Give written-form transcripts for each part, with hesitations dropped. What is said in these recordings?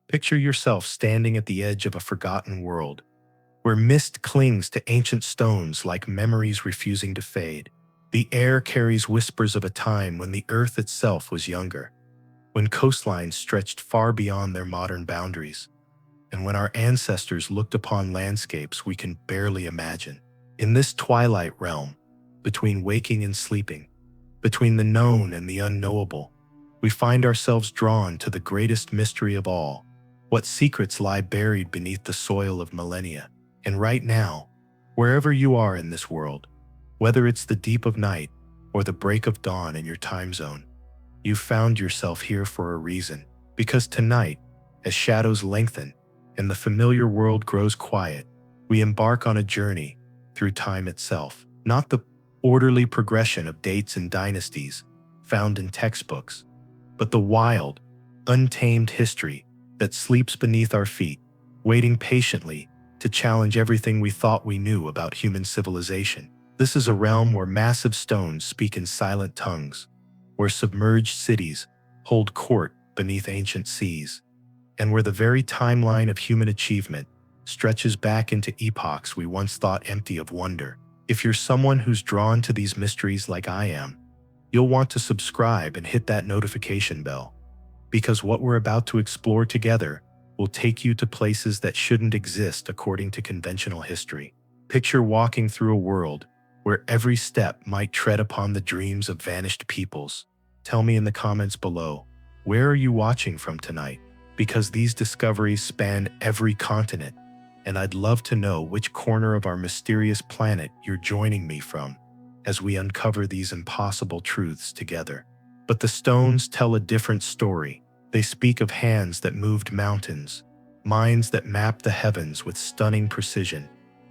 Picture yourself standing at the edge of a forgotten world, where mist clings to ancient stones like memories refusing to fade. The air carries whispers of a time when the earth itself was younger, when coastlines stretched far beyond their modern boundaries, and when our ancestors looked upon landscapes we can barely imagine. In this twilight realm, between waking and sleeping, between the known and the unknowable, we find ourselves drawn to the greatest mystery of all. What secrets lie buried beneath the soil of millennia? And right now, wherever you are in this world, whether it's the deep of night or the break of dawn in your time zone, you've found yourself here for a reason. Because tonight, as shadows lengthen and the familiar world grows quiet, we embark on a journey through time itself, not the orderly progression of dates and dynasties found in textbooks, but the wild, untamed history that sleeps beneath our feet, waiting patiently to challenge everything we thought we knew about human civilization. This is a realm where massive stones speak in silent tongues, where submerged cities hold court beneath ancient seas, and where the very timeline of human achievement stretches back into epochs we once thought empty of wonder. If you're someone who's drawn to these mysteries like I am, you'll want to subscribe and hit that notification bell, because what we're about to explore together will take you to places that shouldn't exist according to conventional history. Picture walking through a world where every step might tread upon the dreams of vanished peoples. Tell me in the comments below, where are you watching from tonight? Because these discoveries span every continent, and I'd love to know which corner of our mysterious planet you're joining me from as we uncover these impossible truths together. But the stones tell a different story. They speak of hands that moved mountains, minds that mapped the heavens with stunning precision,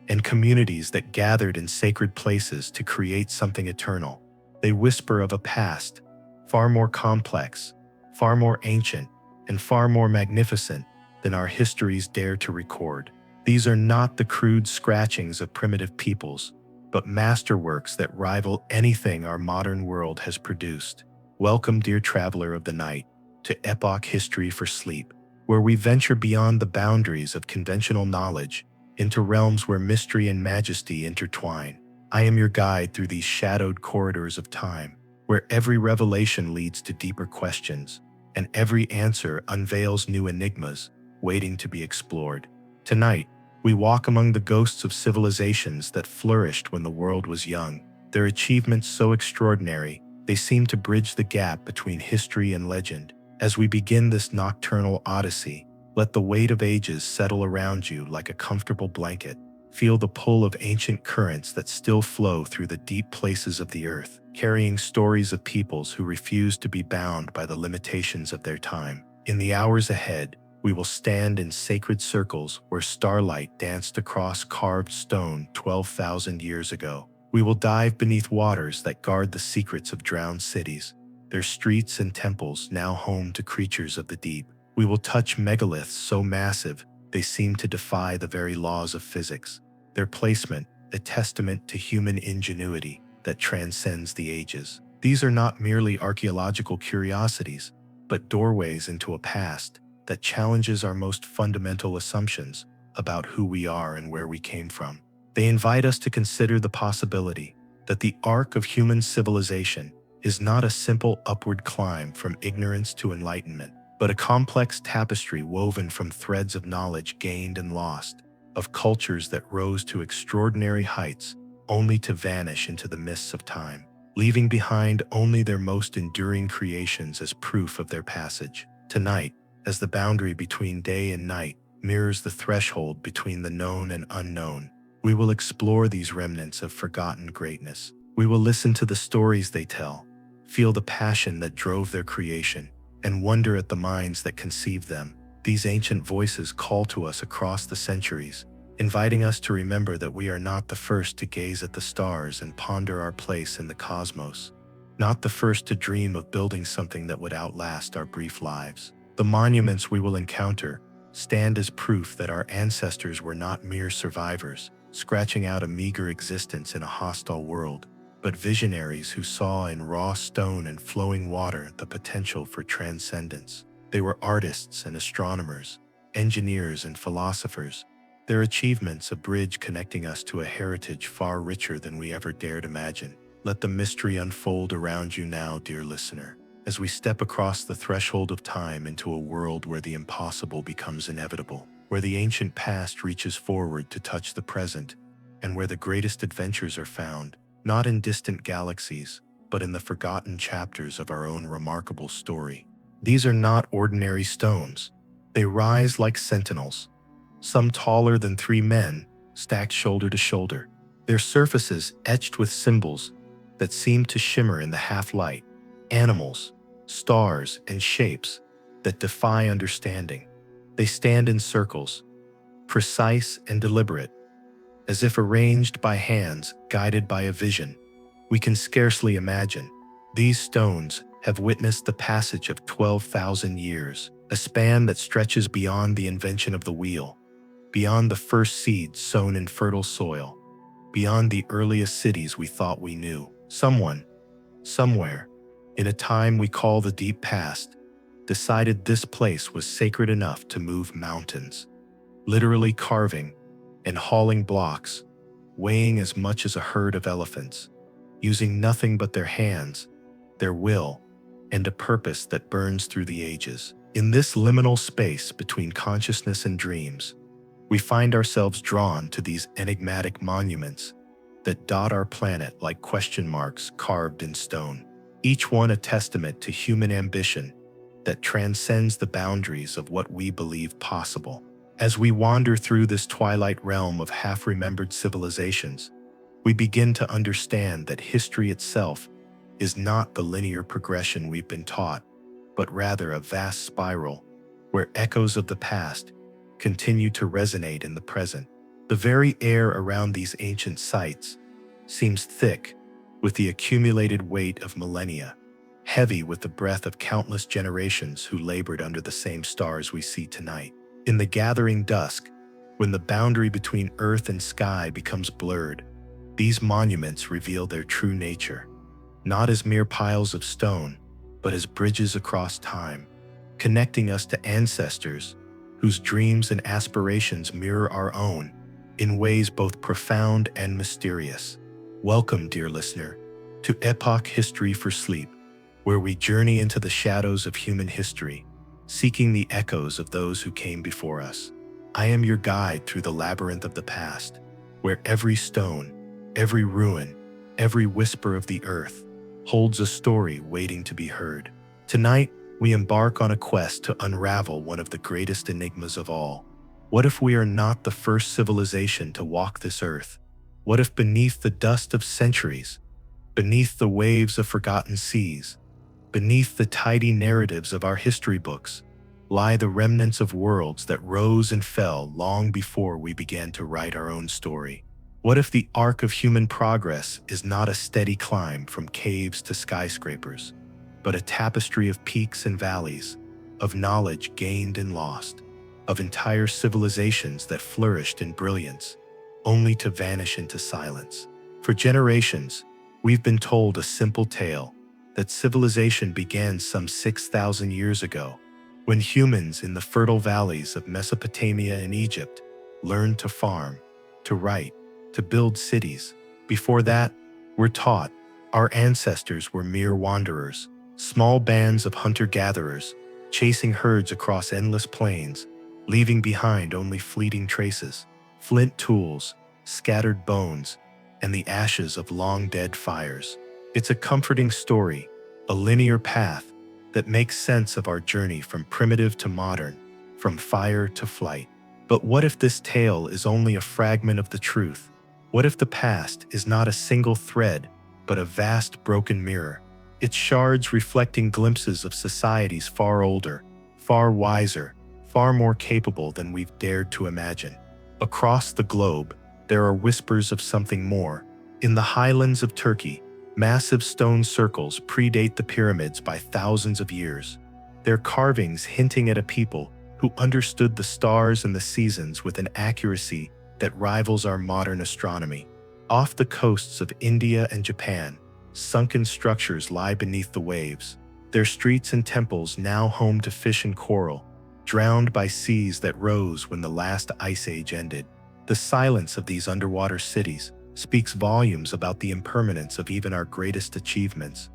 and communities that gathered in sacred places to create something eternal. They whisper of a past far more complex, far more ancient, and far more magnificent than our histories dare to record. These are not the crude scratchings of primitive peoples, but masterworks that rival anything our modern world has produced. Welcome, dear traveler of the night, to Epoch History for Sleep, where we venture beyond the boundaries of conventional knowledge into realms where mystery and majesty intertwine. I am your guide through these shadowed corridors of time, where every revelation leads to deeper questions, and every answer unveils new enigmas waiting to be explored. Tonight, we walk among the ghosts of civilizations that flourished when the world was young. Their achievements so extraordinary, they seem to bridge the gap between history and legend. As we begin this nocturnal odyssey, let the weight of ages settle around you like a comfortable blanket. Feel the pull of ancient currents that still flow through the deep places of the earth, carrying stories of peoples who refused to be bound by the limitations of their time. In the hours ahead, we will stand in sacred circles where starlight danced across carved stone 12,000 years ago. We will dive beneath waters that guard the secrets of drowned cities, their streets and temples now home to creatures of the deep. We will touch megaliths so massive they seem to defy the very laws of physics, their placement a testament to human ingenuity that transcends the ages. These are not merely archaeological curiosities, but doorways into a past that challenges our most fundamental assumptions about who we are and where we came from. They invite us to consider the possibility that the arc of human civilization is not a simple upward climb from ignorance to enlightenment, but a complex tapestry woven from threads of knowledge gained and lost, of cultures that rose to extraordinary heights only to vanish into the mists of time, leaving behind only their most enduring creations as proof of their passage. Tonight, as the boundary between day and night mirrors the threshold between the known and unknown, we will explore these remnants of forgotten greatness. We will listen to the stories they tell, feel the passion that drove their creation, and wonder at the minds that conceived them. These ancient voices call to us across the centuries, inviting us to remember that we are not the first to gaze at the stars and ponder our place in the cosmos, not the first to dream of building something that would outlast our brief lives. The monuments we will encounter stand as proof that our ancestors were not mere survivors, scratching out a meager existence in a hostile world, but visionaries who saw in raw stone and flowing water the potential for transcendence. They were artists and astronomers, engineers, and philosophers. Their achievements a bridge connecting us to a heritage far richer than we ever dared imagine. Let the mystery unfold around you now, dear listener, as we step across the threshold of time into a world where the impossible becomes inevitable, where the ancient past reaches forward to touch the present, and where the greatest adventures are found, not in distant galaxies, but in the forgotten chapters of our own remarkable story. These are not ordinary stones. They rise like sentinels, some taller than 3 men, stacked shoulder to shoulder, their surfaces etched with symbols that seem to shimmer in the half-light, animals, stars, and shapes that defy understanding. They stand in circles, precise and deliberate, as if arranged by hands guided by a vision we can scarcely imagine. These stones have witnessed the passage of 12,000 years, a span that stretches beyond the invention of the wheel, beyond the first seeds sown in fertile soil, beyond the earliest cities we thought we knew. Someone, somewhere, in a time we call the deep past, decided this place was sacred enough to move mountains, literally carving and hauling blocks, weighing as much as a herd of elephants, using nothing but their hands, their will, and a purpose that burns through the ages. In this liminal space between consciousness and dreams, we find ourselves drawn to these enigmatic monuments that dot our planet like question marks carved in stone, each one a testament to human ambition that transcends the boundaries of what we believe possible. As we wander through this twilight realm of half-remembered civilizations, we begin to understand that history itself is not the linear progression we've been taught, but rather a vast spiral where echoes of the past continue to resonate in the present. The very air around these ancient sites seems thick with the accumulated weight of millennia, heavy with the breath of countless generations who labored under the same stars we see tonight. In the gathering dusk, when the boundary between earth and sky becomes blurred, these monuments reveal their true nature, not as mere piles of stone, but as bridges across time, connecting us to ancestors whose dreams and aspirations mirror our own in ways both profound and mysterious. Welcome, dear listener, to Epoch History for Sleep, where we journey into the shadows of human history, seeking the echoes of those who came before us. I am your guide through the labyrinth of the past, where every stone, every ruin, every whisper of the earth holds a story waiting to be heard. Tonight, we embark on a quest to unravel one of the greatest enigmas of all. What if we are not the first civilization to walk this earth? What if beneath the dust of centuries, beneath the waves of forgotten seas, beneath the tidy narratives of our history books, lie the remnants of worlds that rose and fell long before we began to write our own story? What if the arc of human progress is not a steady climb from caves to skyscrapers, but a tapestry of peaks and valleys, of knowledge gained and lost, of entire civilizations that flourished in brilliance, only to vanish into silence? For generations, we've been told a simple tale that civilization began some 6,000 years ago, when humans in the fertile valleys of Mesopotamia and Egypt learned to farm, to write, to build cities. Before that, we're taught our ancestors were mere wanderers, small bands of hunter-gatherers, chasing herds across endless plains, leaving behind only fleeting traces, flint tools, scattered bones, and the ashes of long-dead fires. It's a comforting story, a linear path that makes sense of our journey from primitive to modern, from fire to flight. But what if this tale is only a fragment of the truth? What if the past is not a single thread, but a vast broken mirror, its shards reflecting glimpses of societies far older, far wiser, far more capable than we've dared to imagine? Across the globe, there are whispers of something more. In the highlands of Turkey, massive stone circles predate the pyramids by thousands of years, their carvings hinting at a people who understood the stars and the seasons with an accuracy that rivals our modern astronomy. Off the coasts of India and Japan, sunken structures lie beneath the waves, their streets and temples now home to fish and coral, drowned by seas that rose when the last ice age ended. The silence of these underwater cities speaks volumes about the impermanence of even our greatest achievements.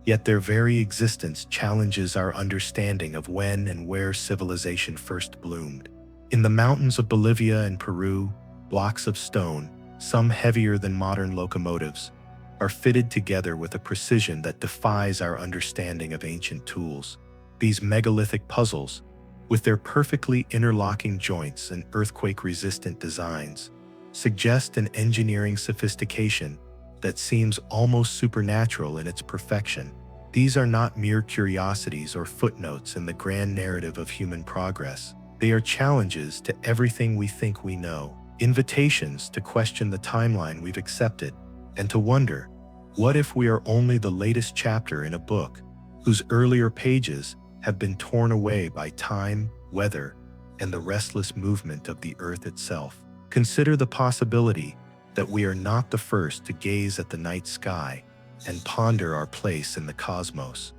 Yet their very existence challenges our understanding of when and where civilization first bloomed. In the mountains of Bolivia and Peru, blocks of stone, some heavier than modern locomotives, are fitted together with a precision that defies our understanding of ancient tools. These megalithic puzzles, with their perfectly interlocking joints and earthquake-resistant designs, suggest an engineering sophistication that seems almost supernatural in its perfection. These are not mere curiosities or footnotes in the grand narrative of human progress. They are challenges to everything we think we know, invitations to question the timeline we've accepted, and to wonder, what if we are only the latest chapter in a book whose earlier pages have been torn away by time, weather, and the restless movement of the earth itself? Consider the possibility that we are not the first to gaze at the night sky and ponder our place in the cosmos.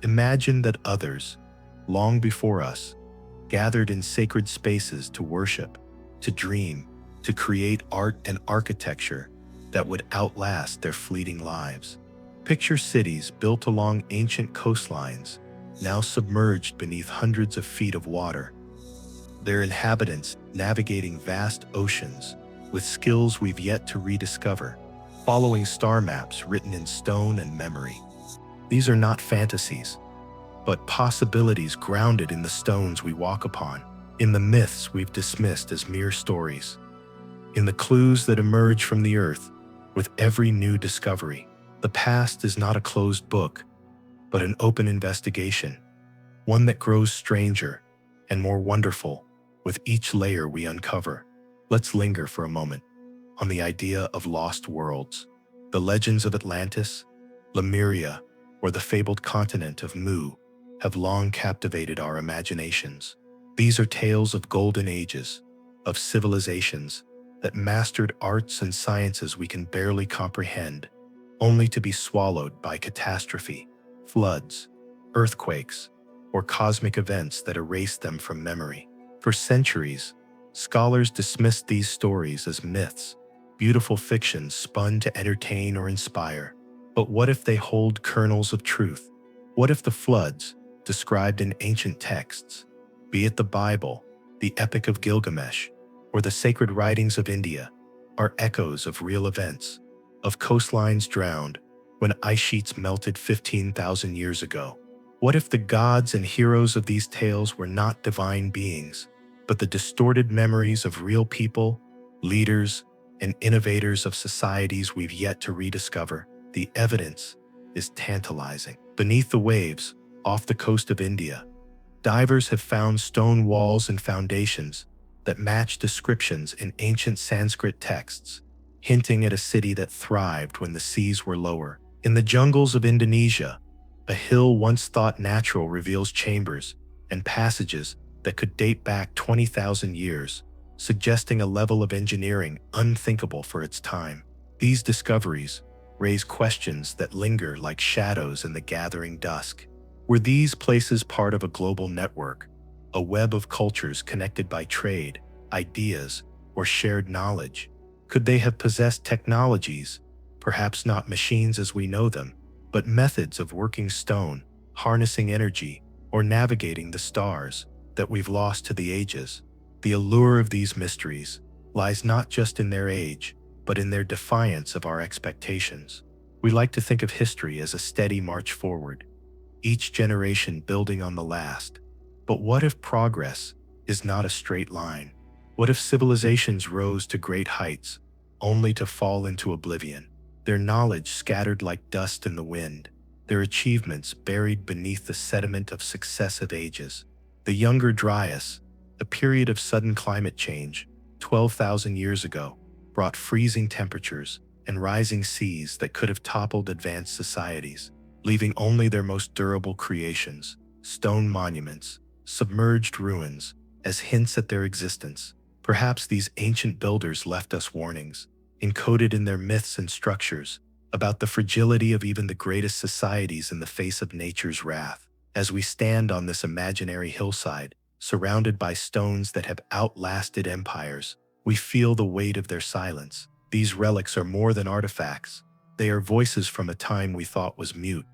Imagine that others, long before us, gathered in sacred spaces to worship, to dream, to create art and architecture that would outlast their fleeting lives. Picture cities built along ancient coastlines, now submerged beneath hundreds of feet of water, their inhabitants navigating vast oceans with skills we've yet to rediscover, following star maps written in stone and memory. These are not fantasies, but possibilities grounded in the stones we walk upon, in the myths we've dismissed as mere stories, in the clues that emerge from the earth with every new discovery. The past is not a closed book, but an open investigation, one that grows stranger and more wonderful with each layer we uncover. Let's linger for a moment on the idea of lost worlds. The legends of Atlantis, Lemuria, or the fabled continent of Mu have long captivated our imaginations. These are tales of golden ages, of civilizations that mastered arts and sciences we can barely comprehend, only to be swallowed by catastrophe, floods, earthquakes, or cosmic events that erase them from memory. For centuries, scholars dismissed these stories as myths, beautiful fictions spun to entertain or inspire. But what if they hold kernels of truth? What if the floods, described in ancient texts, be it the Bible, the Epic of Gilgamesh, or the sacred writings of India, are echoes of real events, of coastlines drowned when ice sheets melted 15,000 years ago? What if the gods and heroes of these tales were not divine beings, but the distorted memories of real people, leaders, and innovators of societies we've yet to rediscover? The evidence is tantalizing. Beneath the waves, off the coast of India, divers have found stone walls and foundations that match descriptions in ancient Sanskrit texts, hinting at a city that thrived when the seas were lower. In the jungles of Indonesia, a hill once thought natural reveals chambers and passages that could date back 20,000 years, suggesting a level of engineering unthinkable for its time. These discoveries raise questions that linger like shadows in the gathering dusk. Were these places part of a global network, a web of cultures connected by trade, ideas, or shared knowledge? Could they have possessed technologies, perhaps not machines as we know them, but methods of working stone, harnessing energy, or navigating the stars that we've lost to the ages? The allure of these mysteries lies not just in their age, but in their defiance of our expectations. We like to think of history as a steady march forward, each generation building on the last. But what if progress is not a straight line? What if civilizations rose to great heights, only to fall into oblivion, their knowledge scattered like dust in the wind, their achievements buried beneath the sediment of successive ages? The Younger Dryas, a period of sudden climate change, 12,000 years ago, brought freezing temperatures and rising seas that could have toppled advanced societies, leaving only their most durable creations, stone monuments, submerged ruins, as hints at their existence. Perhaps these ancient builders left us warnings, encoded in their myths and structures, about the fragility of even the greatest societies in the face of nature's wrath. As we stand on this imaginary hillside, surrounded by stones that have outlasted empires. We feel the weight of their silence. These relics are more than artifacts. They are voices from a time we thought was mute.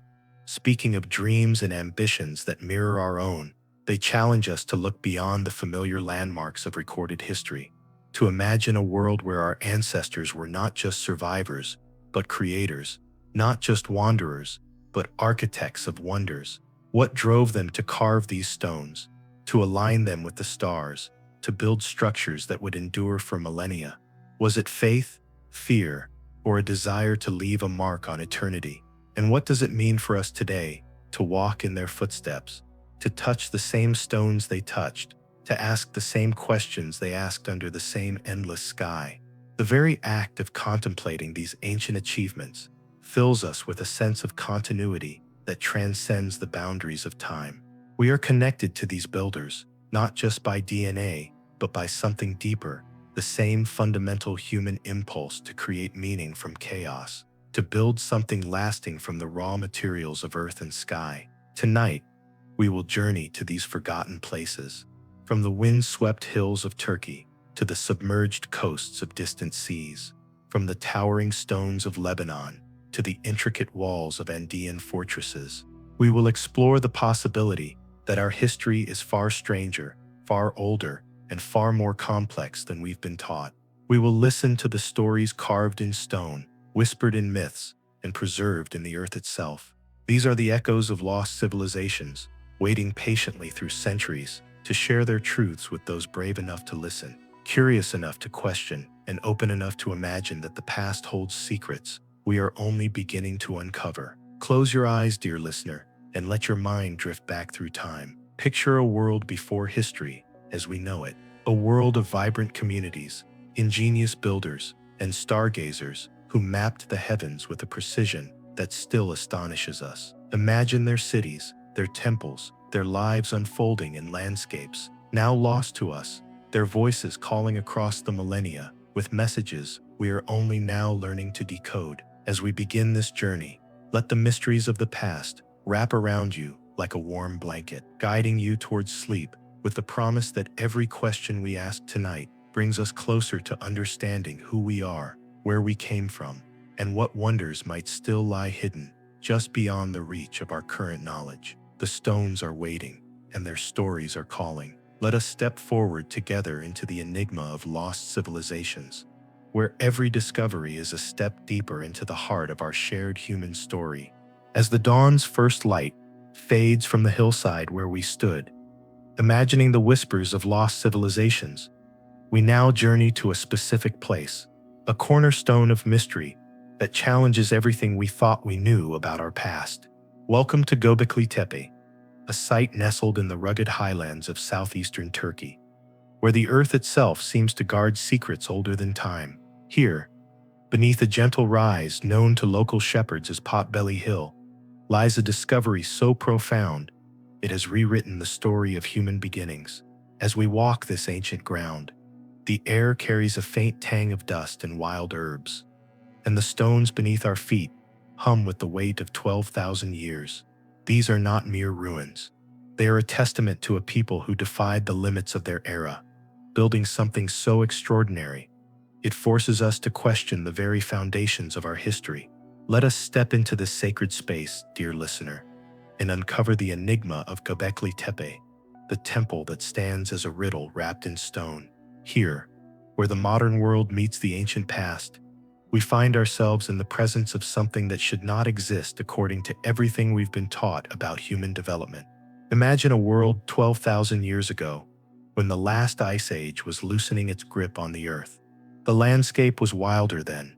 Speaking of dreams and ambitions that mirror our own, they challenge us to look beyond the familiar landmarks of recorded history, to imagine a world where our ancestors were not just survivors, but creators, not just wanderers, but architects of wonders. What drove them to carve these stones, to align them with the stars, to build structures that would endure for millennia? Was it faith, fear, or a desire to leave a mark on eternity? And what does it mean for us today to walk in their footsteps, to touch the same stones they touched, to ask the same questions they asked under the same endless sky? The very act of contemplating these ancient achievements fills us with a sense of continuity that transcends the boundaries of time. We are connected to these builders, not just by DNA, but by something deeper, the same fundamental human impulse to create meaning from chaos, to build something lasting from the raw materials of earth and sky. Tonight, we will journey to these forgotten places, from the wind-swept hills of Turkey to the submerged coasts of distant seas, from the towering stones of Lebanon to the intricate walls of Andean fortresses. We will explore the possibility that our history is far stranger, far older, and far more complex than we've been taught. We will listen to the stories carved in stone, whispered in myths, and preserved in the earth itself. These are the echoes of lost civilizations, waiting patiently through centuries to share their truths with those brave enough to listen, curious enough to question, and open enough to imagine that the past holds secrets we are only beginning to uncover. Close your eyes, dear listener, and let your mind drift back through time. Picture a world before history as we know it, a world of vibrant communities, ingenious builders, and stargazers who mapped the heavens with a precision that still astonishes us. Imagine their cities, their temples, their lives unfolding in landscapes now lost to us, their voices calling across the millennia with messages we are only now learning to decode. As we begin this journey, let the mysteries of the past wrap around you like a warm blanket, guiding you towards sleep with the promise that every question we ask tonight brings us closer to understanding who we are, where we came from, and what wonders might still lie hidden just beyond the reach of our current knowledge. The stones are waiting, and their stories are calling. Let us step forward together into the enigma of lost civilizations, where every discovery is a step deeper into the heart of our shared human story. As the dawn's first light fades from the hillside where we stood, imagining the whispers of lost civilizations, we now journey to a specific place, a cornerstone of mystery that challenges everything we thought we knew about our past. Welcome to Göbekli Tepe, a site nestled in the rugged highlands of southeastern Turkey, where the earth itself seems to guard secrets older than time. Here, beneath a gentle rise known to local shepherds as Potbelly Hill, lies a discovery so profound it has rewritten the story of human beginnings. As we walk this ancient ground, the air carries a faint tang of dust and wild herbs, and the stones beneath our feet hum with the weight of 12,000 years. These are not mere ruins. They are a testament to a people who defied the limits of their era, building something so extraordinary it forces us to question the very foundations of our history. Let us step into this sacred space, dear listener, and uncover the enigma of Göbekli Tepe, the temple that stands as a riddle wrapped in stone. Here, where the modern world meets the ancient past, we find ourselves in the presence of something that should not exist according to everything we've been taught about human development. Imagine a world 12,000 years ago, when the last ice age was loosening its grip on the earth. The landscape was wilder then,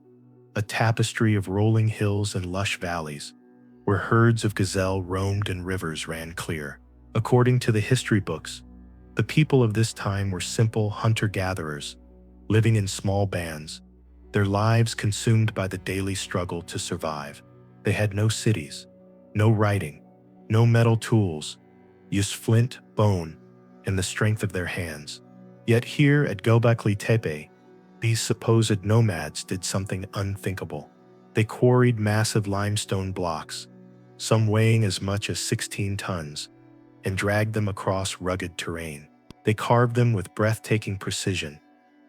a tapestry of rolling hills and lush valleys, where herds of gazelle roamed and rivers ran clear. According to the history books, the people of this time were simple hunter-gatherers, living in small bands, their lives consumed by the daily struggle to survive. They had no cities, no writing, no metal tools, used flint, bone, and the strength of their hands. Yet here at Göbekli Tepe, these supposed nomads did something unthinkable. They quarried massive limestone blocks, some weighing as much as 16 tons, and dragged them across rugged terrain. They carved them with breathtaking precision,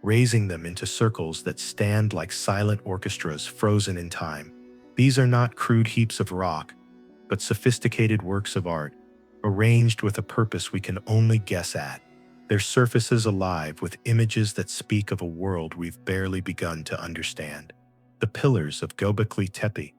raising them into circles that stand like silent orchestras frozen in time. These are not crude heaps of rock, but sophisticated works of art, arranged with a purpose we can only guess at. Their surfaces alive with images that speak of a world we've barely begun to understand. The pillars of Göbekli Tepe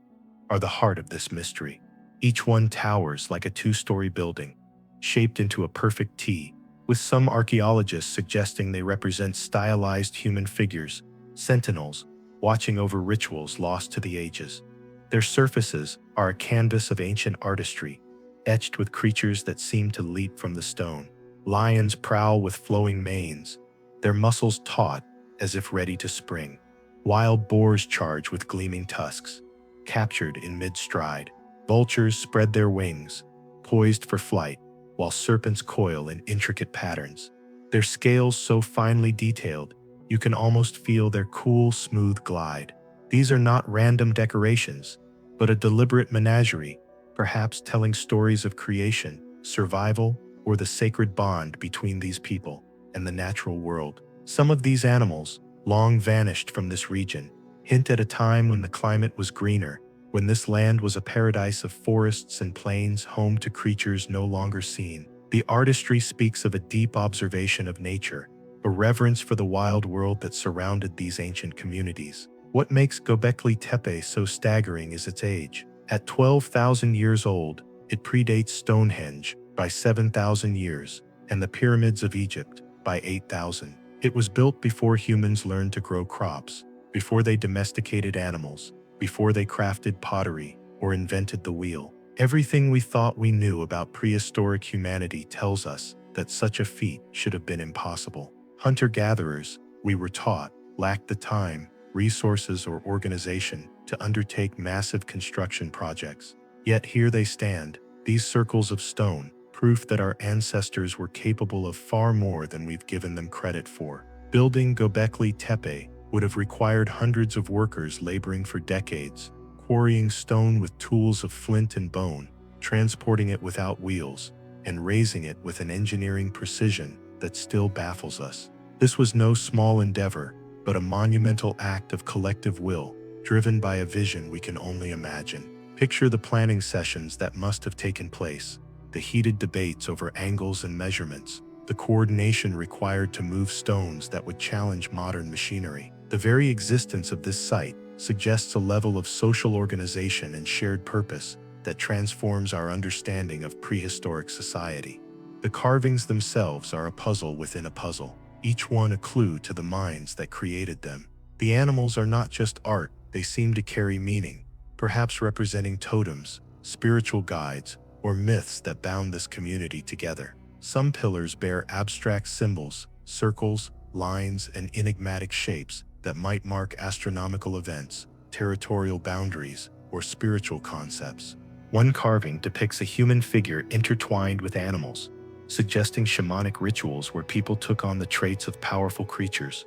are the heart of this mystery. Each one towers like a two-story building, shaped into a perfect T, with some archaeologists suggesting they represent stylized human figures, sentinels, watching over rituals lost to the ages. Their surfaces are a canvas of ancient artistry, etched with creatures that seem to leap from the stone. Lions prowl with flowing manes, their muscles taut as if ready to spring. Wild boars charge with gleaming tusks, captured in mid-stride. Vultures spread their wings, poised for flight, while serpents coil in intricate patterns. Their scales so finely detailed, you can almost feel their cool, smooth glide. These are not random decorations, but a deliberate menagerie, perhaps telling stories of creation, survival, or the sacred bond between these people and the natural world. Some of these animals, long vanished from this region, hint at a time when the climate was greener, when this land was a paradise of forests and plains home to creatures no longer seen. The artistry speaks of a deep observation of nature, a reverence for the wild world that surrounded these ancient communities. What makes Göbekli Tepe so staggering is its age. At 12,000 years old, it predates Stonehenge by 7,000 years, and the pyramids of Egypt by 8,000. It was built before humans learned to grow crops, before they domesticated animals, before they crafted pottery or invented the wheel. Everything we thought we knew about prehistoric humanity tells us that such a feat should have been impossible. Hunter-gatherers, we were taught, lacked the time, resources, or organization to undertake massive construction projects. Yet here they stand, these circles of stone, proof that our ancestors were capable of far more than we've given them credit for. Building Göbekli Tepe would have required hundreds of workers laboring for decades, quarrying stone with tools of flint and bone, transporting it without wheels, and raising it with an engineering precision that still baffles us. This was no small endeavor, but a monumental act of collective will, driven by a vision we can only imagine. Picture the planning sessions that must have taken place, the heated debates over angles and measurements, the coordination required to move stones that would challenge modern machinery. The very existence of this site suggests a level of social organization and shared purpose that transforms our understanding of prehistoric society. The carvings themselves are a puzzle within a puzzle, each one a clue to the minds that created them. The animals are not just art, they seem to carry meaning, perhaps representing totems, spiritual guides, or myths that bound this community together. Some pillars bear abstract symbols, circles, lines, and enigmatic shapes that might mark astronomical events, territorial boundaries, or spiritual concepts. One carving depicts a human figure intertwined with animals, suggesting shamanic rituals where people took on the traits of powerful creatures,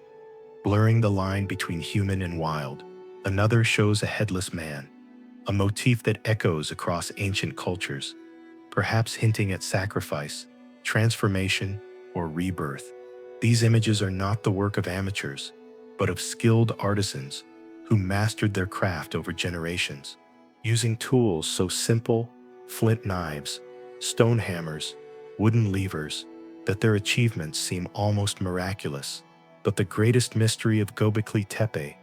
blurring the line between human and wild. Another shows a headless man, a motif that echoes across ancient cultures, perhaps hinting at sacrifice, transformation, or rebirth. These images are not the work of amateurs, but of skilled artisans who mastered their craft over generations, using tools so simple, flint knives, stone hammers, wooden levers, that their achievements seem almost miraculous. But the greatest mystery of Göbekli Tepe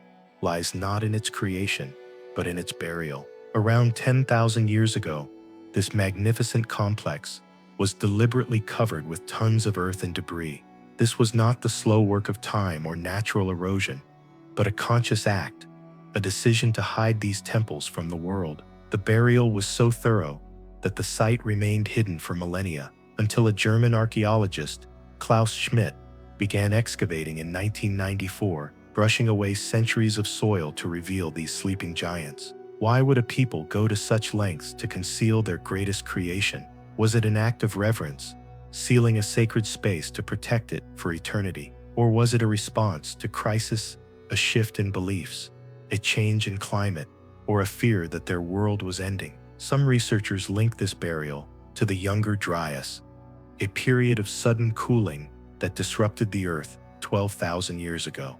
lies not in its creation, but in its burial. Around 10,000 years ago, this magnificent complex was deliberately covered with tons of earth and debris. This was not the slow work of time or natural erosion, but a conscious act, a decision to hide these temples from the world. The burial was so thorough that the site remained hidden for millennia, until a German archaeologist, Klaus Schmidt, began excavating in 1994, brushing away centuries of soil to reveal these sleeping giants. Why would a people go to such lengths to conceal their greatest creation? Was it an act of reverence, sealing a sacred space to protect it for eternity? Or was it a response to crisis, a shift in beliefs, a change in climate, or a fear that their world was ending? Some researchers link this burial to the Younger Dryas, a period of sudden cooling that disrupted the earth 12,000 years ago,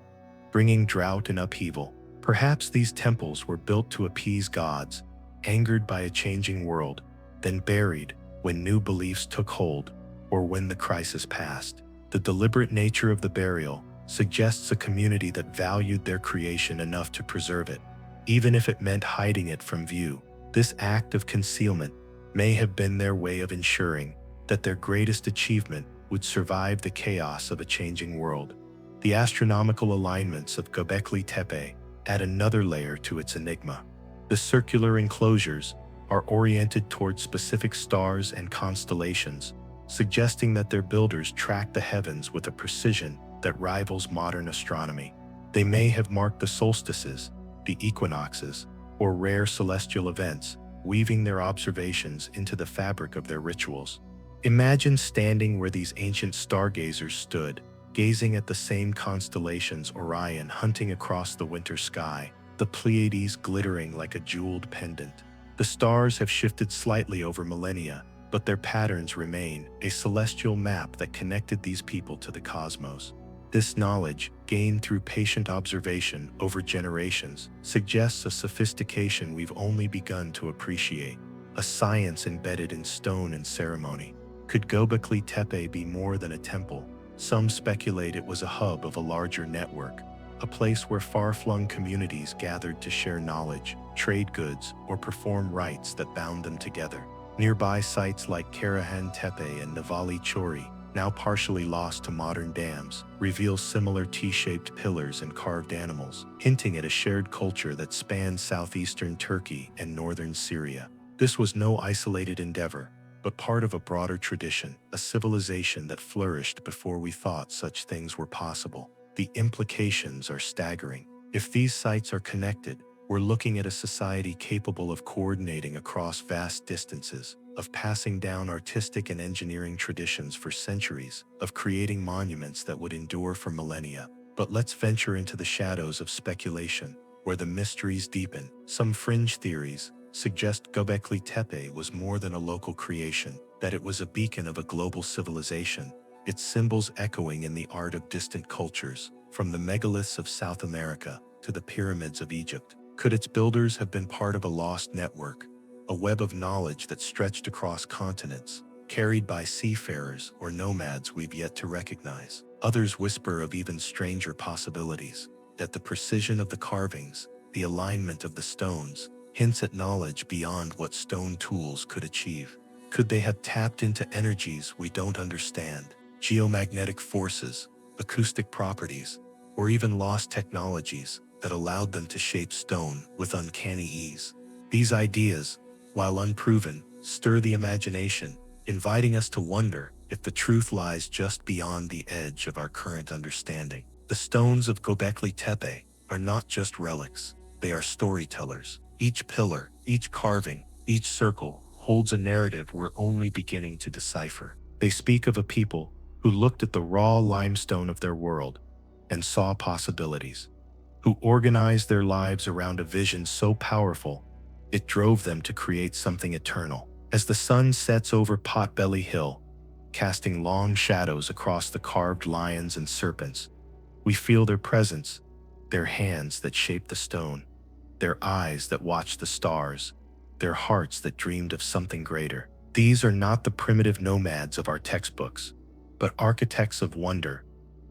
bringing drought and upheaval. Perhaps these temples were built to appease gods, angered by a changing world, then buried when new beliefs took hold or when the crisis passed. The deliberate nature of the burial suggests a community that valued their creation enough to preserve it, even if it meant hiding it from view. This act of concealment may have been their way of ensuring that their greatest achievement would survive the chaos of a changing world. The astronomical alignments of Göbekli Tepe add another layer to its enigma. The circular enclosures are oriented toward specific stars and constellations, suggesting that their builders tracked the heavens with a precision that rivals modern astronomy. They may have marked the solstices, the equinoxes, or rare celestial events, weaving their observations into the fabric of their rituals. Imagine standing where these ancient stargazers stood, gazing at the same constellations, Orion hunting across the winter sky, the Pleiades glittering like a jeweled pendant. The stars have shifted slightly over millennia, but their patterns remain, a celestial map that connected these people to the cosmos. This knowledge, gained through patient observation over generations, suggests a sophistication we've only begun to appreciate, a science embedded in stone and ceremony. Could Göbekli Tepe be more than a temple? Some speculate it was a hub of a larger network, a place where far-flung communities gathered to share knowledge, trade goods, or perform rites that bound them together. Nearby sites like Karahan Tepe and Navali Chori, now partially lost to modern dams, reveal similar T-shaped pillars and carved animals, hinting at a shared culture that spans southeastern Turkey and northern Syria. This was no isolated endeavor, but part of a broader tradition, a civilization that flourished before we thought such things were possible. The implications are staggering. If these sites are connected, we're looking at a society capable of coordinating across vast distances, of passing down artistic and engineering traditions for centuries, of creating monuments that would endure for millennia. But let's venture into the shadows of speculation, where the mysteries deepen. Some fringe theories suggest Göbekli Tepe was more than a local creation, that it was a beacon of a global civilization, its symbols echoing in the art of distant cultures, from the megaliths of South America to the pyramids of Egypt. Could its builders have been part of a lost network, a web of knowledge that stretched across continents, carried by seafarers or nomads we've yet to recognize? Others whisper of even stranger possibilities, that the precision of the carvings, the alignment of the stones, hints at knowledge beyond what stone tools could achieve. Could they have tapped into energies we don't understand, geomagnetic forces, acoustic properties, or even lost technologies that allowed them to shape stone with uncanny ease? These ideas, while unproven, stir the imagination, inviting us to wonder if the truth lies just beyond the edge of our current understanding. The stones of Göbekli Tepe are not just relics, they are storytellers. Each pillar, each carving, each circle holds a narrative we're only beginning to decipher. They speak of a people who looked at the raw limestone of their world and saw possibilities, who organized their lives around a vision so powerful it drove them to create something eternal. As the sun sets over Potbelly Hill, casting long shadows across the carved lions and serpents, we feel their presence, their hands that shape the stone, their eyes that watch the stars, their hearts that dreamed of something greater. These are not the primitive nomads of our textbooks, but architects of wonder,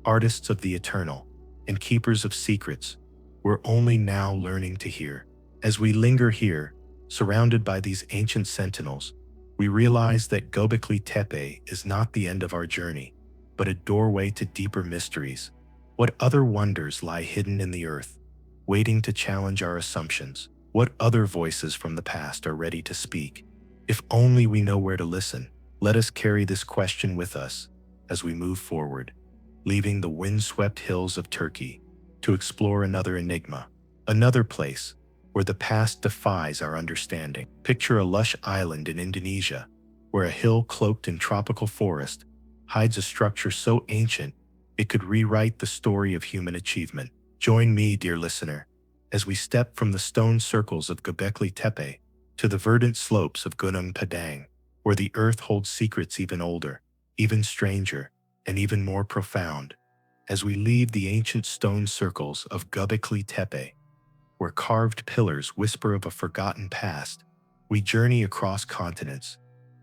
artists of the eternal, and keepers of secrets we're only now learning to hear. As we linger here, surrounded by these ancient sentinels, we realize that Göbekli Tepe is not the end of our journey, but a doorway to deeper mysteries. What other wonders lie hidden in the earth, waiting to challenge our assumptions? What other voices from the past are ready to speak? If only we know where to listen. Let us carry this question with us as we move forward, leaving the windswept hills of Turkey to explore another enigma, another place where the past defies our understanding. Picture a lush island in Indonesia, where a hill cloaked in tropical forest hides a structure so ancient it could rewrite the story of human achievement. Join me, dear listener, as we step from the stone circles of Göbekli Tepe to the verdant slopes of Gunung Padang, where the earth holds secrets even older, even stranger, and even more profound as we leave the ancient stone circles of Göbekli Tepe, where carved pillars whisper of a forgotten past. We journey across continents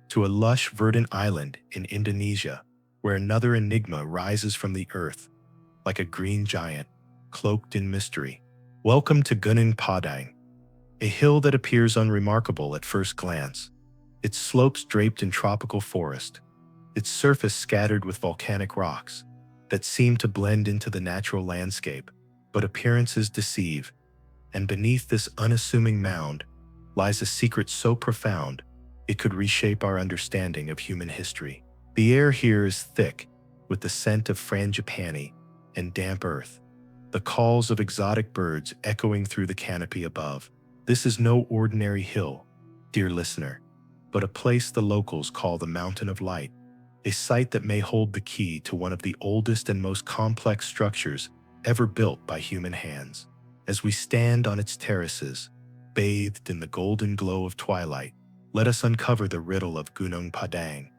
to a lush, verdant island in Indonesia, where another enigma rises from the earth like a green giant, cloaked in mystery. Welcome to Gunung Padang, a hill that appears unremarkable at first glance, its slopes draped in tropical forest, its surface scattered with volcanic rocks that seem to blend into the natural landscape. But appearances deceive, and beneath this unassuming mound lies a secret so profound it could reshape our understanding of human history. The air here is thick with the scent of frangipani and damp earth, the calls of exotic birds echoing through the canopy above. This is no ordinary hill, dear listener, but a place the locals call the Mountain of Light, a site that may hold the key to one of the oldest and most complex structures ever built by human hands. As we stand on its terraces, bathed in the golden glow of twilight, let us uncover the riddle of Gunung Padang,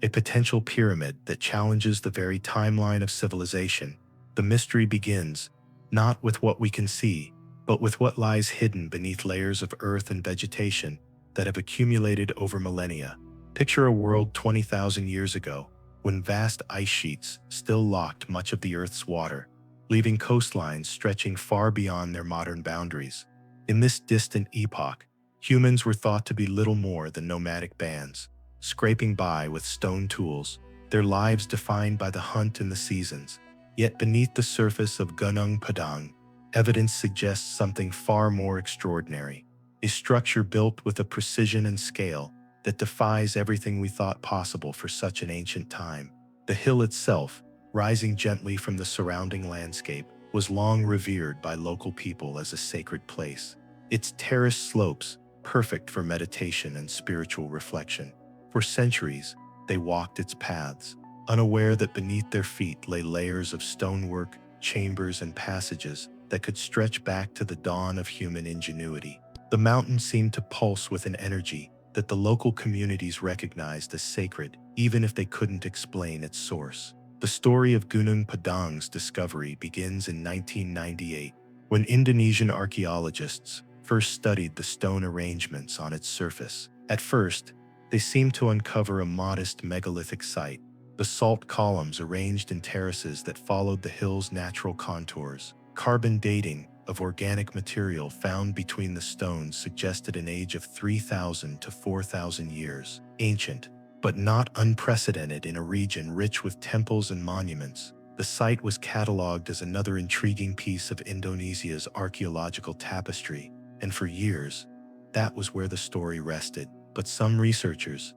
a potential pyramid that challenges the very timeline of civilization. The mystery begins not with what we can see, but with what lies hidden beneath layers of earth and vegetation that have accumulated over millennia. Picture a world 20,000 years ago, when vast ice sheets still locked much of the Earth's water, leaving coastlines stretching far beyond their modern boundaries. In this distant epoch, humans were thought to be little more than nomadic bands, scraping by with stone tools, their lives defined by the hunt and the seasons. Yet beneath the surface of Gunung Padang, evidence suggests something far more extraordinary, a structure built with a precision and scale that defies everything we thought possible for such an ancient time. The hill itself, rising gently from the surrounding landscape, was long revered by local people as a sacred place. Its terraced slopes, perfect for meditation and spiritual reflection. For centuries, they walked its paths, unaware that beneath their feet lay layers of stonework, chambers, and passages that could stretch back to the dawn of human ingenuity. The mountain seemed to pulse with an energy that the local communities recognized as sacred, even if they couldn't explain its source. The story of Gunung Padang's discovery begins in 1998, when Indonesian archaeologists first studied the stone arrangements on its surface. At first, they seemed to uncover a modest megalithic site, basalt columns arranged in terraces that followed the hill's natural contours. Carbon dating of organic material found between the stones suggested an age of 3,000 to 4,000 years. Ancient, but not unprecedented in a region rich with temples and monuments, the site was cataloged as another intriguing piece of Indonesia's archaeological tapestry, and for years, that was where the story rested. But some researchers,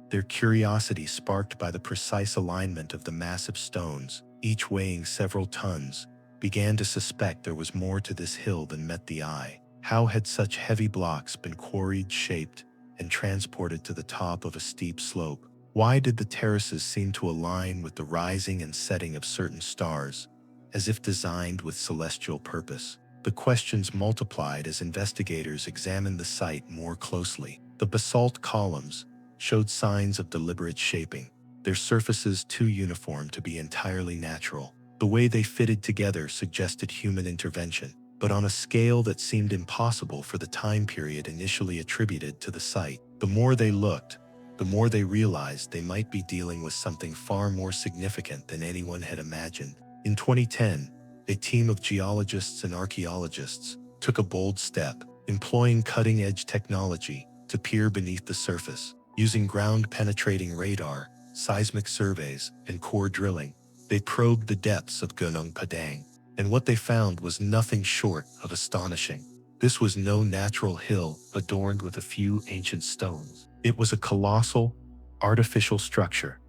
their curiosity sparked by the precise alignment of the massive stones, each weighing several tons, began to suspect there was more to this hill than met the eye. How had such heavy blocks been quarried, shaped, and transported to the top of a steep slope? Why did the terraces seem to align with the rising and setting of certain stars, as if designed with celestial purpose? The questions multiplied as investigators examined the site more closely. The basalt columns showed signs of deliberate shaping, their surfaces too uniform to be entirely natural. The way they fitted together suggested human intervention, but on a scale that seemed impossible for the time period initially attributed to the site. The more they looked, the more they realized they might be dealing with something far more significant than anyone had imagined. In 2010, a team of geologists and archaeologists took a bold step, employing cutting-edge technology to peer beneath the surface. Using ground-penetrating radar, seismic surveys, and core drilling, they probed the depths of Gunung Padang, and what they found was nothing short of astonishing. This was no natural hill adorned with a few ancient stones. It was a colossal, artificial structure,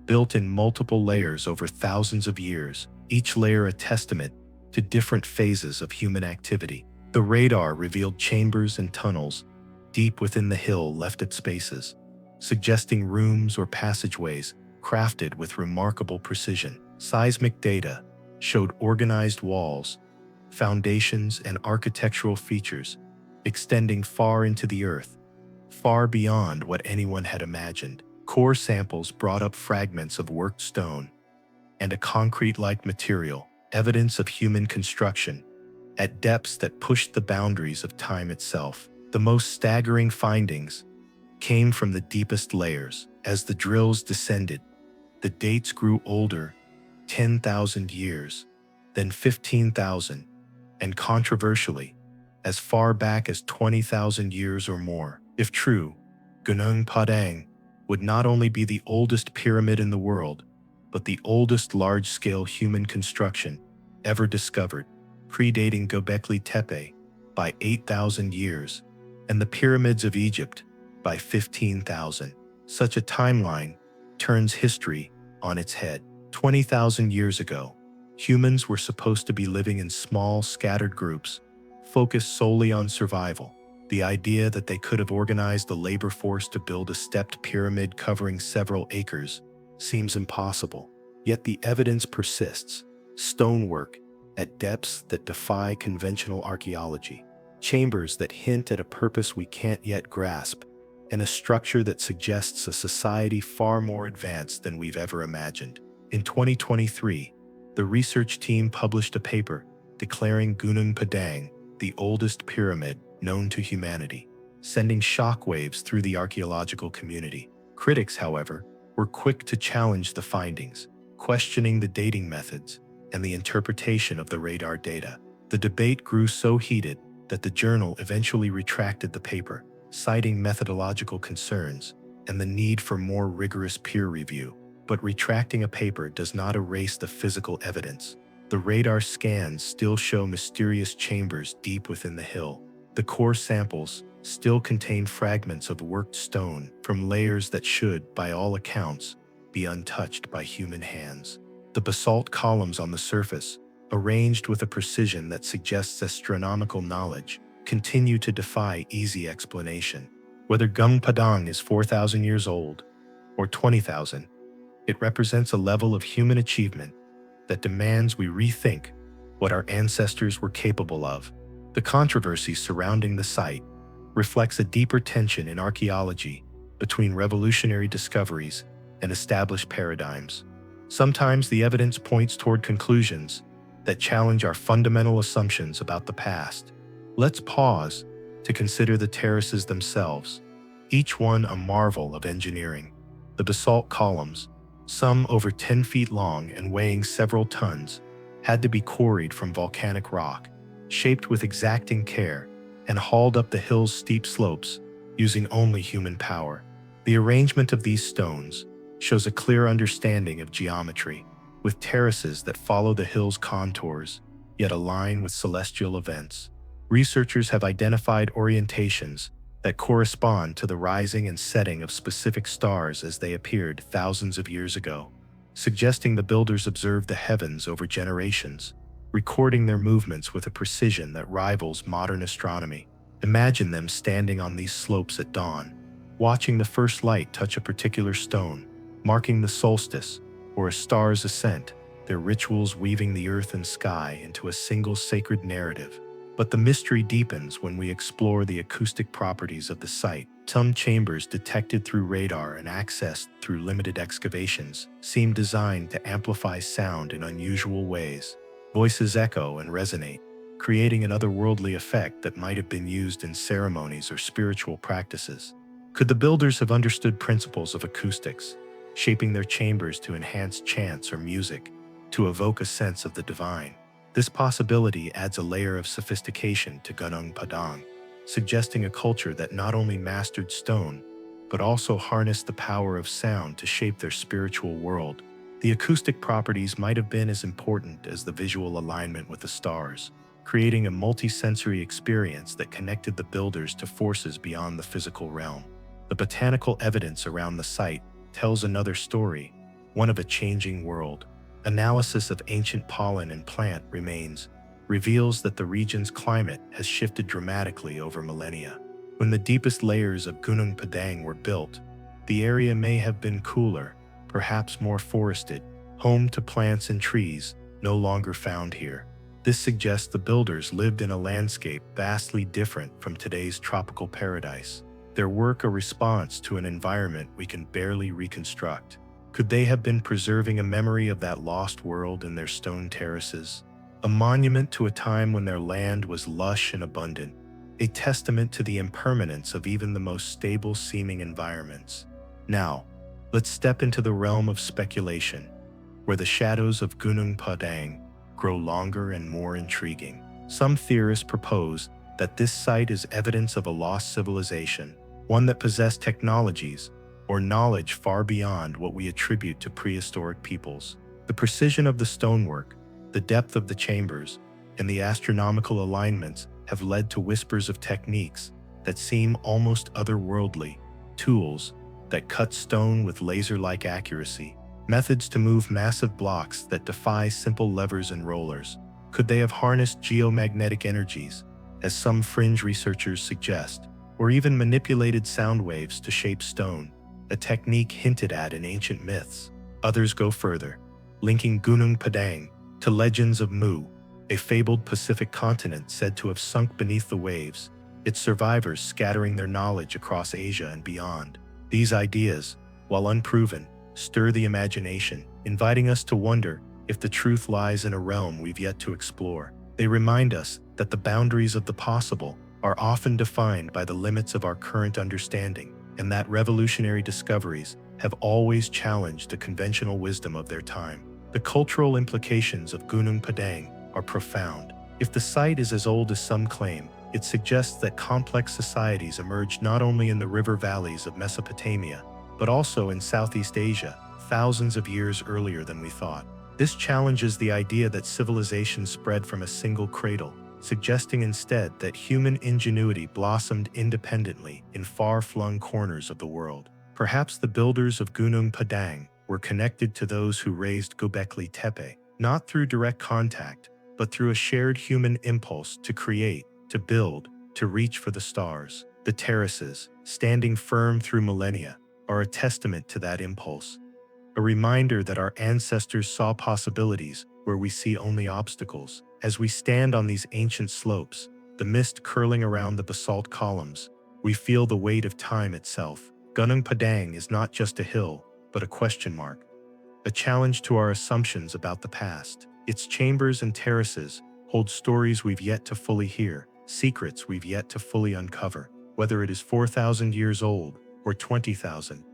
built in multiple layers over thousands of years, each layer a testament to different phases of human activity. The radar revealed chambers and tunnels deep within the hill left at spaces, suggesting rooms or passageways crafted with remarkable precision. Seismic data showed organized walls, foundations, and architectural features extending far into the earth, far beyond what anyone had imagined. Core samples brought up fragments of worked stone, and a concrete-like material, evidence of human construction, at depths that pushed the boundaries of time itself. The most staggering findings came from the deepest layers. As the drills descended, the dates grew older, 10,000 years, then 15,000, and controversially, as far back as 20,000 years or more. If true, Gunung Padang would not only be the oldest pyramid in the world, but the oldest large-scale human construction ever discovered, predating Göbekli Tepe by 8,000 years, and the pyramids of Egypt by 15,000. Such a timeline turns history on its head. 20,000 years ago, humans were supposed to be living in small, scattered groups, focused solely on survival. The idea that they could have organized the labor force to build a stepped pyramid covering several acres seems impossible. Yet the evidence persists. Stonework at depths that defy conventional archaeology, chambers that hint at a purpose we can't yet grasp, and a structure that suggests a society far more advanced than we've ever imagined. In 2023, the research team published a paper declaring Gunung Padang the oldest pyramid known to humanity, sending shockwaves through the archaeological community. Critics, however, were quick to challenge the findings, questioning the dating methods and the interpretation of the radar data. The debate grew so heated that the journal eventually retracted the paper, citing methodological concerns and the need for more rigorous peer review. But retracting a paper does not erase the physical evidence. The radar scans still show mysterious chambers deep within the hill. The core samples still contain fragments of worked stone from layers that should, by all accounts, be untouched by human hands. The basalt columns on the surface, arranged with a precision that suggests astronomical knowledge, continue to defy easy explanation. Whether Gunung Padang is 4,000 years old or 20,000, it represents a level of human achievement that demands we rethink what our ancestors were capable of. The controversy surrounding the site reflects a deeper tension in archaeology between revolutionary discoveries and established paradigms. Sometimes the evidence points toward conclusions that challenge our fundamental assumptions about the past. Let's pause to consider the terraces themselves, each one a marvel of engineering. The basalt columns, some over 10 feet long and weighing several tons, had to be quarried from volcanic rock, shaped with exacting care, and hauled up the hill's steep slopes using only human power. The arrangement of these stones shows a clear understanding of geometry, with terraces that follow the hill's contours, yet align with celestial events. Researchers have identified orientations that correspond to the rising and setting of specific stars as they appeared thousands of years ago, suggesting the builders observed the heavens over generations, recording their movements with a precision that rivals modern astronomy. Imagine them standing on these slopes at dawn, watching the first light touch a particular stone, marking the solstice or a star's ascent, their rituals weaving the earth and sky into a single sacred narrative. But the mystery deepens when we explore the acoustic properties of the site. Some chambers detected through radar and accessed through limited excavations seem designed to amplify sound in unusual ways. Voices echo and resonate, creating an otherworldly effect that might have been used in ceremonies or spiritual practices. Could the builders have understood principles of acoustics, shaping their chambers to enhance chants or music, to evoke a sense of the divine? This possibility adds a layer of sophistication to Gunung Padang, suggesting a culture that not only mastered stone, but also harnessed the power of sound to shape their spiritual world. The acoustic properties might have been as important as the visual alignment with the stars, creating a multi-sensory experience that connected the builders to forces beyond the physical realm. The botanical evidence around the site tells another story, one of a changing world. Analysis of ancient pollen and plant remains reveals that the region's climate has shifted dramatically over millennia. When the deepest layers of Gunung Padang were built, the area may have been cooler, perhaps more forested, home to plants and trees no longer found here. This suggests the builders lived in a landscape vastly different from today's tropical paradise, their work a response to an environment we can barely reconstruct. Could they have been preserving a memory of that lost world in their stone terraces? A monument to a time when their land was lush and abundant, a testament to the impermanence of even the most stable-seeming environments. Now, let's step into the realm of speculation, where the shadows of Gunung Padang grow longer and more intriguing. Some theorists propose that this site is evidence of a lost civilization, one that possessed technologies or knowledge far beyond what we attribute to prehistoric peoples. The precision of the stonework, the depth of the chambers, and the astronomical alignments have led to whispers of techniques that seem almost otherworldly, tools that cut stone with laser-like accuracy, methods to move massive blocks that defy simple levers and rollers. Could they have harnessed geomagnetic energies, as some fringe researchers suggest, or even manipulated sound waves to shape stone, a technique hinted at in ancient myths? Others go further, linking Gunung Padang to legends of Mu, a fabled Pacific continent said to have sunk beneath the waves, its survivors scattering their knowledge across Asia and beyond. These ideas, while unproven, stir the imagination, inviting us to wonder if the truth lies in a realm we've yet to explore. They remind us that the boundaries of the possible are often defined by the limits of our current understanding, and that revolutionary discoveries have always challenged the conventional wisdom of their time. The cultural implications of Gunung Padang are profound. If the site is as old as some claim, it suggests that complex societies emerged not only in the river valleys of Mesopotamia, but also in Southeast Asia, thousands of years earlier than we thought. This challenges the idea that civilization spread from a single cradle, suggesting instead that human ingenuity blossomed independently in far-flung corners of the world. Perhaps the builders of Gunung Padang were connected to those who raised Göbekli Tepe, not through direct contact, but through a shared human impulse to create, to build, to reach for the stars. The terraces, standing firm through millennia, are a testament to that impulse, a reminder that our ancestors saw possibilities where we see only obstacles. As we stand on these ancient slopes, the mist curling around the basalt columns, we feel the weight of time itself. Gunung Padang is not just a hill, but a question mark, a challenge to our assumptions about the past. Its chambers and terraces hold stories we've yet to fully hear, secrets we've yet to fully uncover. Whether it is 4,000 years old or 20,000,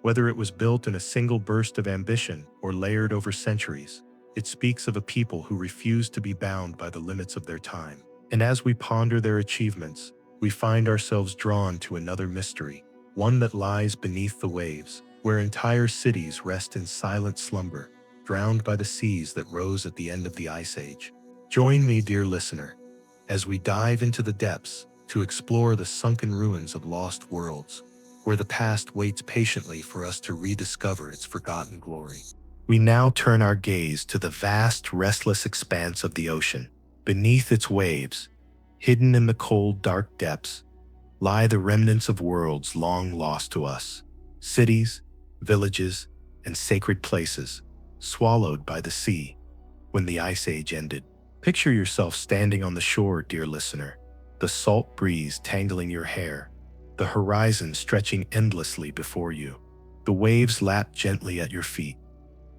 whether it was built in a single burst of ambition or layered over centuries, it speaks of a people who refused to be bound by the limits of their time. And as we ponder their achievements, we find ourselves drawn to another mystery, one that lies beneath the waves, where entire cities rest in silent slumber, drowned by the seas that rose at the end of the Ice Age. Join me, dear listener, as we dive into the depths to explore the sunken ruins of lost worlds, where the past waits patiently for us to rediscover its forgotten glory. We now turn our gaze to the vast, restless expanse of the ocean. Beneath its waves, hidden in the cold, dark depths, lie the remnants of worlds long lost to us. Cities, villages, and sacred places, swallowed by the sea when the Ice Age ended. Picture yourself standing on the shore, dear listener, the salt breeze tangling your hair, the horizon stretching endlessly before you. The waves lap gently at your feet,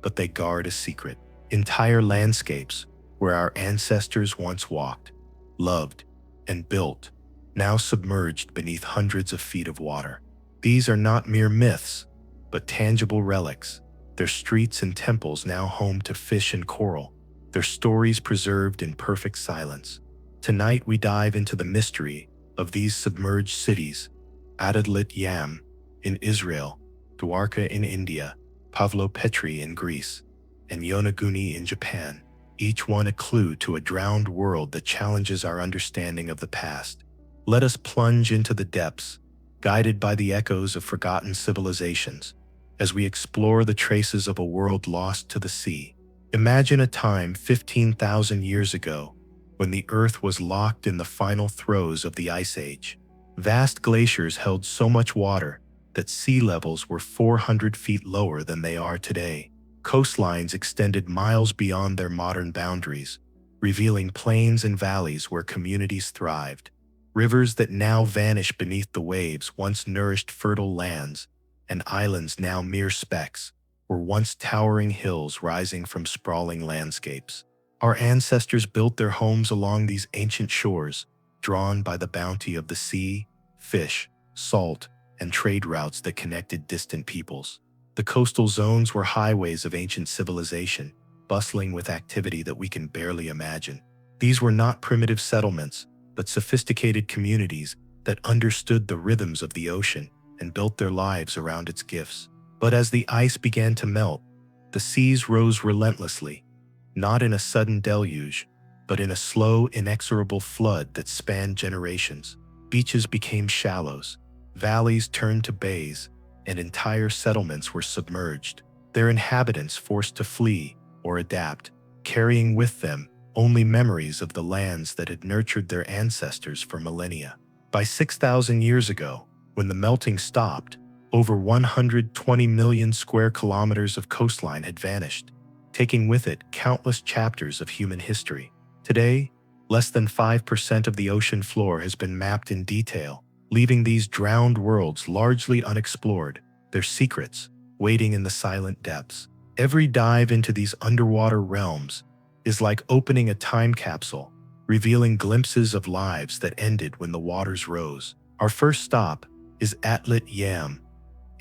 but they guard a secret. Entire landscapes where our ancestors once walked, loved, and built, now submerged beneath hundreds of feet of water. These are not mere myths, but tangible relics, their streets and temples now home to fish and coral, their stories preserved in perfect silence. Tonight we dive into the mystery of these submerged cities: Atlit Yam in Israel, Dwarka in India, Pavlopetri in Greece, and Yonaguni in Japan, each one a clue to a drowned world that challenges our understanding of the past. Let us plunge into the depths, guided by the echoes of forgotten civilizations, as we explore the traces of a world lost to the sea. Imagine a time 15,000 years ago, when the Earth was locked in the final throes of the Ice Age. Vast glaciers held so much water that sea levels were 400 feet lower than they are today. Coastlines extended miles beyond their modern boundaries, revealing plains and valleys where communities thrived. Rivers that now vanish beneath the waves once nourished fertile lands, and islands now mere specks were once towering hills rising from sprawling landscapes. Our ancestors built their homes along these ancient shores, drawn by the bounty of the sea, fish, salt, and trade routes that connected distant peoples. The coastal zones were highways of ancient civilization, bustling with activity that we can barely imagine. These were not primitive settlements, but sophisticated communities that understood the rhythms of the ocean and built their lives around its gifts. But as the ice began to melt, the seas rose relentlessly, not in a sudden deluge, but in a slow, inexorable flood that spanned generations. Beaches became shallows, valleys turned to bays, and entire settlements were submerged, their inhabitants forced to flee or adapt, carrying with them only memories of the lands that had nurtured their ancestors for millennia. By 6,000 years ago, when the melting stopped, over 120 million square kilometers of coastline had vanished, taking with it countless chapters of human history. Today, less than 5% of the ocean floor has been mapped in detail, leaving these drowned worlds largely unexplored, their secrets waiting in the silent depths. Every dive into these underwater realms is like opening a time capsule, revealing glimpses of lives that ended when the waters rose. Our first stop is Atlit Yam,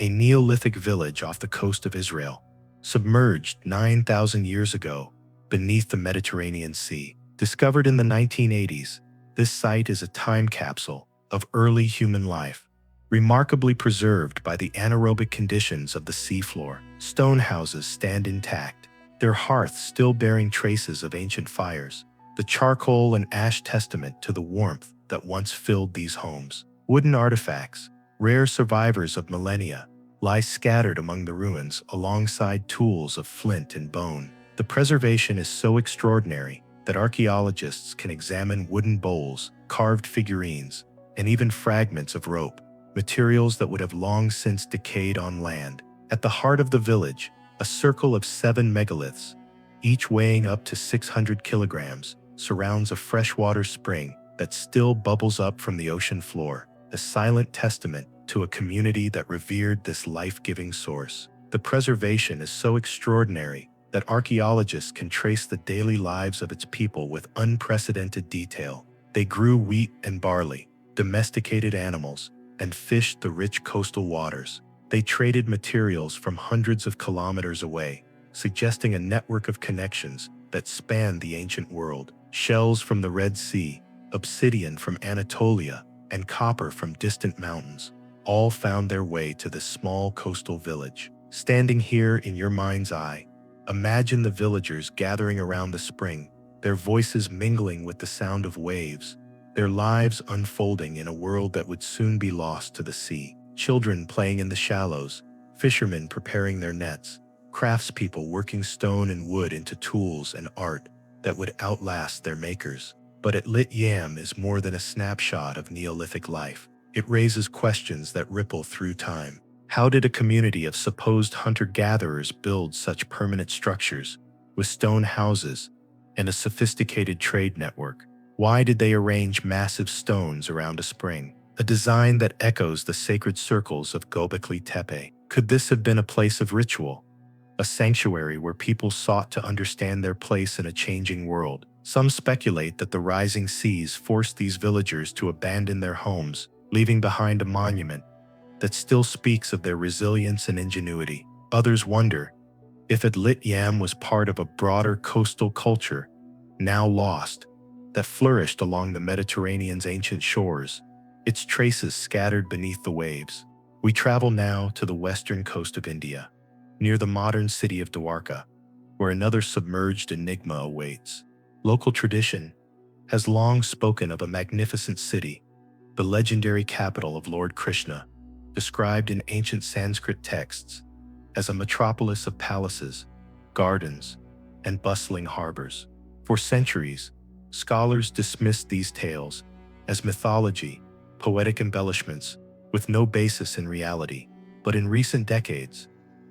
a Neolithic village off the coast of Israel, submerged 9,000 years ago beneath the Mediterranean Sea. Discovered in the 1980s, this site is a time capsule of early human life, remarkably preserved by the anaerobic conditions of the seafloor. Stone houses stand intact, their hearths still bearing traces of ancient fires, the charcoal and ash testament to the warmth that once filled these homes. Wooden artifacts, rare survivors of millennia, lie scattered among the ruins alongside tools of flint and bone. The preservation is so extraordinary that archaeologists can examine wooden bowls, carved figurines, and even fragments of rope, materials that would have long since decayed on land. At the heart of the village, a circle of 7 megaliths, each weighing up to 600 kilograms, surrounds a freshwater spring that still bubbles up from the ocean floor, a silent testament to a community that revered this life-giving source. The preservation is so extraordinary that archaeologists can trace the daily lives of its people with unprecedented detail. They grew wheat and barley, domesticated animals, and fished the rich coastal waters. They traded materials from hundreds of kilometers away, suggesting a network of connections that spanned the ancient world. Shells from the Red Sea, obsidian from Anatolia, and copper from distant mountains all found their way to this small coastal village. Standing here in your mind's eye, imagine the villagers gathering around the spring, their voices mingling with the sound of waves, their lives unfolding in a world that would soon be lost to the sea. Children playing in the shallows, fishermen preparing their nets, craftspeople working stone and wood into tools and art that would outlast their makers. But Atlit Yam is more than a snapshot of Neolithic life. It raises questions that ripple through time. How did a community of supposed hunter-gatherers build such permanent structures, with stone houses and a sophisticated trade network? Why did they arrange massive stones around a spring, a design that echoes the sacred circles of Göbekli Tepe? Could this have been a place of ritual, a sanctuary where people sought to understand their place in a changing world? Some speculate that the rising seas forced these villagers to abandon their homes, leaving behind a monument that still speaks of their resilience and ingenuity. Others wonder if Atlit Yam was part of a broader coastal culture, now lost, that flourished along the Mediterranean's ancient shores, its traces scattered beneath the waves. We travel now to the western coast of India, near the modern city of Dwarka, where another submerged enigma awaits. Local tradition has long spoken of a magnificent city, the legendary capital of Lord Krishna, described in ancient Sanskrit texts as a metropolis of palaces, gardens, and bustling harbors. For centuries, scholars dismissed these tales as mythology, poetic embellishments with no basis in reality. But in recent decades,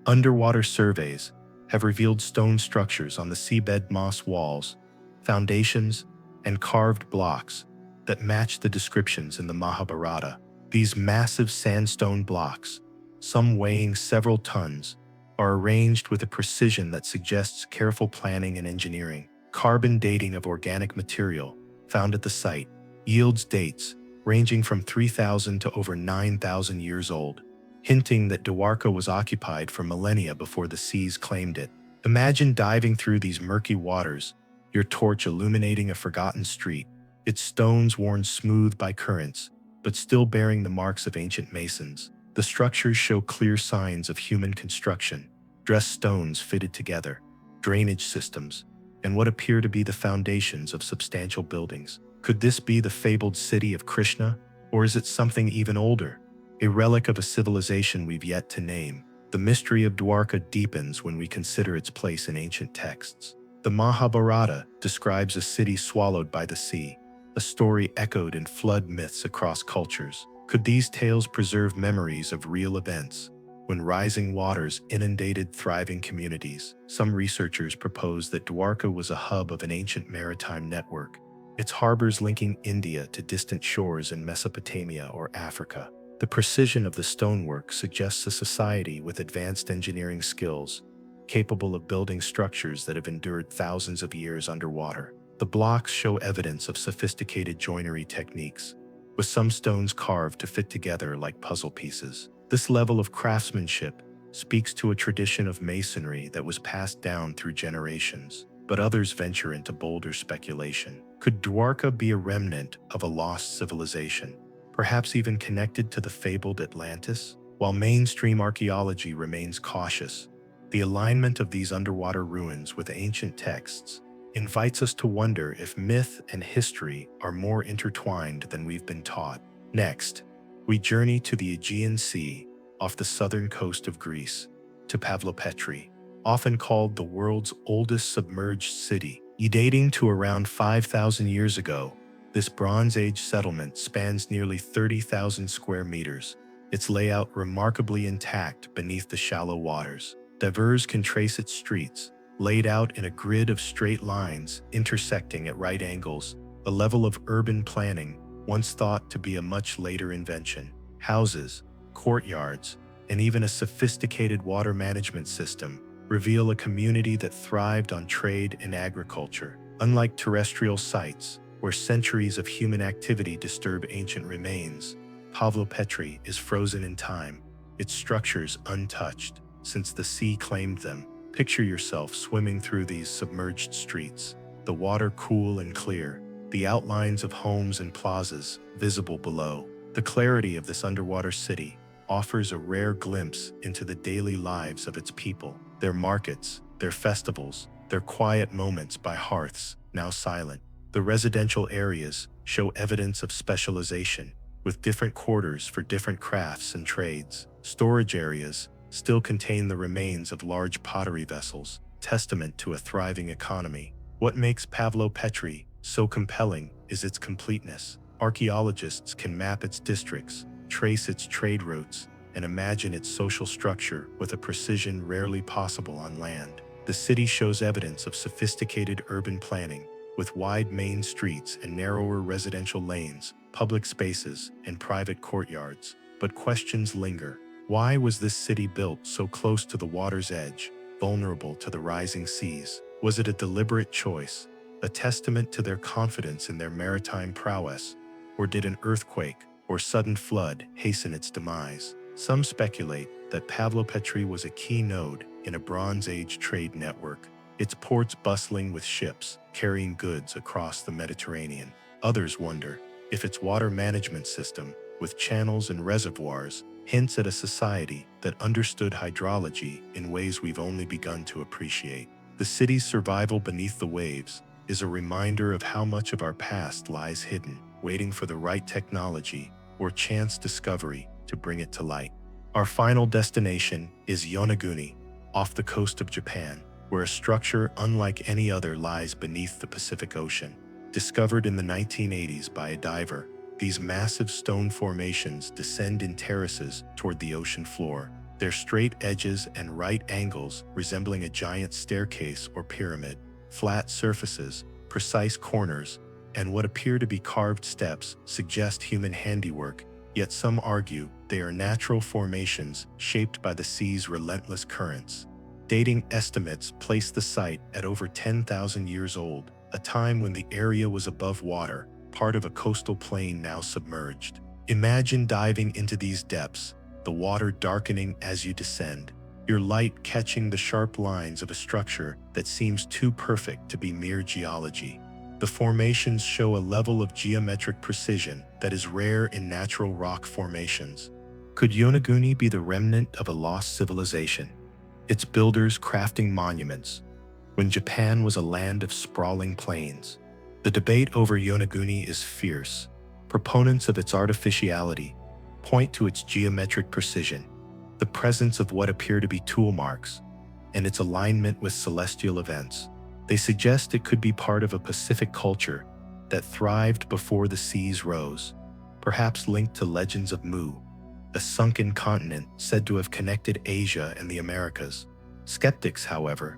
underwater surveys have revealed stone structures on the seabed, moss walls, foundations, and carved blocks that match the descriptions in the Mahabharata. These massive sandstone blocks, some weighing several tons, are arranged with a precision that suggests careful planning and engineering. Carbon dating of organic material found at the site yields dates ranging from 3,000 to over 9,000 years old, hinting that Dwarka was occupied for millennia before the seas claimed it. Imagine diving through these murky waters, your torch illuminating a forgotten street, its stones worn smooth by currents, but still bearing the marks of ancient masons. The structures show clear signs of human construction: dressed stones fitted together, drainage systems, and what appear to be the foundations of substantial buildings. Could this be the fabled city of Krishna, or is it something even older, a relic of a civilization we've yet to name? The mystery of Dwarka deepens when we consider its place in ancient texts. The Mahabharata describes a city swallowed by the sea, a story echoed in flood myths across cultures. Could these tales preserve memories of real events, when rising waters inundated thriving communities? Some researchers propose that Dwarka was a hub of an ancient maritime network, its harbors linking India to distant shores in Mesopotamia or Africa. The precision of the stonework suggests a society with advanced engineering skills, capable of building structures that have endured thousands of years underwater. The blocks show evidence of sophisticated joinery techniques, with some stones carved to fit together like puzzle pieces. This level of craftsmanship speaks to a tradition of masonry that was passed down through generations, but others venture into bolder speculation. Could Dwarka be a remnant of a lost civilization, perhaps even connected to the fabled Atlantis? While mainstream archaeology remains cautious, the alignment of these underwater ruins with ancient texts invites us to wonder if myth and history are more intertwined than we've been taught. Next, we journey to the Aegean Sea off the southern coast of Greece, to Pavlopetri, often called the world's oldest submerged city. Dating to around 5,000 years ago, this Bronze Age settlement spans nearly 30,000 square meters, its layout remarkably intact beneath the shallow waters. Divers can trace its streets, laid out in a grid of straight lines intersecting at right angles, a level of urban planning once thought to be a much later invention. Houses, courtyards, and even a sophisticated water management system reveal a community that thrived on trade and agriculture. Unlike terrestrial sites, where centuries of human activity disturb ancient remains, Pavlopetri is frozen in time, its structures untouched since the sea claimed them. Picture yourself swimming through these submerged streets, the water cool and clear, the outlines of homes and plazas visible below. The clarity of this underwater city offers a rare glimpse into the daily lives of its people, their markets, their festivals, their quiet moments by hearths now silent. The residential areas show evidence of specialization, with different quarters for different crafts and trades. Storage areas still contain the remains of large pottery vessels, testament to a thriving economy. What makes Pavlopetri so compelling is its completeness. Archaeologists can map its districts, trace its trade routes, and imagine its social structure with a precision rarely possible on land. The city shows evidence of sophisticated urban planning, with wide main streets and narrower residential lanes, public spaces, and private courtyards. But questions linger. Why was this city built so close to the water's edge, vulnerable to the rising seas? Was it a deliberate choice, a testament to their confidence in their maritime prowess, or did an earthquake or sudden flood hasten its demise? Some speculate that Pavlopetri was a key node in a Bronze Age trade network, its ports bustling with ships carrying goods across the Mediterranean. Others wonder if its water management system, with channels and reservoirs, hints at a society that understood hydrology in ways we've only begun to appreciate. The city's survival beneath the waves is a reminder of how much of our past lies hidden, waiting for the right technology or chance discovery to bring it to light. Our final destination is Yonaguni, off the coast of Japan, where a structure unlike any other lies beneath the Pacific Ocean. Discovered in the 1980s by a diver, these massive stone formations descend in terraces toward the ocean floor, their straight edges and right angles resembling a giant staircase or pyramid. Flat surfaces, precise corners, and what appear to be carved steps suggest human handiwork, yet some argue they are natural formations shaped by the sea's relentless currents. Dating estimates place the site at over 10,000 years old, a time when the area was above water, part of a coastal plain now submerged. Imagine diving into these depths, the water darkening as you descend, your light catching the sharp lines of a structure that seems too perfect to be mere geology. The formations show a level of geometric precision that is rare in natural rock formations. Could Yonaguni be the remnant of a lost civilization, its builders crafting monuments, when Japan was a land of sprawling plains? The debate over Yonaguni is fierce. Proponents of its artificiality point to its geometric precision, the presence of what appear to be tool marks, and its alignment with celestial events. They suggest it could be part of a Pacific culture that thrived before the seas rose, perhaps linked to legends of Mu, a sunken continent said to have connected Asia and the Americas. Skeptics, however,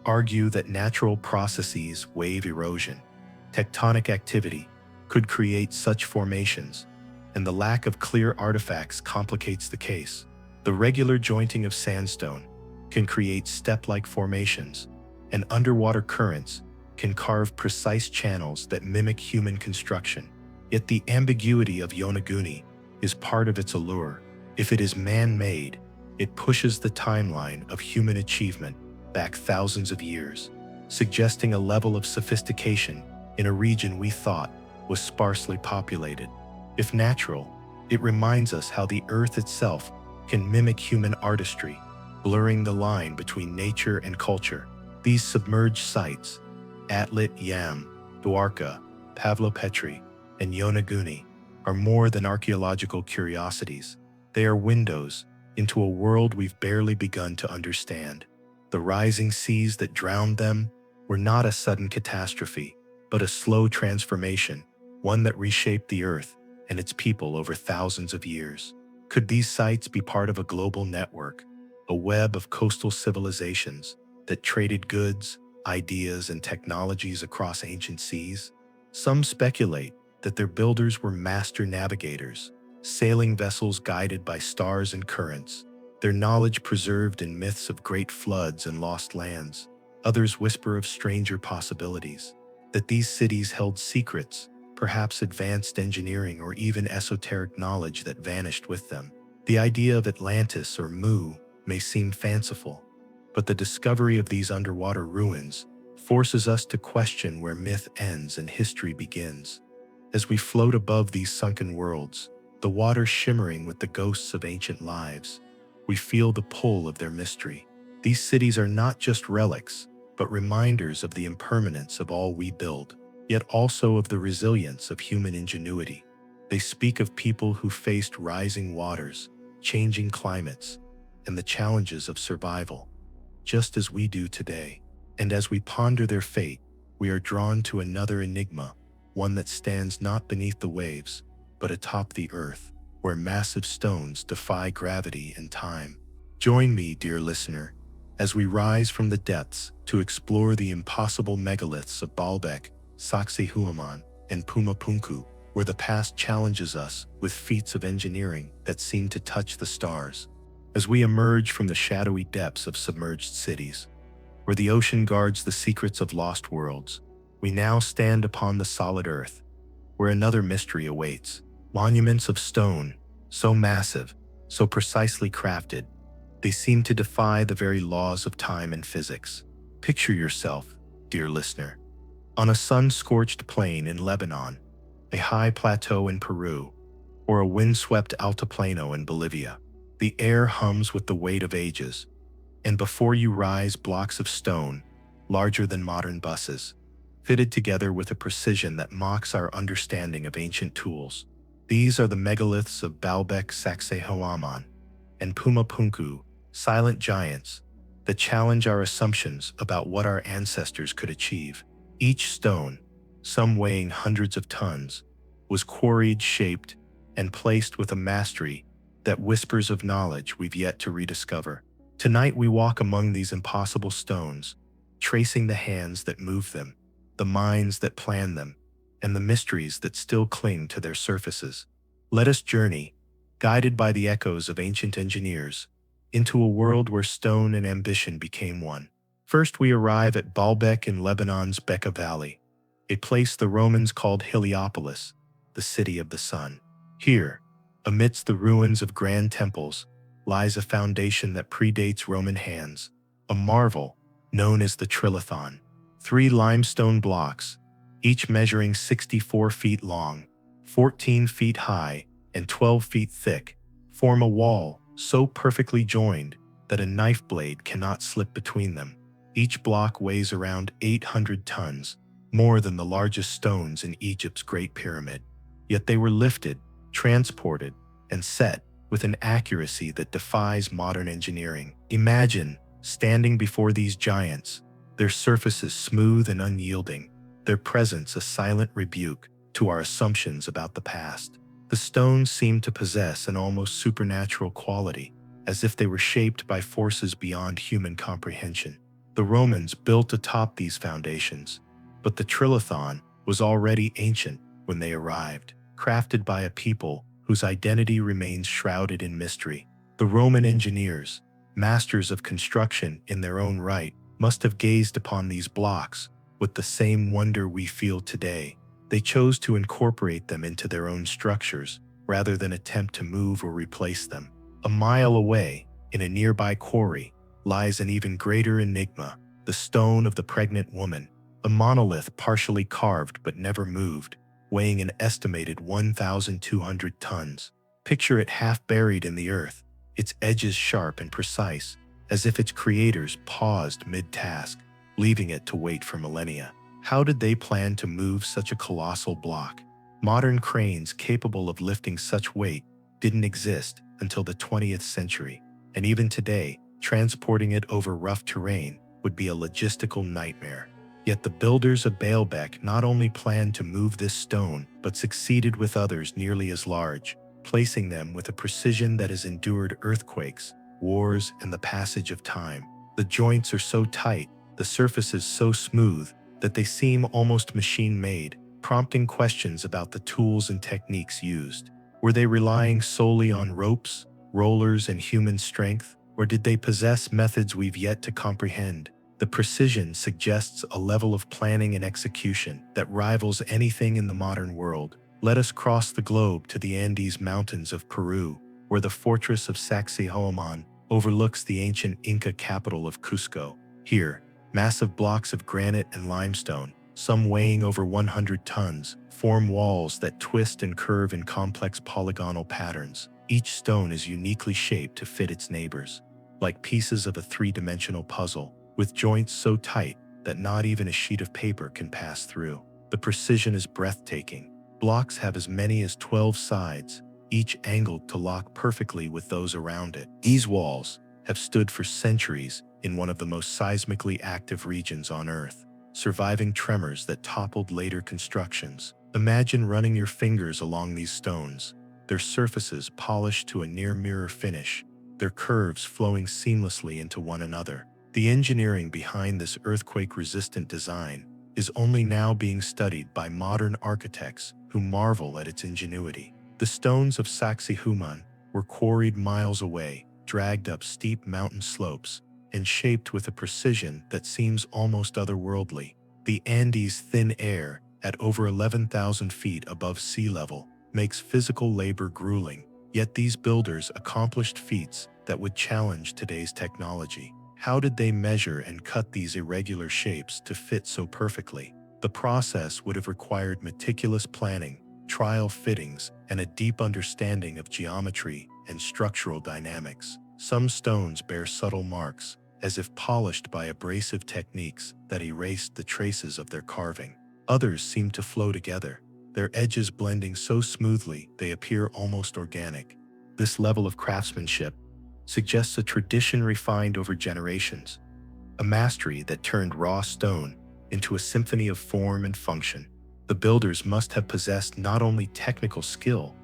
argue that natural processes, wave erosion, tectonic activity, could create such formations, and the lack of clear artifacts complicates the case. The regular jointing of sandstone can create step-like formations, and underwater currents can carve precise channels that mimic human construction. Yet the ambiguity of Yonaguni is part of its allure. If it is man-made, it pushes the timeline of human achievement back thousands of years, suggesting a level of sophistication in a region we thought was sparsely populated. If natural, it reminds us how the Earth itself can mimic human artistry, blurring the line between nature and culture. These submerged sites, Atlit Yam, Dwarka, Pavlopetri, and Yonaguni, are more than archaeological curiosities. They are windows into a world we've barely begun to understand. The rising seas that drowned them were not a sudden catastrophe, but a slow transformation, one that reshaped the Earth and its people over thousands of years. Could these sites be part of a global network, a web of coastal civilizations that traded goods, ideas, and technologies across ancient seas? Some speculate that their builders were master navigators, sailing vessels guided by stars and currents, their knowledge preserved in myths of great floods and lost lands. Others whisper of stranger possibilities, that these cities held secrets, perhaps advanced engineering or even esoteric knowledge that vanished with them. The idea of Atlantis or Mu may seem fanciful, but the discovery of these underwater ruins forces us to question where myth ends and history begins. As we float above these sunken worlds, the water shimmering with the ghosts of ancient lives, we feel the pull of their mystery. These cities are not just relics, but reminders of the impermanence of all we build, yet also of the resilience of human ingenuity. They speak of people who faced rising waters, changing climates, and the challenges of survival, just as we do today. And as we ponder their fate, we are drawn to another enigma, one that stands not beneath the waves, but atop the earth, where massive stones defy gravity and time. Join me, dear listener, as we rise from the depths to explore the impossible megaliths of Baalbek, Sacsayhuaman, and Pumapunku, where the past challenges us with feats of engineering that seem to touch the stars. As we emerge from the shadowy depths of submerged cities, where the ocean guards the secrets of lost worlds, we now stand upon the solid earth, where another mystery awaits. Monuments of stone, so massive, so precisely crafted, they seem to defy the very laws of time and physics. Picture yourself, dear listener, on a sun-scorched plain in Lebanon, a high plateau in Peru, or a windswept altiplano in Bolivia. The air hums with the weight of ages, and before you rise blocks of stone, larger than modern buses, fitted together with a precision that mocks our understanding of ancient tools. These are the megaliths of Baalbek Sacsayhuaman and Pumapunku, silent giants that challenge our assumptions about what our ancestors could achieve. Each stone, some weighing hundreds of tons, was quarried, shaped, and placed with a mastery that whispers of knowledge we've yet to rediscover. Tonight we walk among these impossible stones, tracing the hands that move them, the minds that plan them, and the mysteries that still cling to their surfaces. Let us journey, guided by the echoes of ancient engineers, into a world where stone and ambition became one. First, we arrive at Baalbek in Lebanon's Bekaa Valley, a place the Romans called Heliopolis, the city of the sun. Here, amidst the ruins of grand temples, lies a foundation that predates Roman hands, a marvel known as the Trilithon. 3 limestone blocks, each measuring 64 feet long, 14 feet high, and 12 feet thick, form a wall so perfectly joined that a knife blade cannot slip between them. Each block weighs around 800 tons, more than the largest stones in Egypt's Great Pyramid. Yet they were lifted, transported, and set with an accuracy that defies modern engineering. Imagine standing before these giants, their surfaces smooth and unyielding, their presence a silent rebuke to our assumptions about the past. The stones seem to possess an almost supernatural quality, as if they were shaped by forces beyond human comprehension. The Romans built atop these foundations, but the Trilithon was already ancient when they arrived, crafted by a people whose identity remains shrouded in mystery. The Roman engineers, masters of construction in their own right, must have gazed upon these blocks with the same wonder we feel today. They chose to incorporate them into their own structures rather than attempt to move or replace them. A mile away, in a nearby quarry, lies an even greater enigma, the Stone of the Pregnant Woman, a monolith partially carved but never moved, weighing an estimated 1,200 tons. Picture it half buried in the earth, its edges sharp and precise, as if its creators paused mid-task, leaving it to wait for millennia. How did they plan to move such a colossal block? Modern cranes capable of lifting such weight didn't exist until the 20th century, and even today, transporting it over rough terrain would be a logistical nightmare. Yet the builders of Baalbek not only planned to move this stone, but succeeded with others nearly as large, placing them with a precision that has endured earthquakes, wars, and the passage of time. The joints are so tight, the surfaces so smooth, that they seem almost machine-made, prompting questions about the tools and techniques used. Were they relying solely on ropes, rollers, and human strength, or did they possess methods we've yet to comprehend? The precision suggests a level of planning and execution that rivals anything in the modern world. Let us cross the globe to the Andes Mountains of Peru, where the fortress of Sacsayhuaman overlooks the ancient Inca capital of Cusco. Here, massive blocks of granite and limestone, some weighing over 100 tons, form walls that twist and curve in complex polygonal patterns. Each stone is uniquely shaped to fit its neighbors, like pieces of a 3-dimensional puzzle, with joints so tight that not even a sheet of paper can pass through. The precision is breathtaking. Blocks have as many as 12 sides, each angled to lock perfectly with those around it. These walls have stood for centuries in one of the most seismically active regions on Earth, surviving tremors that toppled later constructions. Imagine running your fingers along these stones, their surfaces polished to a near-mirror finish, their curves flowing seamlessly into one another. The engineering behind this earthquake-resistant design is only now being studied by modern architects who marvel at its ingenuity. The stones of Sacsayhuaman were quarried miles away, dragged up steep mountain slopes, and shaped with a precision that seems almost otherworldly. The Andes' thin air, at over 11,000 feet above sea level, makes physical labor grueling, yet these builders accomplished feats that would challenge today's technology. How did they measure and cut these irregular shapes to fit so perfectly? The process would have required meticulous planning, trial fittings, and a deep understanding of geometry and structural dynamics. Some stones bear subtle marks, as if polished by abrasive techniques that erased the traces of their carving. Others seem to flow together, their edges blending so smoothly they appear almost organic. This level of craftsmanship suggests a tradition refined over generations, a mastery that turned raw stone into a symphony of form and function. The builders must have possessed not only technical skill,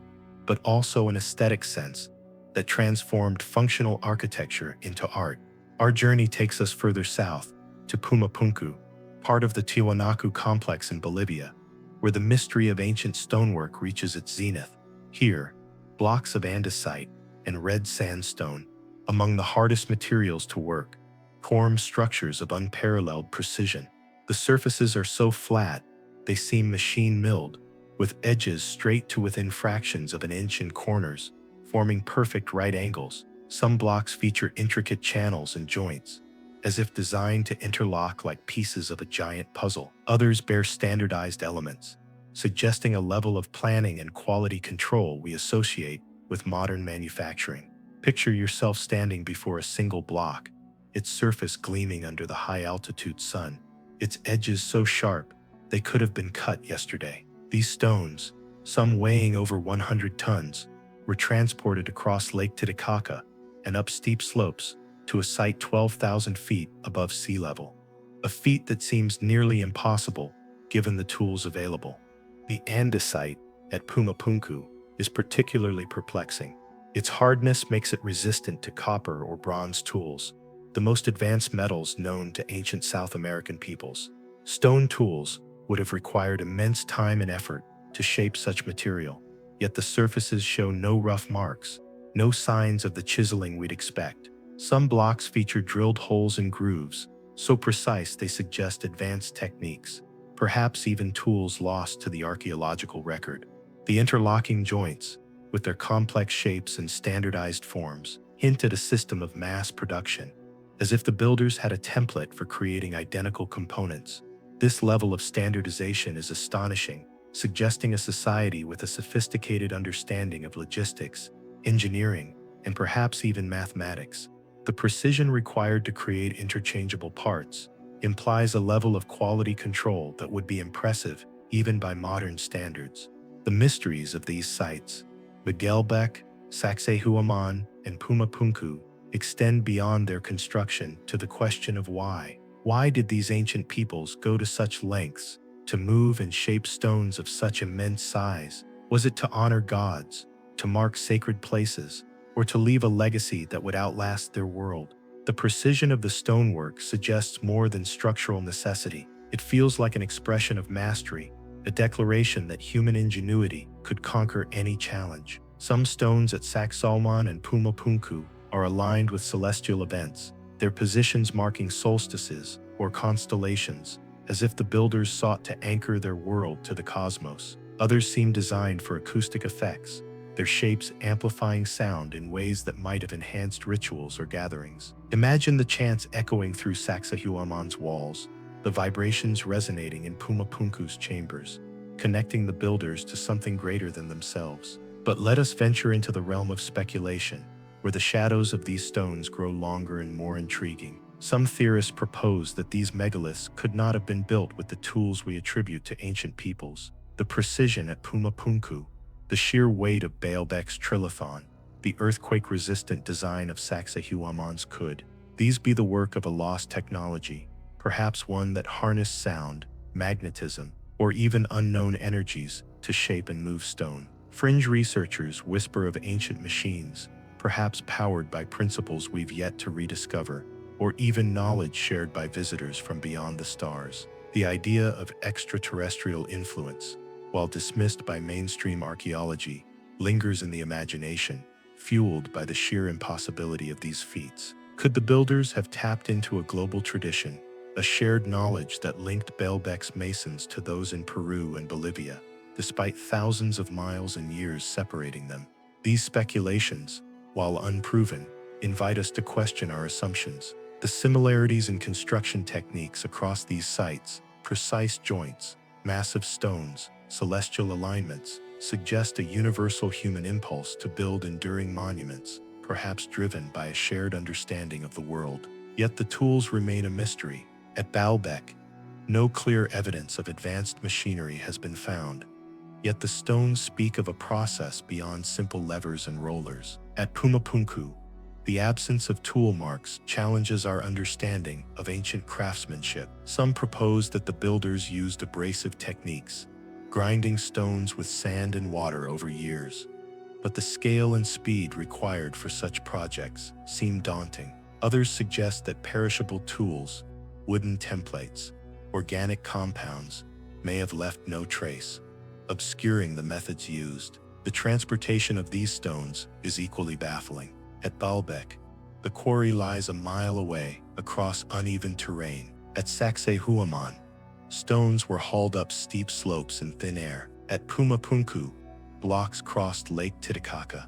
but also an aesthetic sense that transformed functional architecture into art. Our journey takes us further south, to Pumapunku, part of the Tiwanaku complex in Bolivia, where the mystery of ancient stonework reaches its zenith. Here, blocks of andesite and red sandstone, among the hardest materials to work, form structures of unparalleled precision. The surfaces are so flat, they seem machine-milled, with edges straight to within fractions of an inch in corners, forming perfect right angles. Some blocks feature intricate channels and joints, as if designed to interlock like pieces of a giant puzzle. Others bear standardized elements, suggesting a level of planning and quality control we associate with modern manufacturing. Picture yourself standing before a single block, its surface gleaming under the high-altitude sun, its edges so sharp they could have been cut yesterday. These stones, some weighing over 100 tons, were transported across Lake Titicaca and up steep slopes to a site 12,000 feet above sea level, a feat that seems nearly impossible given the tools available. The andesite at Pumapunku is particularly perplexing. Its hardness makes it resistant to copper or bronze tools, the most advanced metals known to ancient South American peoples. Stone tools would have required immense time and effort to shape such material, yet the surfaces show no rough marks, no signs of the chiseling we'd expect. Some blocks feature drilled holes and grooves, so precise they suggest advanced techniques, perhaps even tools lost to the archaeological record. The interlocking joints, with their complex shapes and standardized forms, hint at a system of mass production, as if the builders had a template for creating identical components. This level of standardization is astonishing, suggesting a society with a sophisticated understanding of logistics, engineering, and perhaps even mathematics. The precision required to create interchangeable parts implies a level of quality control that would be impressive even by modern standards. The mysteries of these sites, Göbekli, Sacsayhuaman, and Pumapunku, extend beyond their construction to the question of why. Why did these ancient peoples go to such lengths to move and shape stones of such immense size? Was it to honor gods, to mark sacred places, or to leave a legacy that would outlast their world? The precision of the stonework suggests more than structural necessity. It feels like an expression of mastery, a declaration that human ingenuity could conquer any challenge. Some stones at Sacsayhuaman and Pumapunku are aligned with celestial events, their positions marking solstices or constellations, as if the builders sought to anchor their world to the cosmos. Others seem designed for acoustic effects, their shapes amplifying sound in ways that might have enhanced rituals or gatherings. Imagine the chants echoing through Sacsayhuaman's walls, the vibrations resonating in Pumapunku's chambers, connecting the builders to something greater than themselves. But let us venture into the realm of speculation, where the shadows of these stones grow longer and more intriguing. Some theorists propose that these megaliths could not have been built with the tools we attribute to ancient peoples. The precision at Pumapunku, the sheer weight of Baalbek's trilithon, the earthquake-resistant design of Sacsayhuaman's could these be the work of a lost technology, perhaps one that harnessed sound, magnetism, or even unknown energies to shape and move stone? Fringe researchers whisper of ancient machines, perhaps powered by principles we've yet to rediscover, or even knowledge shared by visitors from beyond the stars. The idea of extraterrestrial influence, while dismissed by mainstream archaeology, lingers in the imagination, fueled by the sheer impossibility of these feats. Could the builders have tapped into a global tradition, a shared knowledge that linked Baalbek's masons to those in Peru and Bolivia, despite thousands of miles and years separating them? These speculations, while unproven, invite us to question our assumptions. The similarities in construction techniques across these sites, precise joints, massive stones, celestial alignments, suggest a universal human impulse to build enduring monuments, perhaps driven by a shared understanding of the world. Yet the tools remain a mystery. At Baalbek, no clear evidence of advanced machinery has been found, yet the stones speak of a process beyond simple levers and rollers. At Pumapunku, the absence of tool marks challenges our understanding of ancient craftsmanship. Some propose that the builders used abrasive techniques, grinding stones with sand and water over years. But the scale and speed required for such projects seem daunting. Others suggest that perishable tools, wooden templates, organic compounds may have left no trace, obscuring the methods used. The transportation of these stones is equally baffling. At Baalbek, The quarry lies a mile away, across uneven terrain. At Sacsayhuaman, stones were hauled up steep slopes in thin air. At Pumapunku, blocks crossed Lake Titicaca,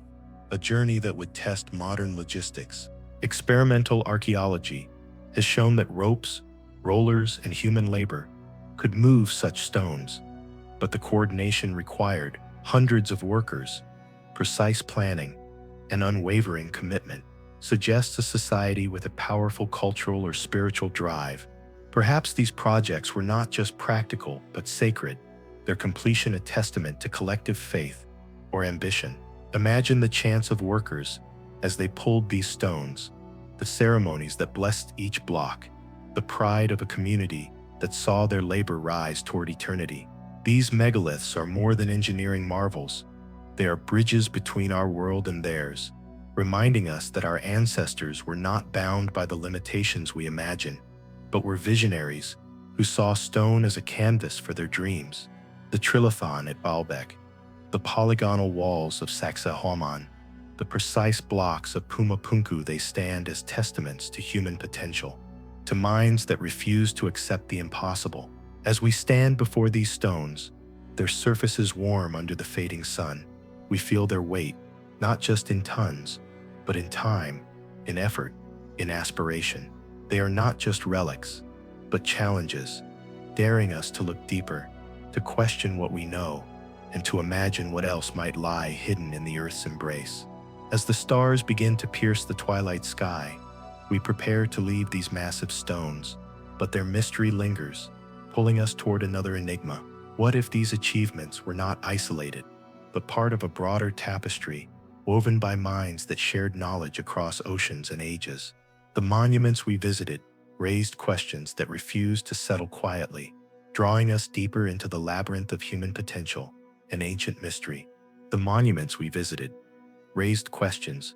a journey that would test modern logistics. Experimental archaeology has shown that ropes, rollers, and human labor could move such stones, but the coordination required hundreds of workers, precise planning, and unwavering commitment. Suggests a society with a powerful cultural or spiritual drive. Perhaps these projects were not just practical but sacred, their completion a testament to collective faith or ambition. Imagine the chants of workers as they pulled these stones, the ceremonies that blessed each block, the pride of a community that saw their labor rise toward eternity. These megaliths are more than engineering marvels. They are bridges between our world and theirs, reminding us that our ancestors were not bound by the limitations we imagine, but were visionaries who saw stone as a canvas for their dreams. The trilithon at Baalbek, the polygonal walls of Sacsayhuaman, the precise blocks of Pumapunku, they stand as testaments to human potential, to minds that refuse to accept the impossible. As we stand before these stones, their surfaces warm under the fading sun. We feel their weight, not just in tons, but in time, in effort, in aspiration. They are not just relics, but challenges, daring us to look deeper, to question what we know, and to imagine what else might lie hidden in the Earth's embrace. As the stars begin to pierce the twilight sky, we prepare to leave these massive stones, but their mystery lingers, pulling us toward another enigma. What if these achievements were not isolated, but part of a broader tapestry woven by minds that shared knowledge across oceans and ages? The monuments we visited raised questions that refused to settle quietly, drawing us deeper into the labyrinth of human potential and ancient mystery. The monuments we visited raised questions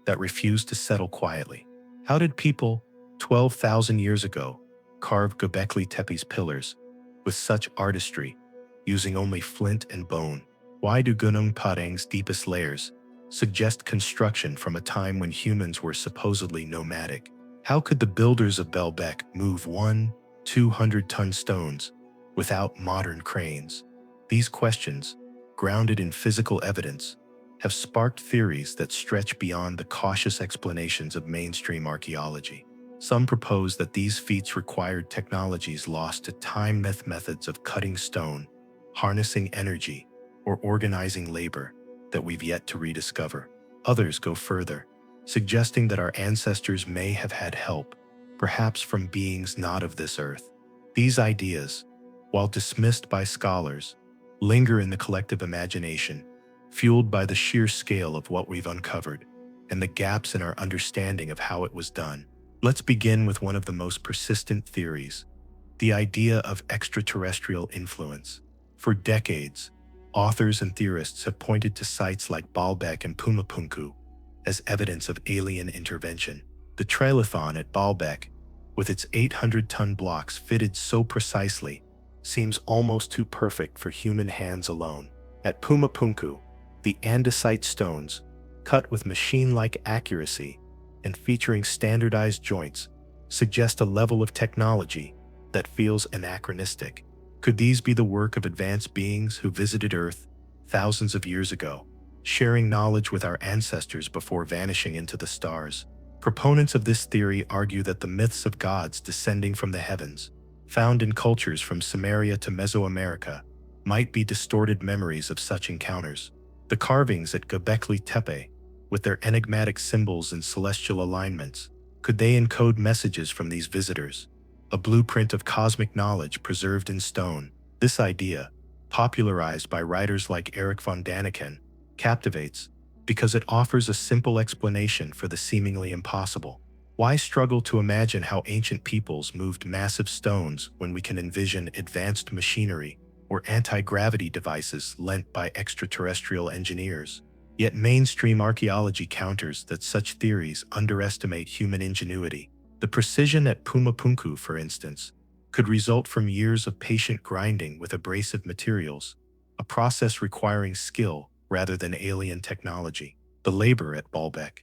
that refused to settle quietly. How did people 12,000 years ago carve Göbekli Tepe's pillars with such artistry, using only flint and bone? Why do Gunung Padang's deepest layers suggest construction from a time when humans were supposedly nomadic? How could the builders of Baalbek move 200-ton stones without modern cranes? These questions, grounded in physical evidence, have sparked theories that stretch beyond the cautious explanations of mainstream archaeology. Some propose that these feats required technologies lost to time, methods of cutting stone, harnessing energy, or organizing labor that we've yet to rediscover. Others go further, suggesting that our ancestors may have had help, perhaps from beings not of this earth. These ideas, while dismissed by scholars, linger in the collective imagination, fueled by the sheer scale of what we've uncovered and the gaps in our understanding of how it was done. Let's begin with one of the most persistent theories, the idea of extraterrestrial influence. For decades, authors and theorists have pointed to sites like Baalbek and Pumapunku as evidence of alien intervention. The trilithon at Baalbek, with its 800-ton blocks fitted so precisely, seems almost too perfect for human hands alone. At Pumapunku, the andesite stones, cut with machine-like accuracy and featuring standardized joints, suggest a level of technology that feels anachronistic. Could these be the work of advanced beings who visited Earth thousands of years ago, sharing knowledge with our ancestors before vanishing into the stars? Proponents of this theory argue that the myths of gods descending from the heavens, found in cultures from Sumeria to Mesoamerica, might be distorted memories of such encounters. The carvings at Göbekli Tepe, with their enigmatic symbols and celestial alignments, could they encode messages from these visitors? A blueprint of cosmic knowledge preserved in stone. This idea, popularized by writers like Erich von Daniken, captivates because it offers a simple explanation for the seemingly impossible. Why struggle to imagine how ancient peoples moved massive stones when we can envision advanced machinery or anti-gravity devices lent by extraterrestrial engineers? Yet mainstream archaeology counters that such theories underestimate human ingenuity. The precision at Pumapunku, for instance, could result from years of patient grinding with abrasive materials, a process requiring skill rather than alien technology. The labor at Baalbek,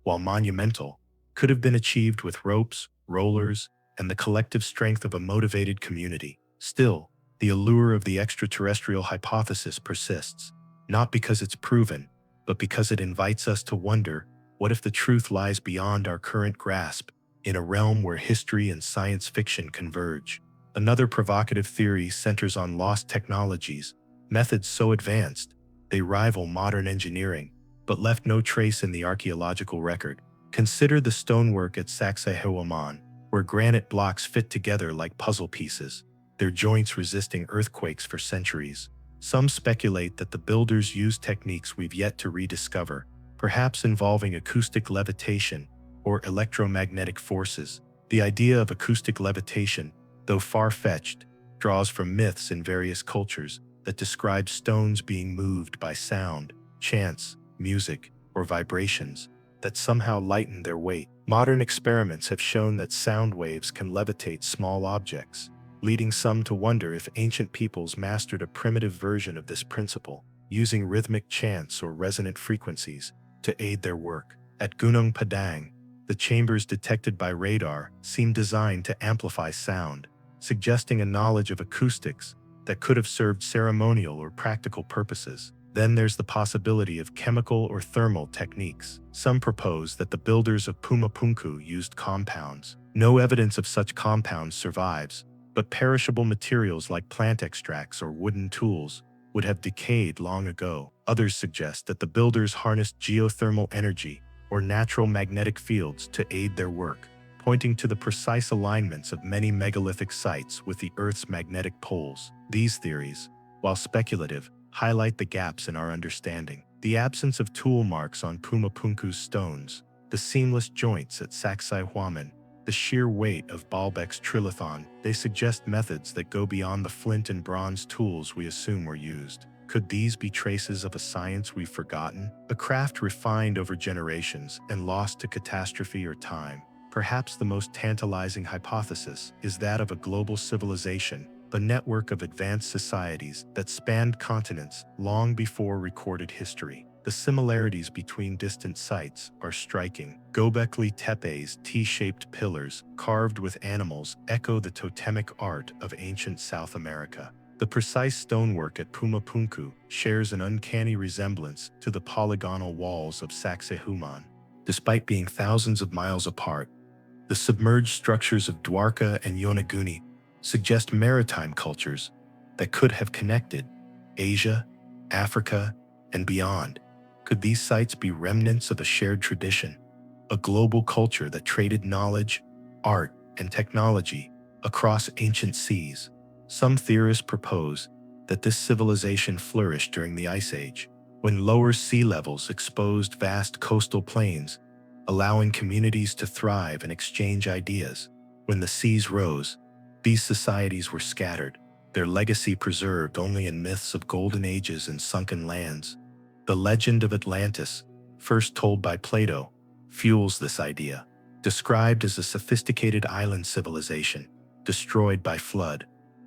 while monumental, could have been achieved with ropes, rollers, and the collective strength of a motivated community. Still, the allure of the extraterrestrial hypothesis persists, not because it's proven, but because it invites us to wonder, what if the truth lies beyond our current grasp, in a realm where history and science fiction converge? Another provocative theory centers on lost technologies, methods so advanced they rival modern engineering, but left no trace in the archaeological record. Consider the stonework at Sacsayhuaman, where granite blocks fit together like puzzle pieces, their joints resisting earthquakes for centuries. Some speculate that the builders used techniques we've yet to rediscover, perhaps involving acoustic levitation or electromagnetic forces. The idea of acoustic levitation, though far-fetched, draws from myths in various cultures that describe stones being moved by sound, chants, music, or vibrations that somehow lighten their weight. Modern experiments have shown that sound waves can levitate small objects, leading some to wonder if ancient peoples mastered a primitive version of this principle, using rhythmic chants or resonant frequencies to aid their work. At Gunung Padang, the chambers detected by radar seem designed to amplify sound, suggesting a knowledge of acoustics that could have served ceremonial or practical purposes. Then there's the possibility of chemical or thermal techniques. Some propose that the builders of Pumapunku used compounds. No evidence of such compounds survives, but perishable materials like plant extracts or wooden tools would have decayed long ago. Others suggest that the builders harnessed geothermal energy or natural magnetic fields to aid their work, pointing to the precise alignments of many megalithic sites with the Earth's magnetic poles. These theories, while speculative, highlight the gaps in our understanding. The absence of tool marks on Pumapunku's stones, the seamless joints at Sacsayhuaman, the sheer weight of Baalbek's trilithon, they suggest methods that go beyond the flint and bronze tools we assume were used. Could these be traces of a science we've forgotten? A craft refined over generations and lost to catastrophe or time? Perhaps the most tantalizing hypothesis is that of a global civilization, a network of advanced societies that spanned continents long before recorded history. The similarities between distant sites are striking. Göbekli Tepe's T-shaped pillars, carved with animals, echo the totemic art of ancient South America. The precise stonework at Pumapunku shares an uncanny resemblance to the polygonal walls of Sacsayhuaman. Despite being thousands of miles apart, the submerged structures of Dwarka and Yonaguni suggest maritime cultures that could have connected Asia, Africa, and beyond. Could these sites be remnants of a shared tradition, a global culture that traded knowledge, art, and technology across ancient seas? Some theorists propose that this civilization flourished during the Ice Age, when lower sea levels exposed vast coastal plains, allowing communities to thrive and exchange ideas. When the seas rose, these societies were scattered, their legacy preserved only in myths of golden ages and sunken lands. The legend of Atlantis, first told by Plato, fuels this idea. Described as a sophisticated island civilization, destroyed by flood,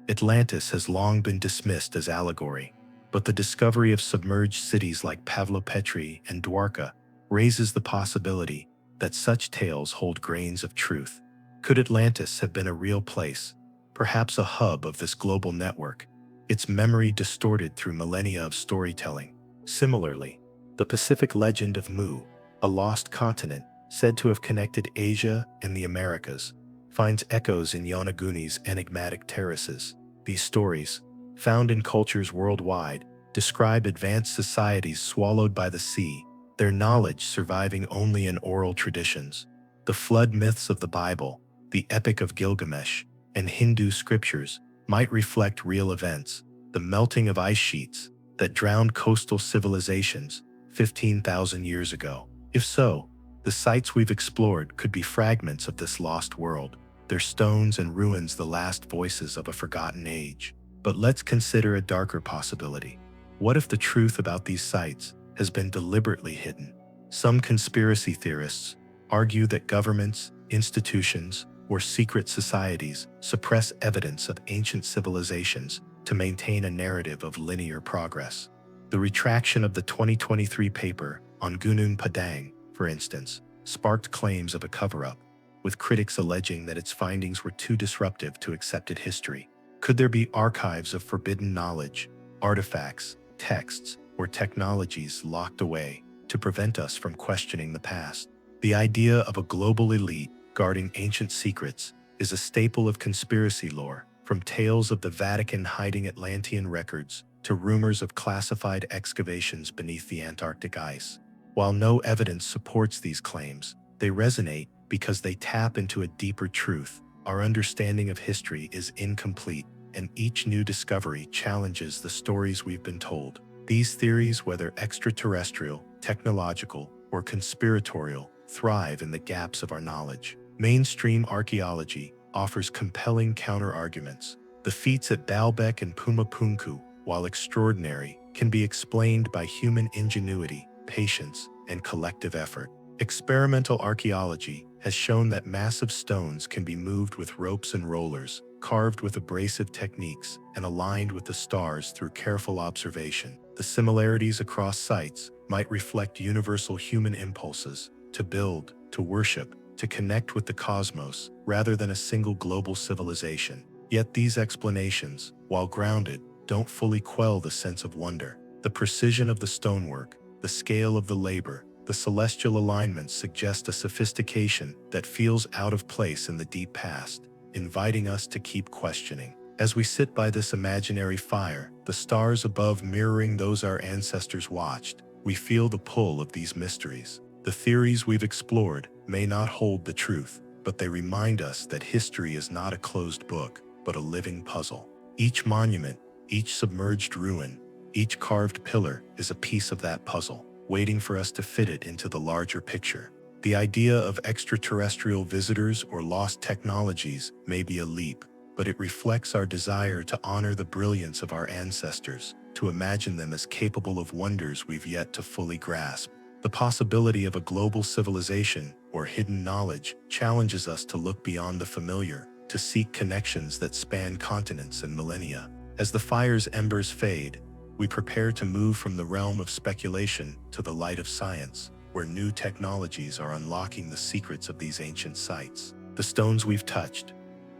Atlantis has long been dismissed as allegory, but the discovery of submerged cities like Pavlopetri and Dwarka raises the possibility that such tales hold grains of truth. Could Atlantis have been a real place, perhaps a hub of this global network, its memory distorted through millennia of storytelling? Similarly, the Pacific legend of Mu, a lost continent said to have connected Asia and the Americas, finds echoes in Yonaguni's enigmatic terraces. These stories, found in cultures worldwide, describe advanced societies swallowed by the sea, their knowledge surviving only in oral traditions. The flood myths of the Bible, the Epic of Gilgamesh, and Hindu scriptures might reflect real events, the melting of ice sheets that drowned coastal civilizations 15,000 years ago. If so, the sites we've explored could be fragments of this lost world, their stones and ruins the last voices of a forgotten age. But let's consider a darker possibility. What if the truth about these sites has been deliberately hidden? Some conspiracy theorists argue that governments, institutions, or secret societies suppress evidence of ancient civilizations to maintain a narrative of linear progress. The retraction of the 2023 paper on Gunung Padang, for instance, sparked claims of a cover-up, with critics alleging that its findings were too disruptive to accepted history. Could there be archives of forbidden knowledge, artifacts, texts, or technologies locked away to prevent us from questioning the past? The idea of a global elite guarding ancient secrets is a staple of conspiracy lore, from tales of the Vatican hiding Atlantean records to rumors of classified excavations beneath the Antarctic ice. While no evidence supports these claims, they resonate because they tap into a deeper truth. Our understanding of history is incomplete, and each new discovery challenges the stories we've been told. These theories, whether extraterrestrial, technological, or conspiratorial, thrive in the gaps of our knowledge. Mainstream archaeology offers compelling counter-arguments. The feats at Baalbek and Pumapunku, while extraordinary, can be explained by human ingenuity, patience, and collective effort. Experimental archaeology has shown that massive stones can be moved with ropes and rollers, carved with abrasive techniques, and aligned with the stars through careful observation. The similarities across sites might reflect universal human impulses to build, to worship, to connect with the cosmos, rather than a single global civilization. Yet these explanations, while grounded, don't fully quell the sense of wonder. The precision of the stonework, the scale of the labor, the celestial alignments suggest a sophistication that feels out of place in the deep past, inviting us to keep questioning. As we sit by this imaginary fire, the stars above mirroring those our ancestors watched, we feel the pull of these mysteries. The theories we've explored may not hold the truth, but they remind us that history is not a closed book, but a living puzzle. Each monument, each submerged ruin, each carved pillar is a piece of that puzzle, waiting for us to fit it into the larger picture. The idea of extraterrestrial visitors or lost technologies may be a leap, but it reflects our desire to honor the brilliance of our ancestors, to imagine them as capable of wonders we've yet to fully grasp. The possibility of a global civilization or hidden knowledge challenges us to look beyond the familiar, to seek connections that span continents and millennia. As the fire's embers fade, we prepare to move from the realm of speculation to the light of science, where new technologies are unlocking the secrets of these ancient sites. The stones we've touched,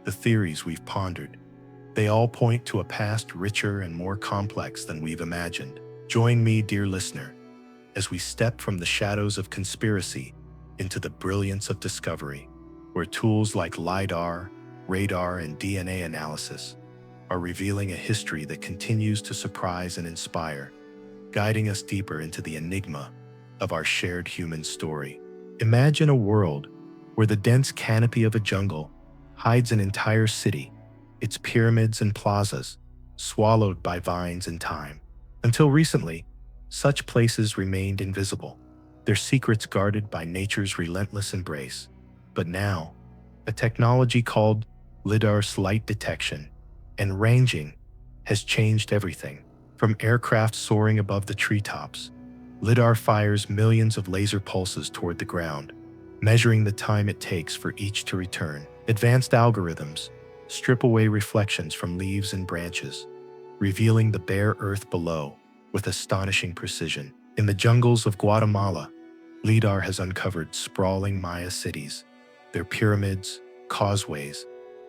the theories we've pondered, they all point to a past richer and more complex than we've imagined. Join me, dear listener, as we step from the shadows of conspiracy into the brilliance of discovery, where tools like LiDAR, radar, and DNA analysis are revealing a history that continues to surprise and inspire, guiding us deeper into the enigma of our shared human story. Imagine a world where the dense canopy of a jungle hides an entire city, its pyramids and plazas swallowed by vines and time. Until recently, such places remained invisible, their secrets guarded by nature's relentless embrace. But now, a technology called LiDAR's light detection and ranging has changed everything. From aircraft soaring above the treetops, LiDAR fires millions of laser pulses toward the ground, measuring the time it takes for each to return. Advanced algorithms strip away reflections from leaves and branches, revealing the bare earth below with astonishing precision. In the jungles of Guatemala, LiDAR has uncovered sprawling Maya cities, their pyramids, causeways,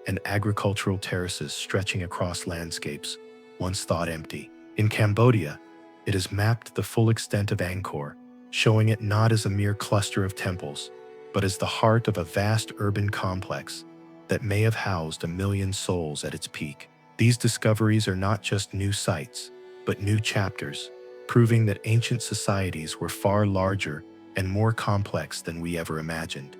and agricultural terraces stretching across landscapes once thought empty. In Cambodia, it has mapped the full extent of Angkor, showing it not as a mere cluster of temples, but as the heart of a vast urban complex that may have housed 1 million souls at its peak. These discoveries are not just new sites, but new chapters, proving that ancient societies were far larger and more complex than we ever imagined.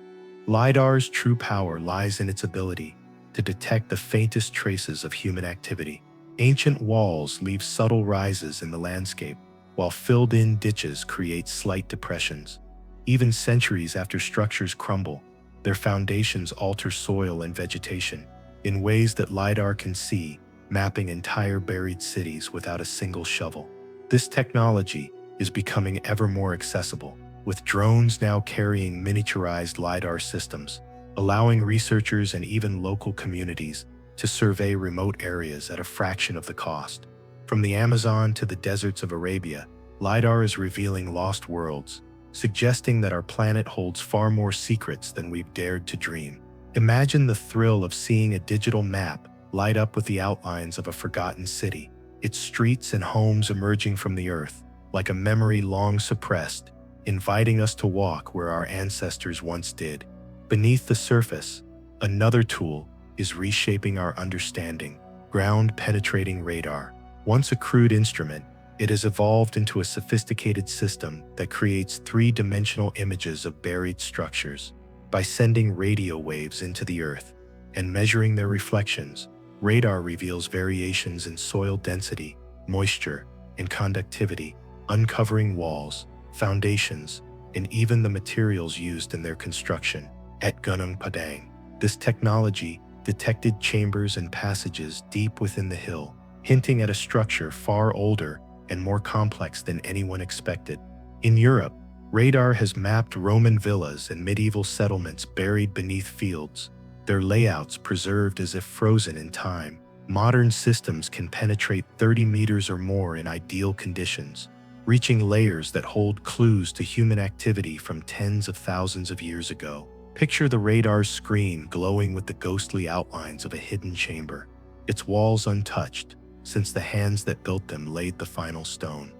LiDAR's true power lies in its ability to detect the faintest traces of human activity. Ancient walls leave subtle rises in the landscape, while filled-in ditches create slight depressions. Even centuries after structures crumble, their foundations alter soil and vegetation in ways that LiDAR can see, mapping entire buried cities without a single shovel. This technology is becoming ever more accessible, with drones now carrying miniaturized LiDAR systems, allowing researchers and even local communities to survey remote areas at a fraction of the cost. From the Amazon to the deserts of Arabia, LiDAR is revealing lost worlds, suggesting that our planet holds far more secrets than we've dared to dream. Imagine the thrill of seeing a digital map light up with the outlines of a forgotten city, its streets and homes emerging from the earth, like a memory long suppressed, inviting us to walk where our ancestors once did. Beneath the surface, another tool is reshaping our understanding: ground-penetrating radar. Once a crude instrument, it has evolved into a sophisticated system that creates three-dimensional images of buried structures. By sending radio waves into the earth and measuring their reflections, radar reveals variations in soil density, moisture, and conductivity, uncovering walls, foundations, and even the materials used in their construction. At Gunung Padang, this technology detected chambers and passages deep within the hill, hinting at a structure far older and more complex than anyone expected. In Europe, radar has mapped Roman villas and medieval settlements buried beneath fields, their layouts preserved as if frozen in time. Modern systems can penetrate 30 meters or more in ideal conditions, reaching layers that hold clues to human activity from tens of thousands of years ago. Picture the radar's screen glowing with the ghostly outlines of a hidden chamber, its walls untouched, since the hands that built them laid the final stone.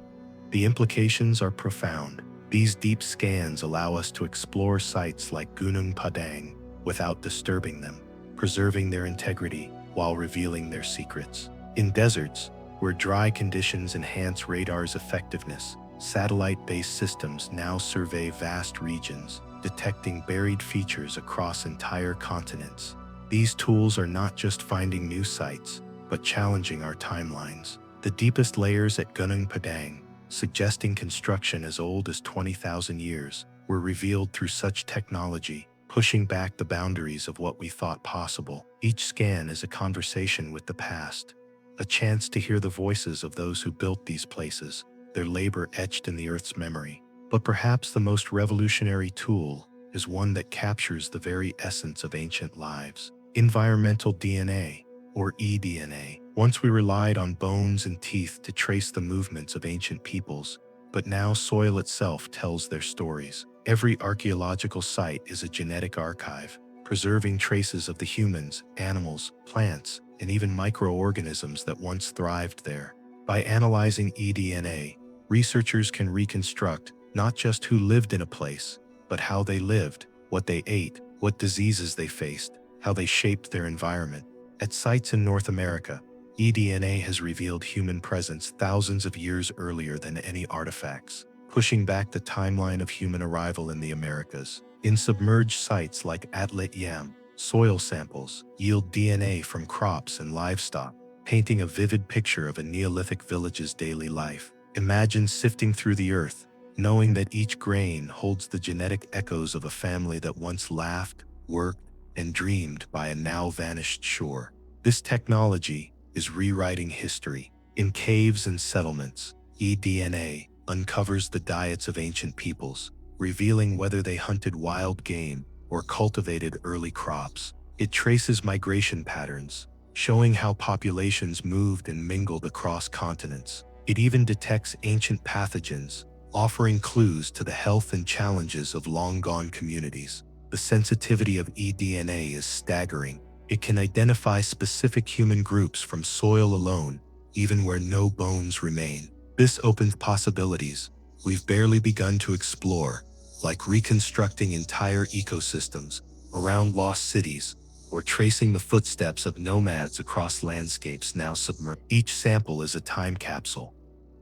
The implications are profound. These deep scans allow us to explore sites like Gunung Padang without disturbing them, preserving their integrity while revealing their secrets. In deserts, where dry conditions enhance radar's effectiveness, satellite-based systems now survey vast regions, detecting buried features across entire continents. These tools are not just finding new sites, but challenging our timelines. The deepest layers at Gunung Padang, suggesting construction as old as 20,000 years, were revealed through such technology, pushing back the boundaries of what we thought possible. Each scan is a conversation with the past, a chance to hear the voices of those who built these places, their labor etched in the Earth's memory. But perhaps the most revolutionary tool is one that captures the very essence of ancient lives: environmental DNA, or eDNA. Once we relied on bones and teeth to trace the movements of ancient peoples, but now soil itself tells their stories. Every archaeological site is a genetic archive, preserving traces of the humans, animals, plants, and even microorganisms that once thrived there. By analyzing eDNA, researchers can reconstruct not just who lived in a place, but how they lived, what they ate, what diseases they faced, how they shaped their environment. At sites in North America, eDNA has revealed human presence thousands of years earlier than any artifacts, pushing back the timeline of human arrival in the Americas. In submerged sites like Atlit Yam, soil samples yield DNA from crops and livestock, painting a vivid picture of a Neolithic village's daily life. Imagine sifting through the earth, knowing that each grain holds the genetic echoes of a family that once laughed, worked, and dreamed by a now-vanished shore. This technology is rewriting history. In caves and settlements, eDNA uncovers the diets of ancient peoples, revealing whether they hunted wild game or cultivated early crops. It traces migration patterns, showing how populations moved and mingled across continents. It even detects ancient pathogens, offering clues to the health and challenges of long-gone communities. The sensitivity of eDNA is staggering. It can identify specific human groups from soil alone, even where no bones remain. This opens possibilities we've barely begun to explore, like reconstructing entire ecosystems around lost cities, or tracing the footsteps of nomads across landscapes now submerged. Each sample is a time capsule,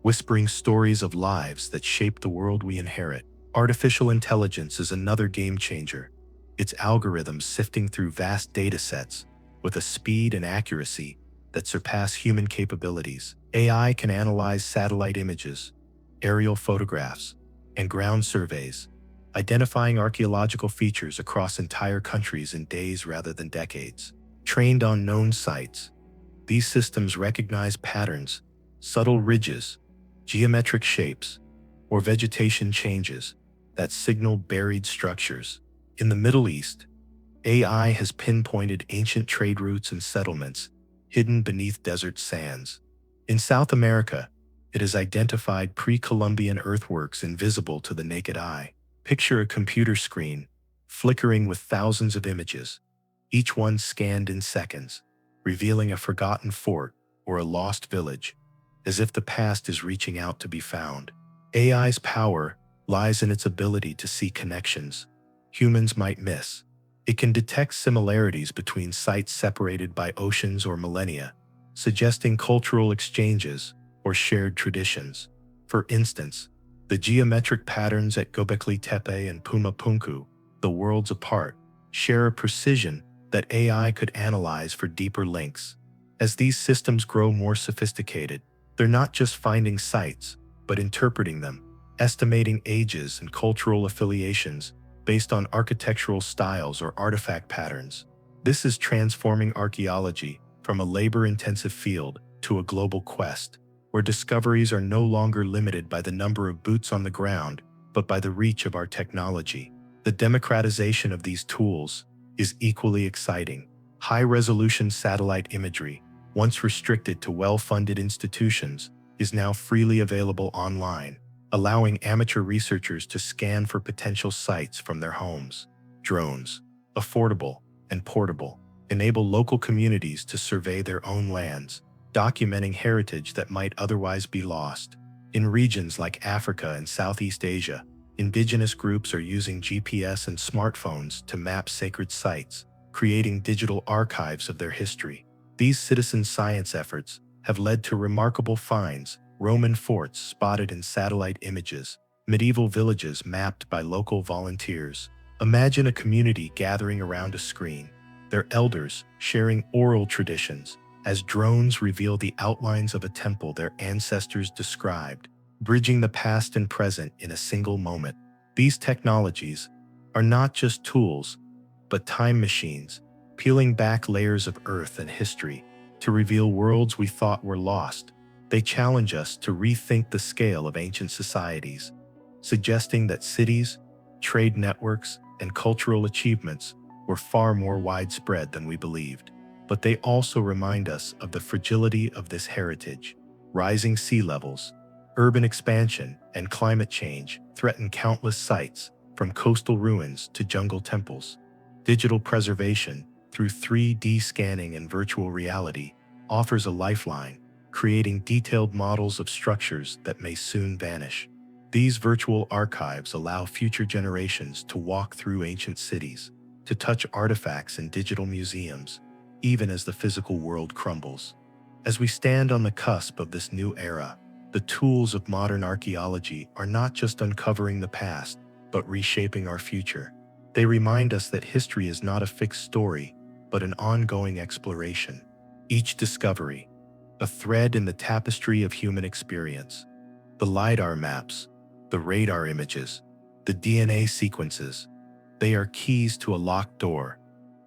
whispering stories of lives that shape the world we inherit. Artificial intelligence is another game changer, its algorithms sifting through vast data sets with a speed and accuracy that surpass human capabilities. AI can analyze satellite images, aerial photographs, and ground surveys, identifying archaeological features across entire countries in days rather than decades. Trained on known sites, these systems recognize patterns, subtle ridges, geometric shapes, or vegetation changes that signal buried structures. In the Middle East, AI has pinpointed ancient trade routes and settlements hidden beneath desert sands. In South America, it has identified pre-Columbian earthworks invisible to the naked eye. Picture a computer screen, flickering with thousands of images, each one scanned in seconds, revealing a forgotten fort or a lost village, as if the past is reaching out to be found. AI's power lies in its ability to see connections humans might miss. It can detect similarities between sites separated by oceans or millennia, suggesting cultural exchanges or shared traditions. For instance, the geometric patterns at Göbekli Tepe and Pumapunku, the worlds apart, share a precision that AI could analyze for deeper links. As these systems grow more sophisticated, they're not just finding sites, but interpreting them, estimating ages and cultural affiliations based on architectural styles or artifact patterns. This is transforming archaeology from a labor-intensive field to a global quest, where discoveries are no longer limited by the number of boots on the ground, but by the reach of our technology. The democratization of these tools is equally exciting. High-resolution satellite imagery, once restricted to well-funded institutions, is now freely available online, allowing amateur researchers to scan for potential sites from their homes. Drones, affordable and portable, enable local communities to survey their own lands, documenting heritage that might otherwise be lost. In regions like Africa and Southeast Asia, indigenous groups are using GPS and smartphones to map sacred sites, creating digital archives of their history. These citizen science efforts have led to remarkable finds: Roman forts spotted in satellite images, medieval villages mapped by local volunteers. Imagine a community gathering around a screen, their elders sharing oral traditions, as drones reveal the outlines of a temple their ancestors described, bridging the past and present in a single moment. These technologies are not just tools, but time machines, peeling back layers of earth and history to reveal worlds we thought were lost. They challenge us to rethink the scale of ancient societies, suggesting that cities, trade networks, and cultural achievements were far more widespread than we believed. But they also remind us of the fragility of this heritage. Rising sea levels, urban expansion, and climate change threaten countless sites, from coastal ruins to jungle temples. Digital preservation, through 3D scanning and virtual reality, offers a lifeline, creating detailed models of structures that may soon vanish. These virtual archives allow future generations to walk through ancient cities, to touch artifacts in digital museums, even as the physical world crumbles. As we stand on the cusp of this new era, the tools of modern archaeology are not just uncovering the past, but reshaping our future. They remind us that history is not a fixed story, but an ongoing exploration. Each discovery, a thread in the tapestry of human experience. The LiDAR maps, the radar images, the DNA sequences, they are keys to a locked door,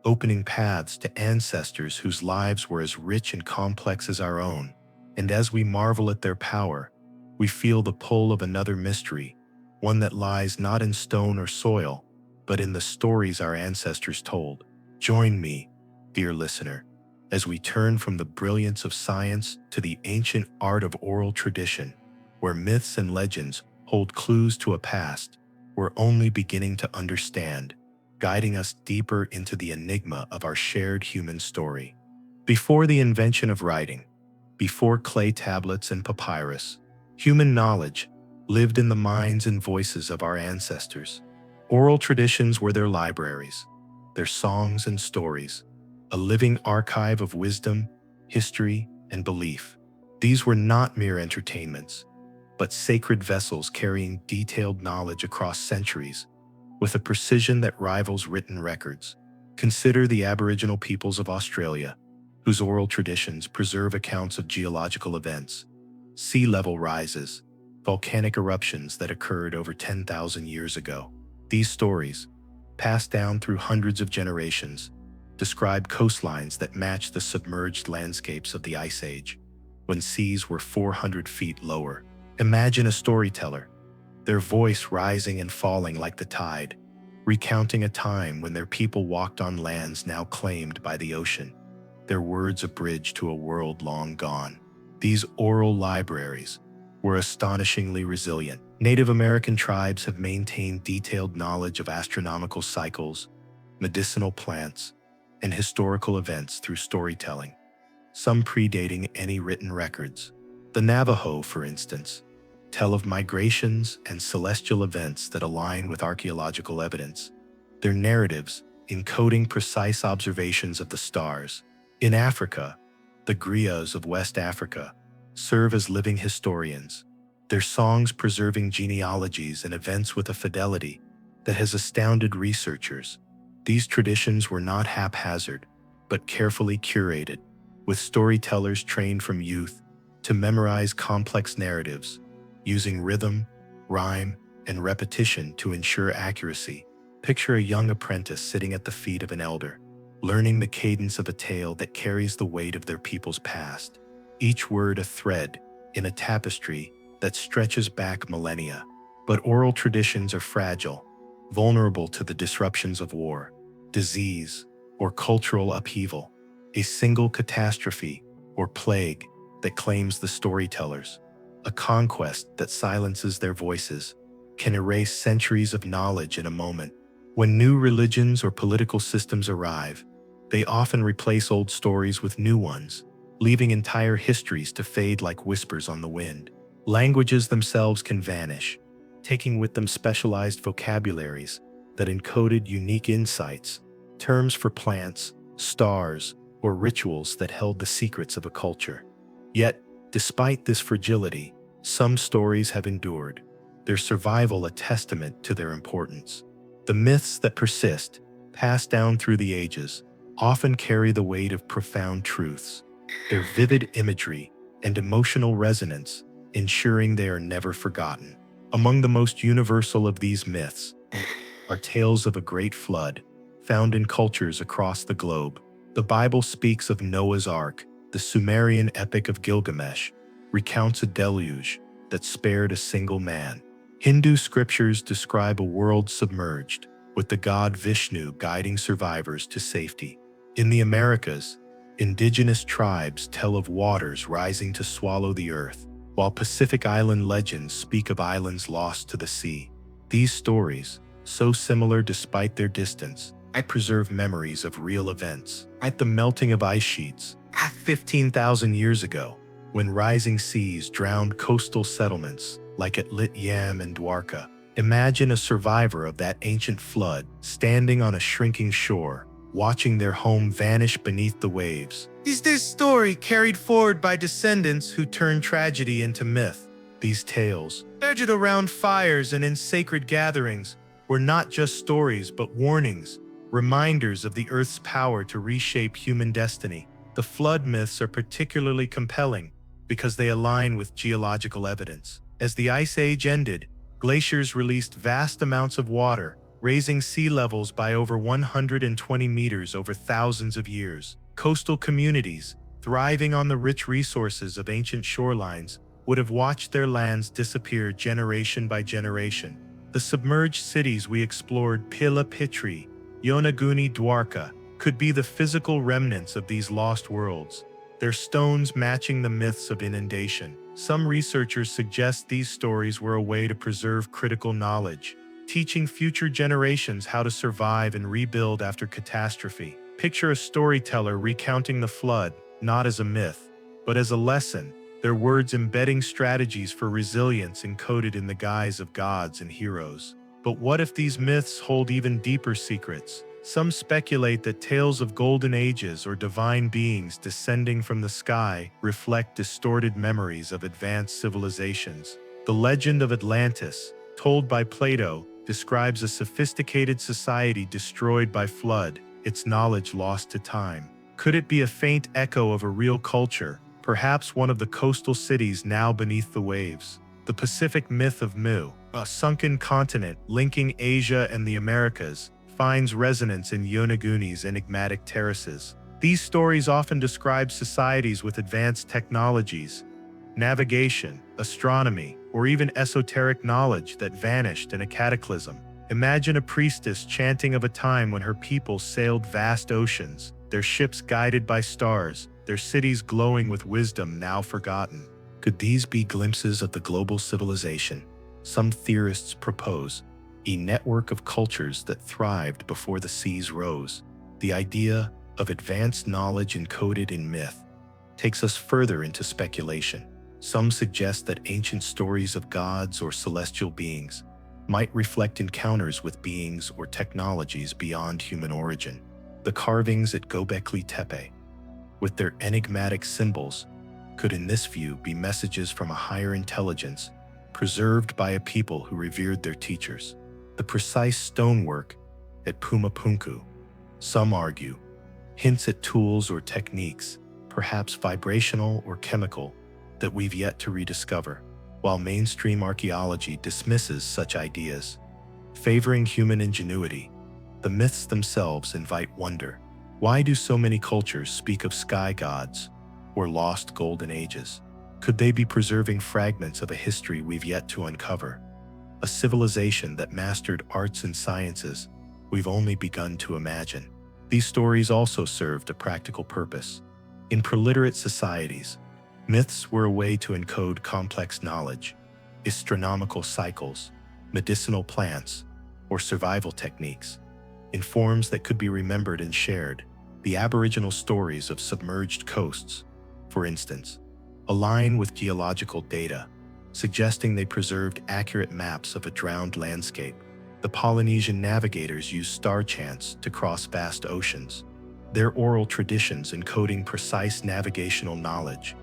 opening paths to ancestors whose lives were as rich and complex as our own. And as we marvel at their power, we feel the pull of another mystery, one that lies not in stone or soil, but in the stories our ancestors told. Join me, dear listener, as we turn from the brilliance of science to the ancient art of oral tradition, where myths and legends hold clues to a past we're only beginning to understand, guiding us deeper into the enigma of our shared human story. Before the invention of writing, before clay tablets and papyrus, human knowledge lived in the minds and voices of our ancestors. Oral traditions were their libraries, their songs and stories, a living archive of wisdom, history, and belief. These were not mere entertainments, but sacred vessels carrying detailed knowledge across centuries, with a precision that rivals written records. Consider the Aboriginal peoples of Australia, whose oral traditions preserve accounts of geological events, sea level rises, volcanic eruptions that occurred over 10,000 years ago. These stories, passed down through hundreds of generations, describe coastlines that match the submerged landscapes of the Ice Age, when seas were 400 feet lower. Imagine a storyteller, their voice rising and falling like the tide, recounting a time when their people walked on lands now claimed by the ocean, their words a bridge to a world long gone. These oral libraries were astonishingly resilient. Native American tribes have maintained detailed knowledge of astronomical cycles, medicinal plants, and historical events through storytelling, some predating any written records. The Navajo, for instance, tell of migrations and celestial events that align with archaeological evidence, their narratives encoding precise observations of the stars. In Africa, the griots of West Africa serve as living historians, their songs preserving genealogies and events with a fidelity that has astounded researchers. These traditions were not haphazard, but carefully curated, with storytellers trained from youth to memorize complex narratives, using rhythm, rhyme, and repetition to ensure accuracy. Picture a young apprentice sitting at the feet of an elder, learning the cadence of a tale that carries the weight of their people's past, each word a thread in a tapestry that stretches back millennia. But oral traditions are fragile, vulnerable to the disruptions of war, disease, or cultural upheaval. A single catastrophe or plague that claims the storytellers, a conquest that silences their voices, can erase centuries of knowledge in a moment. When new religions or political systems arrive, they often replace old stories with new ones, leaving entire histories to fade like whispers on the wind. Languages themselves can vanish, taking with them specialized vocabularies that encoded unique insights, terms for plants, stars, or rituals that held the secrets of a culture. Yet, despite this fragility, some stories have endured, their survival a testament to their importance. The myths that persist, passed down through the ages, often carry the weight of profound truths, their vivid imagery and emotional resonance ensuring they are never forgotten. Among the most universal of these myths are tales of a great flood, found in cultures across the globe. The Bible speaks of Noah's Ark. The Sumerian epic of Gilgamesh recounts a deluge that spared a single man. Hindu scriptures describe a world submerged, with the god Vishnu guiding survivors to safety. In the Americas, indigenous tribes tell of waters rising to swallow the earth, while Pacific Island legends speak of islands lost to the sea. These stories, so similar despite their distance, preserve memories of real events. At the melting of ice sheets, 15,000 years ago, when rising seas drowned coastal settlements like Atlit Yam and Dwarka. Imagine a survivor of that ancient flood standing on a shrinking shore, watching their home vanish beneath the waves. Is this story carried forward by descendants who turned tragedy into myth? These tales, treasured around fires and in sacred gatherings, were not just stories but warnings, reminders of the Earth's power to reshape human destiny. The flood myths are particularly compelling because they align with geological evidence. As the Ice Age ended, glaciers released vast amounts of water, raising sea levels by over 120 meters over thousands of years. Coastal communities, thriving on the rich resources of ancient shorelines, would have watched their lands disappear generation by generation. The submerged cities we explored, Pila Pitri, Yonaguni Dwarka, could be the physical remnants of these lost worlds, their stones matching the myths of inundation. Some researchers suggest these stories were a way to preserve critical knowledge, teaching future generations how to survive and rebuild after catastrophe. Picture a storyteller recounting the flood, not as a myth, but as a lesson, their words embedding strategies for resilience encoded in the guise of gods and heroes. But what if these myths hold even deeper secrets? Some speculate that tales of golden ages or divine beings descending from the sky reflect distorted memories of advanced civilizations. The legend of Atlantis, told by Plato, describes a sophisticated society destroyed by flood, its knowledge lost to time. Could it be a faint echo of a real culture, perhaps one of the coastal cities now beneath the waves? The Pacific myth of Mu, a sunken continent linking Asia and the Americas, finds resonance in Yonaguni's enigmatic terraces. These stories often describe societies with advanced technologies, navigation, astronomy, or even esoteric knowledge that vanished in a cataclysm. Imagine a priestess chanting of a time when her people sailed vast oceans, their ships guided by stars, their cities glowing with wisdom now forgotten. Could these be glimpses of the global civilization? Some theorists propose a network of cultures that thrived before the seas rose. The idea of advanced knowledge encoded in myth takes us further into speculation. Some suggest that ancient stories of gods or celestial beings might reflect encounters with beings or technologies beyond human origin. The carvings at Göbekli Tepe, with their enigmatic symbols, could in this view be messages from a higher intelligence preserved by a people who revered their teachers. The precise stonework at Pumapunku, some argue, hints at tools or techniques, perhaps vibrational or chemical, that we've yet to rediscover. While mainstream archaeology dismisses such ideas, favoring human ingenuity, the myths themselves invite wonder. Why do so many cultures speak of sky gods or lost golden ages? Could they be preserving fragments of a history we've yet to uncover? A civilization that mastered arts and sciences we've only begun to imagine. These stories also served a practical purpose. In preliterate societies, myths were a way to encode complex knowledge, astronomical cycles, medicinal plants, or survival techniques, in forms that could be remembered and shared. The Aboriginal stories of submerged coasts, for instance, align with geological data, suggesting they preserved accurate maps of a drowned landscape. The Polynesian navigators used star chants to cross vast oceans, their oral traditions encoding precise navigational knowledge.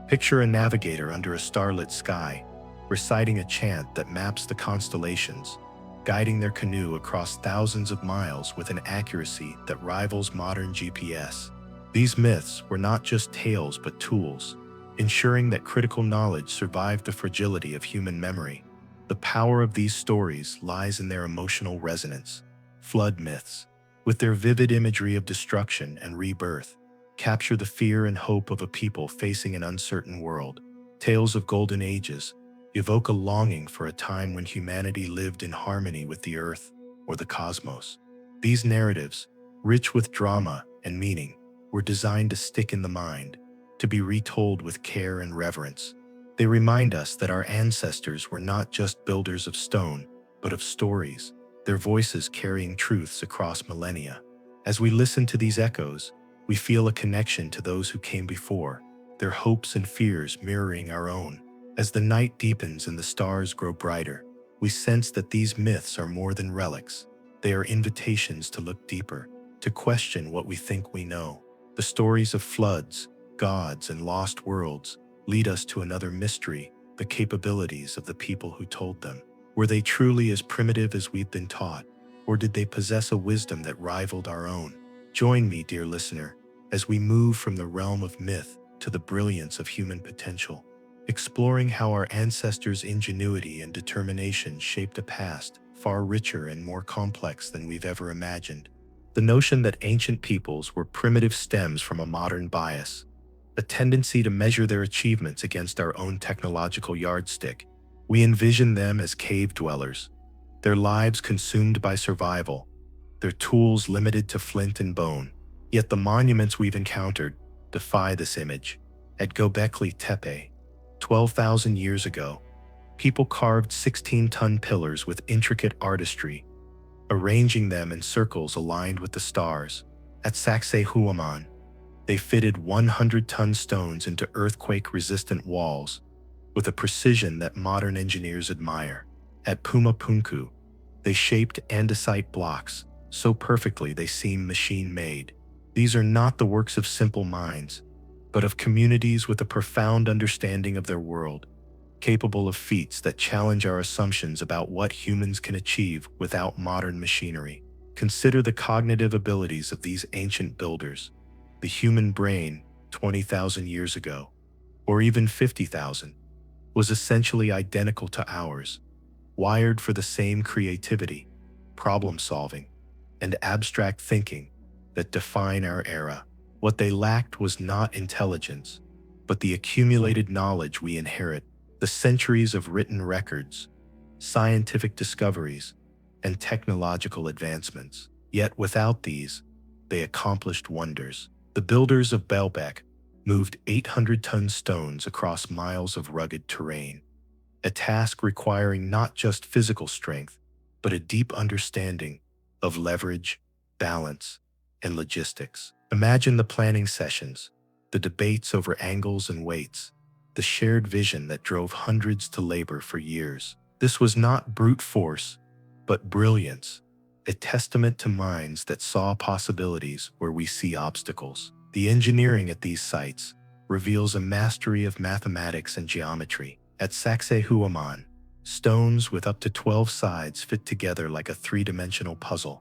Picture a navigator under a starlit sky, reciting a chant that maps the constellations, guiding their canoe across thousands of miles with an accuracy that rivals modern GPS. These myths were not just tales but tools, ensuring that critical knowledge survived the fragility of human memory. The power of these stories lies in their emotional resonance. Flood myths, with their vivid imagery of destruction and rebirth, capture the fear and hope of a people facing an uncertain world. Tales of golden ages evoke a longing for a time when humanity lived in harmony with the earth or the cosmos. These narratives, rich with drama and meaning, were designed to stick in the mind, to be retold with care and reverence. They remind us that our ancestors were not just builders of stone, but of stories, their voices carrying truths across millennia. As we listen to these echoes, we feel a connection to those who came before, their hopes and fears mirroring our own. As the night deepens and the stars grow brighter, we sense that these myths are more than relics. They are invitations to look deeper, to question what we think we know. The stories of floods, gods, and lost worlds lead us to another mystery: the capabilities of the people who told them. Were they truly as primitive as we've been taught, or did they possess a wisdom that rivaled our own? Join me, dear listener, as we move from the realm of myth to the brilliance of human potential, exploring how our ancestors' ingenuity and determination shaped a past far richer and more complex than we've ever imagined. The notion that ancient peoples were primitive stems from a modern bias, a tendency to measure their achievements against our own technological yardstick. We envision them as cave dwellers, their lives consumed by survival, their tools limited to flint and bone. Yet the monuments we've encountered defy this image. At Göbekli Tepe, 12,000 years ago, people carved 16-ton pillars with intricate artistry, arranging them in circles aligned with the stars. At Sacsayhuaman, they fitted 100-ton stones into earthquake-resistant walls with a precision that modern engineers admire. At Pumapunku, they shaped andesite blocks so perfectly they seem machine-made. These are not the works of simple minds, but of communities with a profound understanding of their world, capable of feats that challenge our assumptions about what humans can achieve without modern machinery. Consider the cognitive abilities of these ancient builders. The human brain, 20,000 years ago, or even 50,000, was essentially identical to ours, wired for the same creativity, problem-solving, and abstract thinking that define our era. What they lacked was not intelligence, but the accumulated knowledge we inherit, the centuries of written records, scientific discoveries, and technological advancements. Yet without these, they accomplished wonders. The builders of Baalbek, moved 800-ton stones across miles of rugged terrain, a task requiring not just physical strength, but a deep understanding of leverage, balance, and logistics. Imagine the planning sessions, the debates over angles and weights, the shared vision that drove hundreds to labor for years. This was not brute force, but brilliance, a testament to minds that saw possibilities where we see obstacles. The engineering at these sites reveals a mastery of mathematics and geometry. At Sacsayhuaman, stones with up to 12 sides fit together like a three-dimensional puzzle,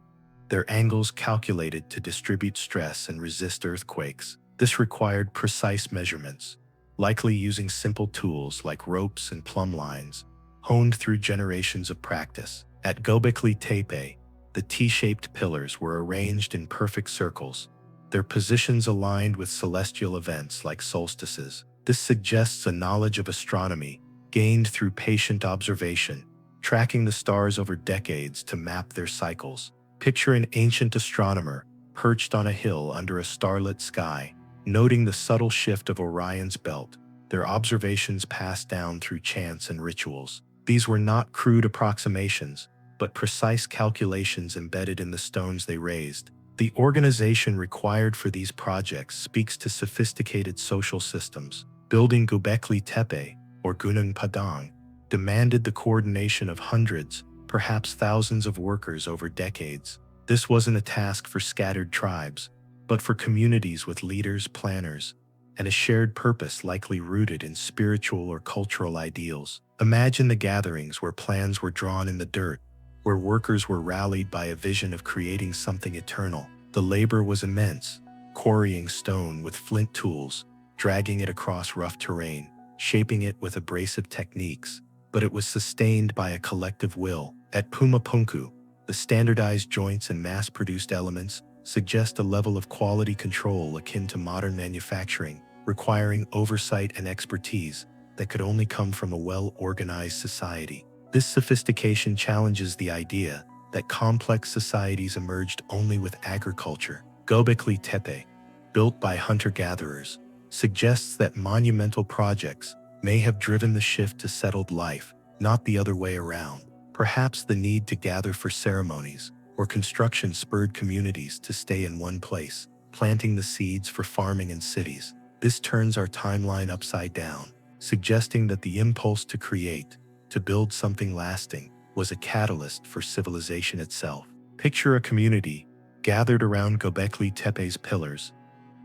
their angles calculated to distribute stress and resist earthquakes. This required precise measurements, likely using simple tools like ropes and plumb lines, honed through generations of practice. At Göbekli Tepe, the T-shaped pillars were arranged in perfect circles, their positions aligned with celestial events like solstices. This suggests a knowledge of astronomy gained through patient observation, tracking the stars over decades to map their cycles. Picture an ancient astronomer perched on a hill under a starlit sky, noting the subtle shift of Orion's belt, their observations passed down through chants and rituals. These were not crude approximations, but precise calculations embedded in the stones they raised. The organization required for these projects speaks to sophisticated social systems. Building Göbekli Tepe, or Gunung Padang, demanded the coordination of hundreds, perhaps thousands of workers over decades. This wasn't a task for scattered tribes, but for communities with leaders, planners, and a shared purpose likely rooted in spiritual or cultural ideals. Imagine the gatherings where plans were drawn in the dirt, where workers were rallied by a vision of creating something eternal. The labor was immense, quarrying stone with flint tools, dragging it across rough terrain, shaping it with abrasive techniques, but it was sustained by a collective will. At Pumapunku, the standardized joints and mass-produced elements suggest a level of quality control akin to modern manufacturing, requiring oversight and expertise that could only come from a well-organized society. This sophistication challenges the idea that complex societies emerged only with agriculture. Göbekli Tepe, built by hunter-gatherers, suggests that monumental projects may have driven the shift to settled life, not the other way around. Perhaps the need to gather for ceremonies or construction spurred communities to stay in one place, planting the seeds for farming in cities. This turns our timeline upside down, suggesting that the impulse to create, to build something lasting, was a catalyst for civilization itself. Picture a community gathered around Göbekli Tepe's pillars,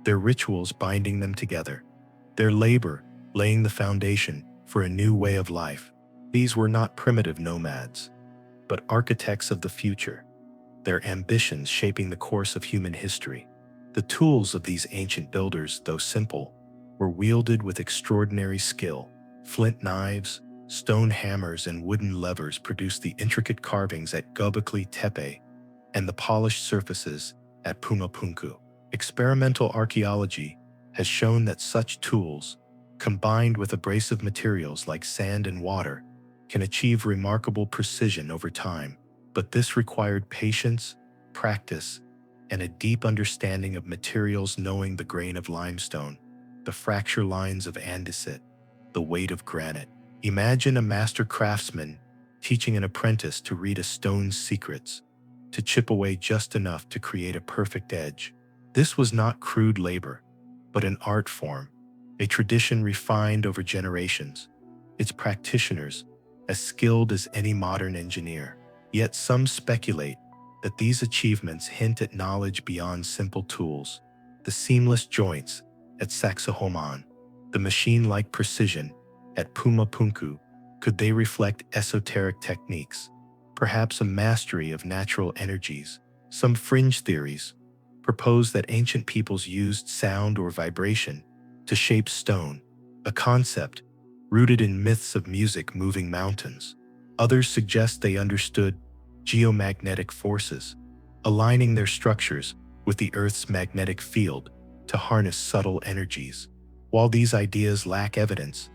their rituals binding them together, their labor laying the foundation for a new way of life. These were not primitive nomads, but architects of the future, their ambitions shaping the course of human history. The tools of these ancient builders, though simple, were wielded with extraordinary skill. Flint knives, stone hammers, and wooden levers produced the intricate carvings at Göbekli Tepe and the polished surfaces at Pumapunku. Experimental archaeology has shown that such tools, combined with abrasive materials like sand and water, can achieve remarkable precision over time. But this required patience, practice, and a deep understanding of materials, knowing the grain of limestone, the fracture lines of andesite, the weight of granite. Imagine a master craftsman teaching an apprentice to read a stone's secrets, to chip away just enough to create a perfect edge. This was not crude labor, but an art form, a tradition refined over generations, its practitioners as skilled as any modern engineer. Yet some speculate that these achievements hint at knowledge beyond simple tools. The seamless joints at Sacsayhuaman, the machine-like precision at Pumapunku, could they reflect esoteric techniques, perhaps a mastery of natural energies? Some fringe theories propose that ancient peoples used sound or vibration to shape stone, a concept rooted in myths of music moving mountains. Others suggest they understood geomagnetic forces, aligning their structures with the Earth's magnetic field to harness subtle energies. While these ideas lack evidence,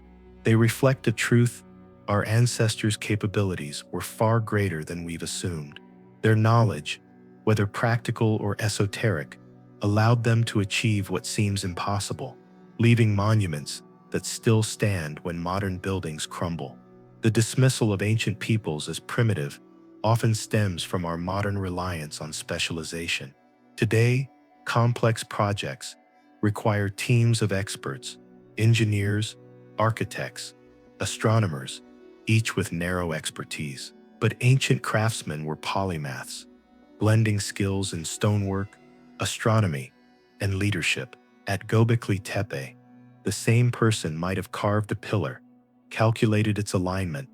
they reflect a truth: our ancestors' capabilities were far greater than we've assumed. Their knowledge, whether practical or esoteric, allowed them to achieve what seems impossible. leaving monuments that still stand when modern buildings crumble. The dismissal of ancient peoples as primitive often stems from our modern reliance on specialization. Today, complex projects require teams of experts, engineers, architects, astronomers, each with narrow expertise. But ancient craftsmen were polymaths, blending skills in stonework, astronomy, and leadership. At Göbekli Tepe, the same person might have carved a pillar, calculated its alignment,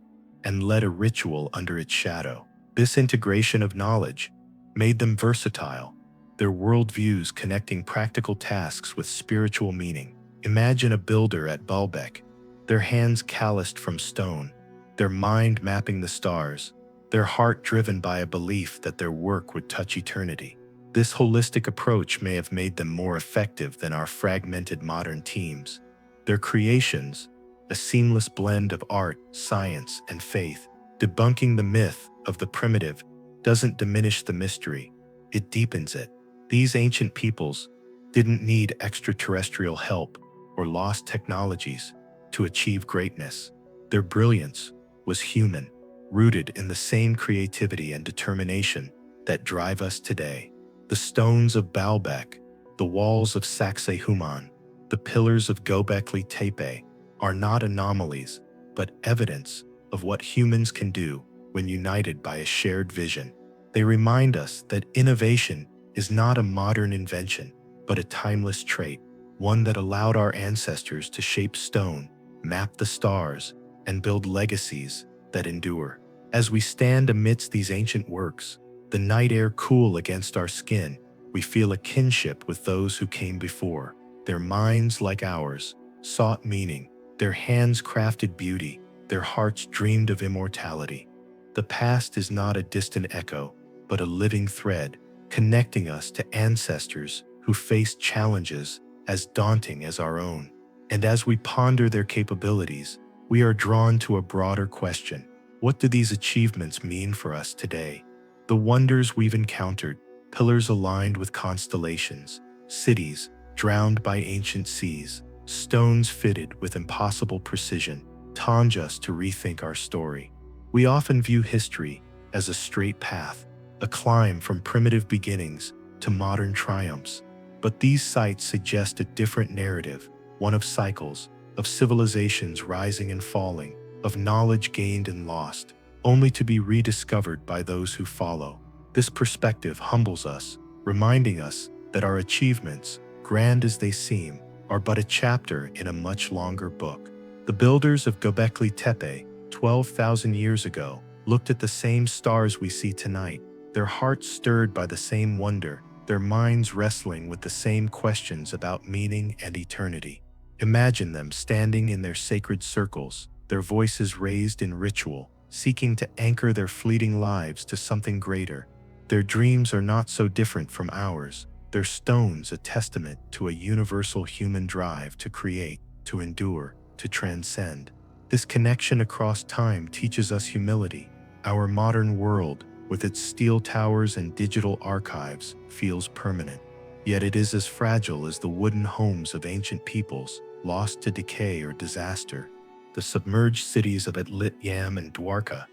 and led a ritual under its shadow. This integration of knowledge made them versatile, their worldviews connecting practical tasks with spiritual meaning. Imagine a builder at Baalbek, their hands calloused from stone, their mind mapping the stars, their heart driven by a belief that their work would touch eternity. This holistic approach may have made them more effective than our fragmented modern teams. Their creations, a seamless blend of art, science, and faith, debunking the myth of the primitive, doesn't diminish the mystery, it deepens it. These ancient peoples didn't need extraterrestrial help or lost technologies to achieve greatness. Their brilliance was human, rooted in the same creativity and determination that drive us today. The stones of Baalbek, the walls of Sacsayhuaman, the pillars of Göbekli Tepe are not anomalies, but evidence of what humans can do when united by a shared vision. They remind us that innovation is not a modern invention, but a timeless trait, one that allowed our ancestors to shape stone, map the stars, and build legacies that endure. As we stand amidst these ancient works, the night air cool against our skin, we feel a kinship with those who came before. Their minds, like ours, sought meaning, their hands crafted beauty, their hearts dreamed of immortality. The past is not a distant echo, but a living thread, connecting us to ancestors who faced challenges as daunting as our own. And as we ponder their capabilities, we are drawn to a broader question. What do these achievements mean for us today? The wonders we've encountered, pillars aligned with constellations, cities drowned by ancient seas, stones fitted with impossible precision, taunt us to rethink our story. We often view history as a straight path, a climb from primitive beginnings to modern triumphs. But these sites suggest a different narrative, one of cycles, of civilizations rising and falling, of knowledge gained and lost, only to be rediscovered by those who follow. This perspective humbles us, reminding us that our achievements, grand as they seem, are but a chapter in a much longer book. The builders of Göbekli Tepe, 12,000 years ago, looked at the same stars we see tonight, their hearts stirred by the same wonder, their minds wrestling with the same questions about meaning and eternity. Imagine them standing in their sacred circles, their voices raised in ritual, seeking to anchor their fleeting lives to something greater. Their dreams are not so different from ours, their stones a testament to a universal human drive to create, to endure, to transcend. This connection across time teaches us humility. Our modern world, with its steel towers and digital archives, feels permanent. Yet it is as fragile as the wooden homes of ancient peoples, lost to decay or disaster. The submerged cities of Atlit Yam and Dwarka,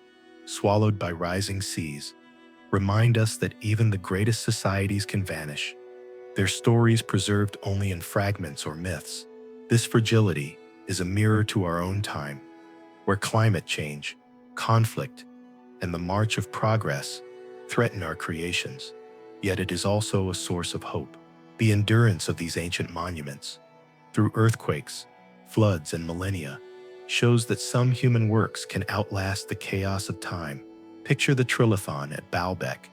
swallowed by rising seas, remind us that even the greatest societies can vanish, their stories preserved only in fragments or myths. This fragility is a mirror to our own time, where climate change, conflict, and the march of progress threaten our creations. Yet it is also a source of hope. The endurance of these ancient monuments, through earthquakes, floods, and millennia, shows that some human works can outlast the chaos of time. Picture the trilithon at Baalbek,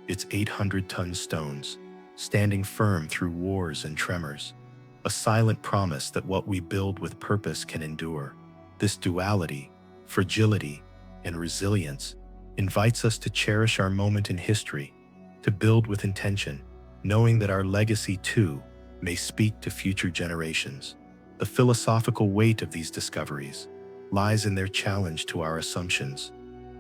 its 800-ton stones, standing firm through wars and tremors, a silent promise that what we build with purpose can endure. This duality, fragility, and resilience invites us to cherish our moment in history, to build with intention, knowing that our legacy too may speak to future generations. The philosophical weight of these discoveries lies in their challenge to our assumptions.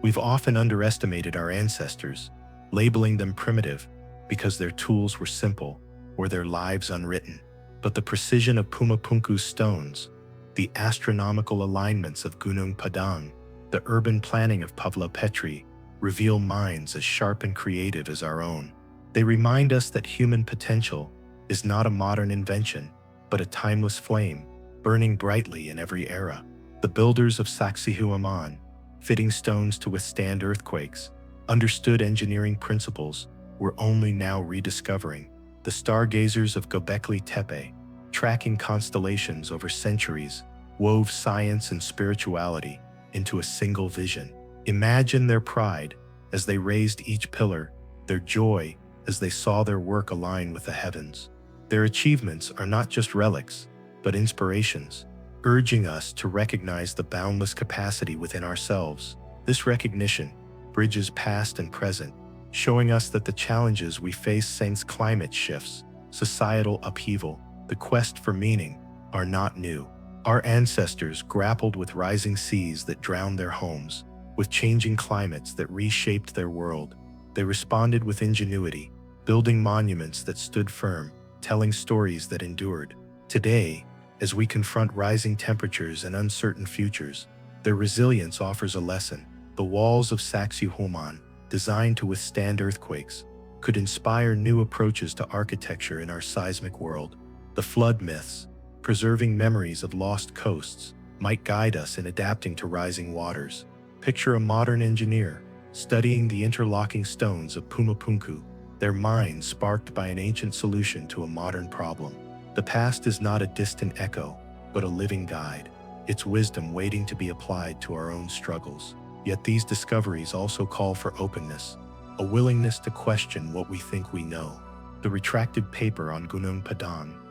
We've often underestimated our ancestors, labeling them primitive because their tools were simple or their lives unwritten. but the precision of Pumapunku's stones, the astronomical alignments of Gunung Padang, the urban planning of Pavlopetri reveal minds as sharp and creative as our own. They remind us that human potential is not a modern invention, but a timeless flame, burning brightly in every era. The builders of Sacsayhuaman, fitting stones to withstand earthquakes, understood engineering principles we're only now rediscovering. The stargazers of Göbekli Tepe, tracking constellations over centuries, wove science and spirituality into a single vision. Imagine their pride as they raised each pillar, their joy as they saw their work align with the heavens. Their achievements are not just relics, but inspirations, urging us to recognize the boundless capacity within ourselves. This recognition bridges past and present, showing us that the challenges we face since climate shifts, societal upheaval, the quest for meaning, are not new. Our ancestors grappled with rising seas that drowned their homes, with changing climates that reshaped their world. They responded with ingenuity, building monuments that stood firm, telling stories that endured. Today, as we confront rising temperatures and uncertain futures, their resilience offers a lesson. The walls of Sacsayhuaman, designed to withstand earthquakes, could inspire new approaches to architecture in our seismic world. The flood myths, preserving memories of lost coasts, might guide us in adapting to rising waters. Picture a modern engineer studying the interlocking stones of Pumapunku, their minds sparked by an ancient solution to a modern problem. The past is not a distant echo, but a living guide, its wisdom waiting to be applied to our own struggles. Yet these discoveries also call for openness, a willingness to question what we think we know. The retracted paper on Gunung Padang,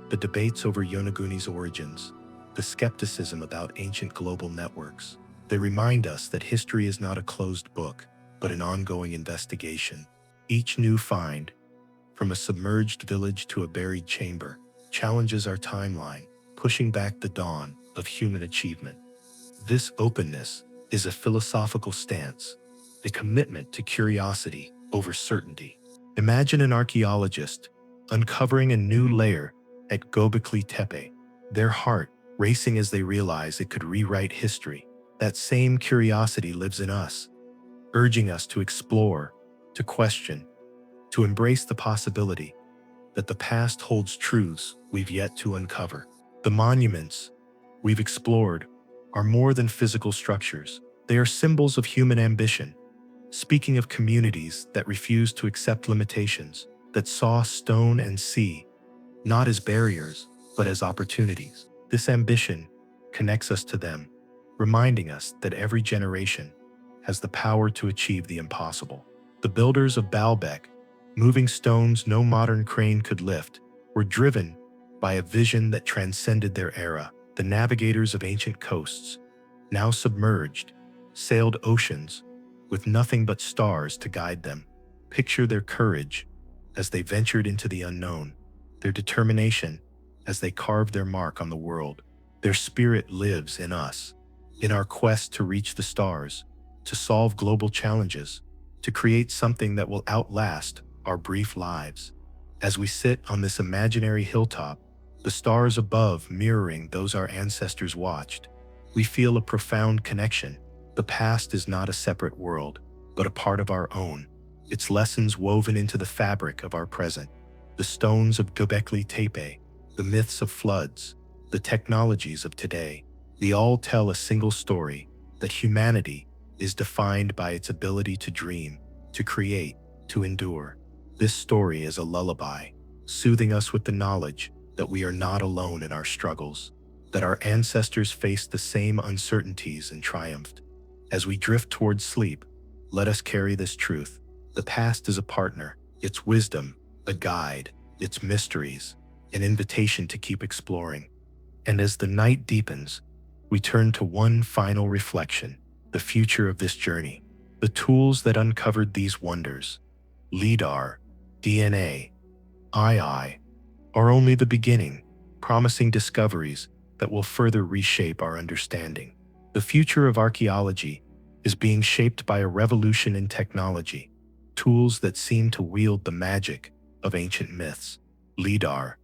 the debates over Yonaguni's origins, the skepticism about ancient global networks, they remind us that history is not a closed book, but an ongoing investigation. Each new find, from a submerged village to a buried chamber, challenges our timeline, pushing back the dawn of human achievement. This openness is a philosophical stance, a commitment to curiosity over certainty. Imagine an archaeologist uncovering a new layer at Göbekli Tepe, their heart racing as they realize it could rewrite history. That same curiosity lives in us, urging us to explore, to question, to embrace the possibility that the past holds truths we've yet to uncover. The monuments we've explored are more than physical structures. They are symbols of human ambition, speaking of communities that refused to accept limitations, that saw stone and sea not as barriers, but as opportunities. This ambition connects us to them, reminding us that every generation has the power to achieve the impossible. The builders of Baalbek, moving stones no modern crane could lift, were driven by a vision that transcended their era. The navigators of ancient coasts, now submerged, sailed oceans with nothing but stars to guide them. Picture their courage as they ventured into the unknown, their determination as they carved their mark on the world. Their spirit lives in us, in our quest to reach the stars, to solve global challenges, to create something that will outlast our brief lives. As we sit on this imaginary hilltop, the stars above mirroring those our ancestors watched, we feel a profound connection. The past is not a separate world, but a part of our own, its lessons woven into the fabric of our present. The stones of Göbekli Tepe, the myths of floods, the technologies of today, they all tell a single story, that humanity is defined by its ability to dream, to create, to endure. This story is a lullaby, soothing us with the knowledge that we are not alone in our struggles, that our ancestors faced the same uncertainties and triumphed. As we drift towards sleep, let us carry this truth. The past is a partner, its wisdom, a guide, its mysteries, an invitation to keep exploring. And as the night deepens, we turn to one final reflection, the future of this journey. The tools that uncovered these wonders, LIDAR, DNA, II, are only the beginning, promising discoveries that will further reshape our understanding. The future of archaeology is being shaped by a revolution in technology, tools that seem to wield the magic of ancient myths. LIDAR,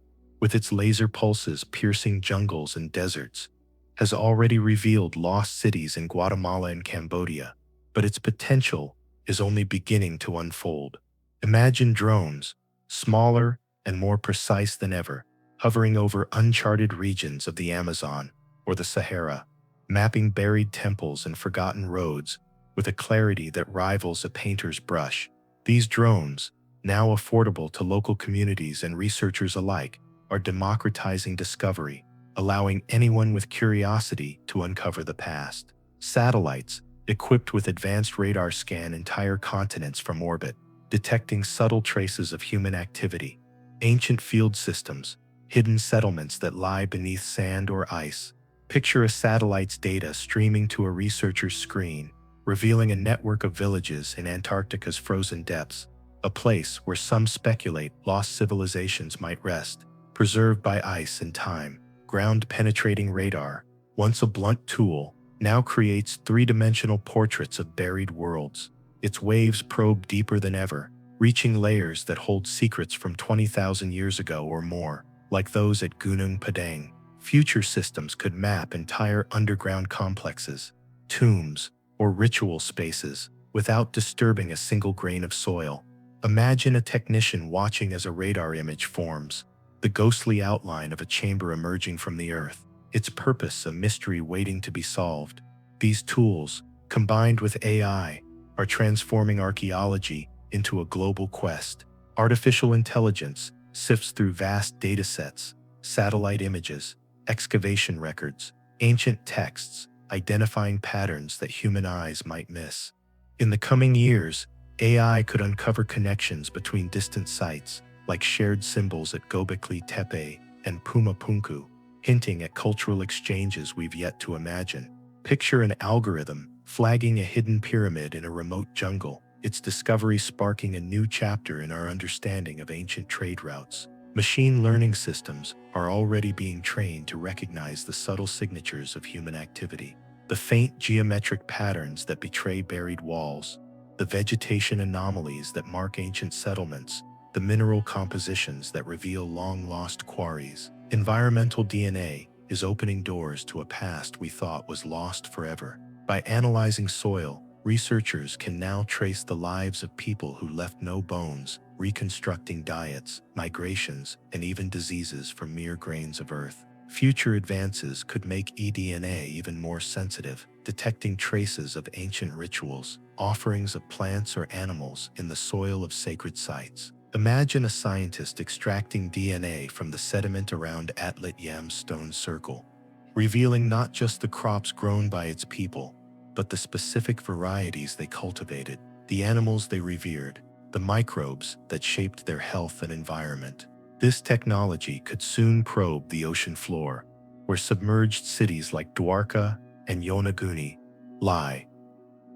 with its laser pulses piercing jungles and deserts, has already revealed lost cities in Guatemala and Cambodia, but its potential is only beginning to unfold. Imagine drones, smaller and more precise than ever, hovering over uncharted regions of the Amazon or the Sahara, mapping buried temples and forgotten roads with a clarity that rivals a painter's brush. These drones, now affordable to local communities and researchers alike, are democratizing discovery, allowing anyone with curiosity to uncover the past. Satellites, equipped with advanced radar, scan entire continents from orbit, detecting subtle traces of human activity. Ancient field systems, hidden settlements that lie beneath sand or ice. Picture a satellite's data streaming to a researcher's screen, revealing a network of villages in Antarctica's frozen depths, a place where some speculate lost civilizations might rest, preserved by ice and time. Ground-penetrating radar, once a blunt tool, now creates three-dimensional portraits of buried worlds. Its waves probe deeper than ever, reaching layers that hold secrets from 20,000 years ago or more, like those at Gunung Padang. Future systems could map entire underground complexes, tombs, or ritual spaces without disturbing a single grain of soil. Imagine a technician watching as a radar image forms, the ghostly outline of a chamber emerging from the earth, its purpose a mystery waiting to be solved. These tools, combined with AI, are transforming archaeology into a global quest. Artificial intelligence sifts through vast datasets, satellite images, excavation records, ancient texts, identifying patterns that human eyes might miss. In the coming years, AI could uncover connections between distant sites, like shared symbols at Göbekli Tepe and Pumapunku, hinting at cultural exchanges we've yet to imagine. Picture an algorithm flagging a hidden pyramid in a remote jungle, its discovery sparking a new chapter in our understanding of ancient trade routes. Machine learning systems are already being trained to recognize the subtle signatures of human activity, the faint geometric patterns that betray buried walls, the vegetation anomalies that mark ancient settlements, the mineral compositions that reveal long-lost quarries. Environmental DNA is opening doors to a past we thought was lost forever. By analyzing soil, researchers can now trace the lives of people who left no bones, reconstructing diets, migrations, and even diseases from mere grains of earth. Future advances could make eDNA even more sensitive, detecting traces of ancient rituals, offerings of plants or animals in the soil of sacred sites. Imagine a scientist extracting DNA from the sediment around Atlit Yam's stone circle, revealing not just the crops grown by its people, but the specific varieties they cultivated, the animals they revered, the microbes that shaped their health and environment. This technology could soon probe the ocean floor, where submerged cities like Dwarka and Yonaguni lie,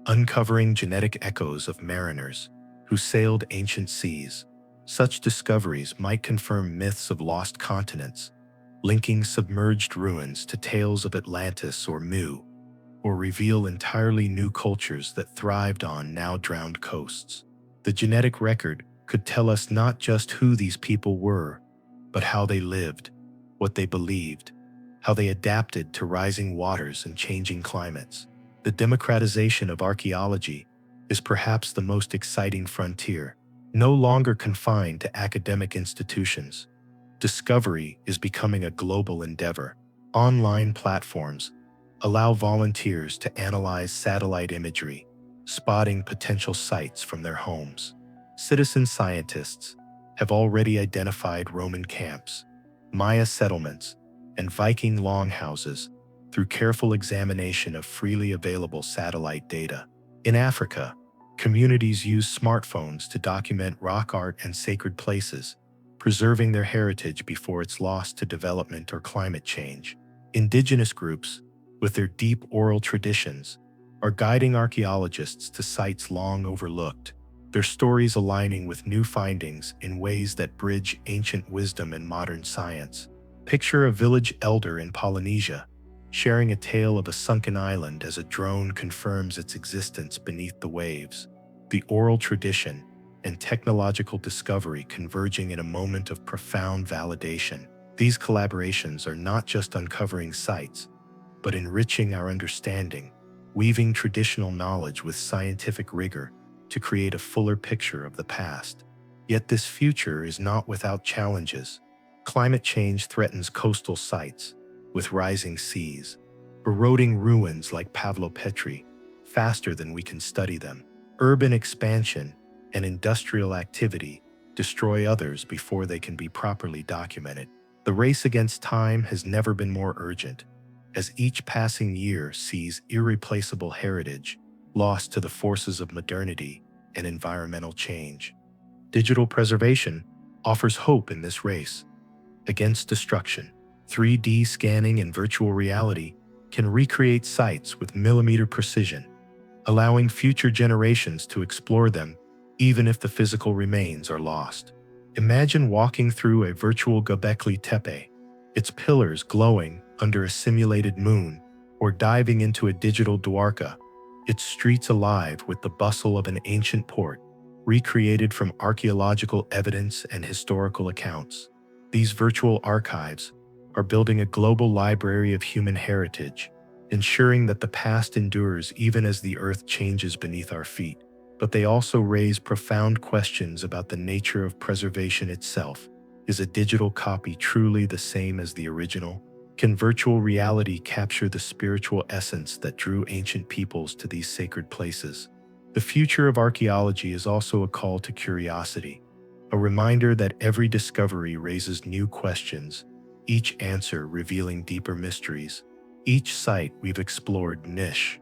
uncovering genetic echoes of mariners who sailed ancient seas. Such discoveries might confirm myths of lost continents, linking submerged ruins to tales of Atlantis or Mu, or reveal entirely new cultures that thrived on now drowned coasts. The genetic record could tell us not just who these people were, but how they lived, what they believed, how they adapted to rising waters and changing climates. The democratization of archaeology is perhaps the most exciting frontier. No longer confined to academic institutions, discovery is becoming a global endeavor. Online platforms allow volunteers to analyze satellite imagery, spotting potential sites from their homes. Citizen scientists have already identified Roman camps, Maya settlements, and Viking longhouses through careful examination of freely available satellite data. In Africa, communities use smartphones to document rock art and sacred places, preserving their heritage before it's lost to development or climate change. Indigenous groups, with their deep oral traditions, are guiding archaeologists to sites long overlooked, their stories aligning with new findings in ways that bridge ancient wisdom and modern science. Picture a village elder in Polynesia, sharing a tale of a sunken island as a drone confirms its existence beneath the waves. The oral tradition and technological discovery converging in a moment of profound validation. These collaborations are not just uncovering sites, but enriching our understanding, weaving traditional knowledge with scientific rigor to create a fuller picture of the past. Yet this future is not without challenges. Climate change threatens coastal sites, with rising seas, eroding ruins like Pavlopetri faster than we can study them. Urban expansion and industrial activity destroy others before they can be properly documented. The race against time has never been more urgent, as each passing year sees irreplaceable heritage lost to the forces of modernity and environmental change. Digital preservation offers hope in this race against destruction. 3D scanning and virtual reality can recreate sites with millimeter precision, allowing future generations to explore them even if the physical remains are lost. Imagine walking through a virtual Göbekli Tepe, its pillars glowing under a simulated moon, or diving into a digital Dwarka, its streets alive with the bustle of an ancient port, recreated from archaeological evidence and historical accounts. These virtual archives are building a global library of human heritage, ensuring that the past endures even as the earth changes beneath our feet. But they also raise profound questions about the nature of preservation itself. Is a digital copy truly the same as the original? Can virtual reality capture the spiritual essence that drew ancient peoples to these sacred places? The future of archaeology is also a call to curiosity, a reminder that every discovery raises new questions, each answer revealing deeper mysteries. Each site we've explored, Nish,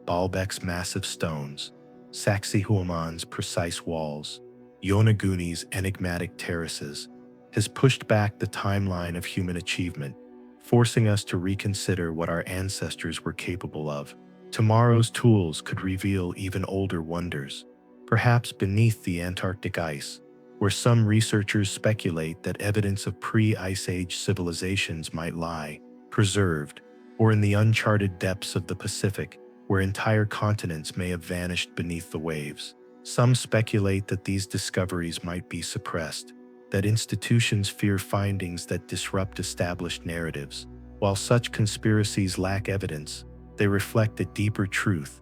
Baalbek's massive stones, Sacsayhuaman's precise walls, Yonaguni's enigmatic terraces, has pushed back the timeline of human achievement, forcing us to reconsider what our ancestors were capable of. Tomorrow's tools could reveal even older wonders, perhaps beneath the Antarctic ice, where some researchers speculate that evidence of pre-Ice Age civilizations might lie, preserved, or in the uncharted depths of the Pacific, where entire continents may have vanished beneath the waves. Some speculate that these discoveries might be suppressed, that institutions fear findings that disrupt established narratives. While such conspiracies lack evidence, they reflect a deeper truth.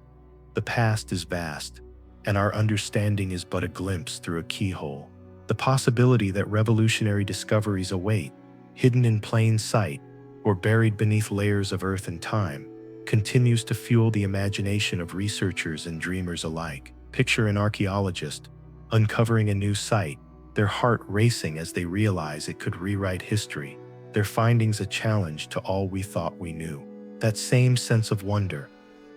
The past is vast, and our understanding is but a glimpse through a keyhole. The possibility that revolutionary discoveries await, hidden in plain sight, or buried beneath layers of earth and time, continues to fuel the imagination of researchers and dreamers alike. Picture an archaeologist uncovering a new site, their heart racing as they realize it could rewrite history, their findings a challenge to all we thought we knew. That same sense of wonder,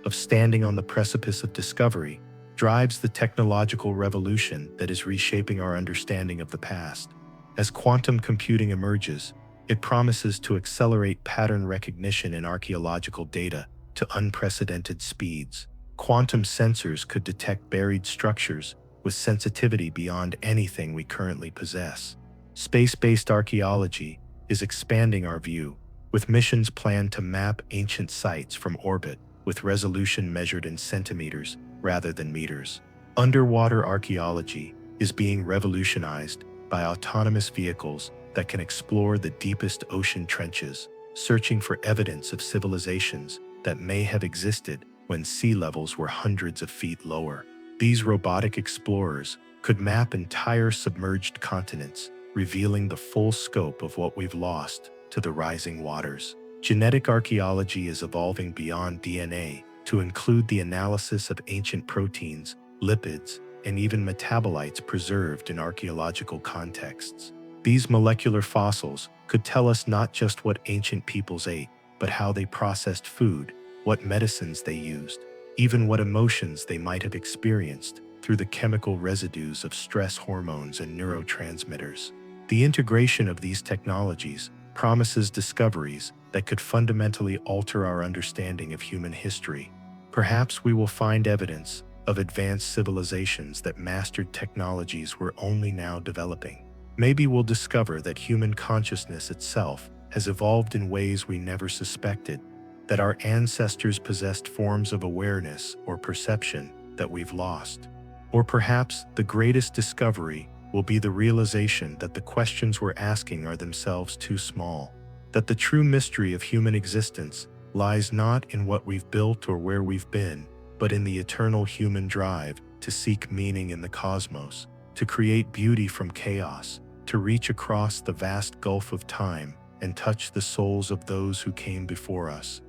of standing on the precipice of discovery, drives the technological revolution that is reshaping our understanding of the past. As quantum computing emerges, it promises to accelerate pattern recognition in archaeological data to unprecedented speeds. Quantum sensors could detect buried structures with sensitivity beyond anything we currently possess. Space-based archaeology is expanding our view, with missions planned to map ancient sites from orbit with resolution measured in centimeters rather than meters. Underwater archaeology is being revolutionized by autonomous vehicles that can explore the deepest ocean trenches, searching for evidence of civilizations that may have existed when sea levels were hundreds of feet lower. These robotic explorers could map entire submerged continents, revealing the full scope of what we've lost to the rising waters. Genetic archaeology is evolving beyond DNA to include the analysis of ancient proteins, lipids, and even metabolites preserved in archaeological contexts. These molecular fossils could tell us not just what ancient peoples ate, but how they processed food, what medicines they used, even what emotions they might have experienced through the chemical residues of stress hormones and neurotransmitters. The integration of these technologies promises discoveries that could fundamentally alter our understanding of human history. Perhaps we will find evidence of advanced civilizations that mastered technologies we're only now developing. Maybe we'll discover that human consciousness itself has evolved in ways we never suspected, that our ancestors possessed forms of awareness or perception that we've lost. Or perhaps the greatest discovery will be the realization that the questions we're asking are themselves too small, that the true mystery of human existence lies not in what we've built or where we've been, but in the eternal human drive to seek meaning in the cosmos, to create beauty from chaos, to reach across the vast gulf of time and touch the souls of those who came before us.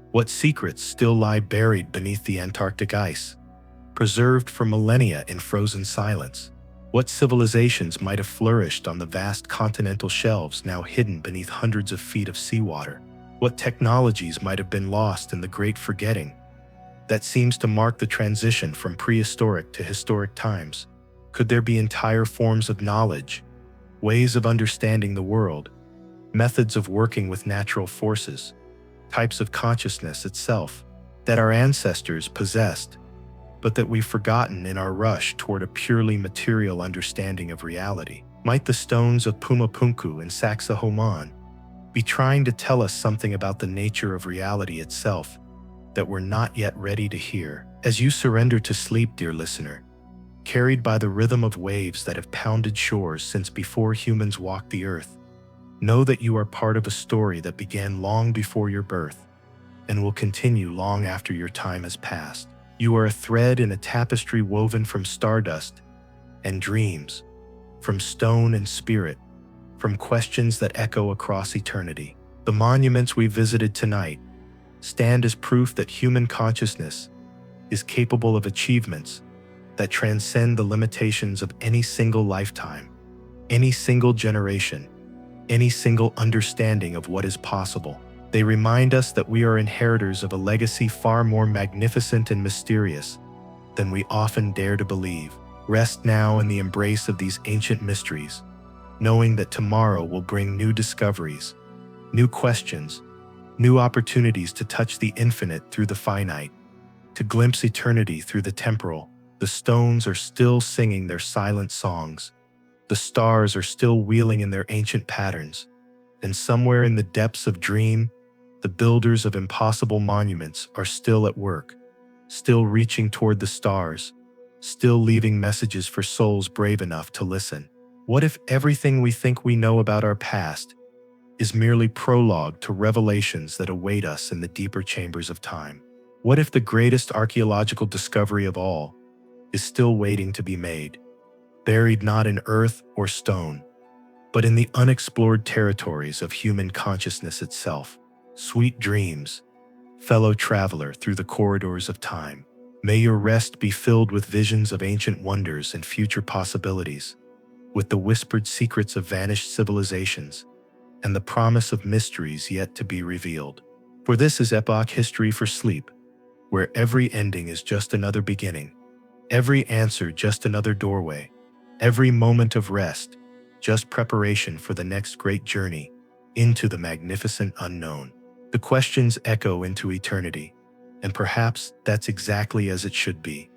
What secrets still lie buried beneath the Antarctic ice, preserved for millennia in frozen silence? What civilizations might have flourished on the vast continental shelves now hidden beneath hundreds of feet of seawater? What technologies might have been lost in the great forgetting that seems to mark the transition from prehistoric to historic times? Could there be entire forms of knowledge, ways of understanding the world, methods of working with natural forces, types of consciousness itself that our ancestors possessed, but that we've forgotten in our rush toward a purely material understanding of reality? Might the stones of Pumapunku and Sacsayhuaman be trying to tell us something about the nature of reality itself that we're not yet ready to hear? As you surrender to sleep, dear listener, carried by the rhythm of waves that have pounded shores since before humans walked the earth, know that you are part of a story that began long before your birth and will continue long after your time has passed. You are a thread in a tapestry woven from stardust and dreams, from stone and spirit, from questions that echo across eternity. The monuments we visited tonight stand as proof that human consciousness is capable of achievements that transcend the limitations of any single lifetime, any single generation, any single understanding of what is possible. They remind us that we are inheritors of a legacy far more magnificent and mysterious than we often dare to believe. Rest now in the embrace of these ancient mysteries, knowing that tomorrow will bring new discoveries, new questions, new opportunities to touch the infinite through the finite, to glimpse eternity through the temporal. The stones are still singing their silent songs. The stars are still wheeling in their ancient patterns. And somewhere in the depths of dream, the builders of impossible monuments are still at work, still reaching toward the stars, still leaving messages for souls brave enough to listen. What if everything we think we know about our past is merely prologue to revelations that await us in the deeper chambers of time? What if the greatest archaeological discovery of all is still waiting to be made, buried not in earth or stone, but in the unexplored territories of human consciousness itself? Sweet dreams, fellow traveler through the corridors of time. May your rest be filled with visions of ancient wonders and future possibilities, with the whispered secrets of vanished civilizations and the promise of mysteries yet to be revealed. For this is Epoch History for Sleep, where every ending is just another beginning, every answer just another doorway, every moment of rest just preparation for the next great journey into the magnificent unknown. The questions echo into eternity, and perhaps that's exactly as it should be.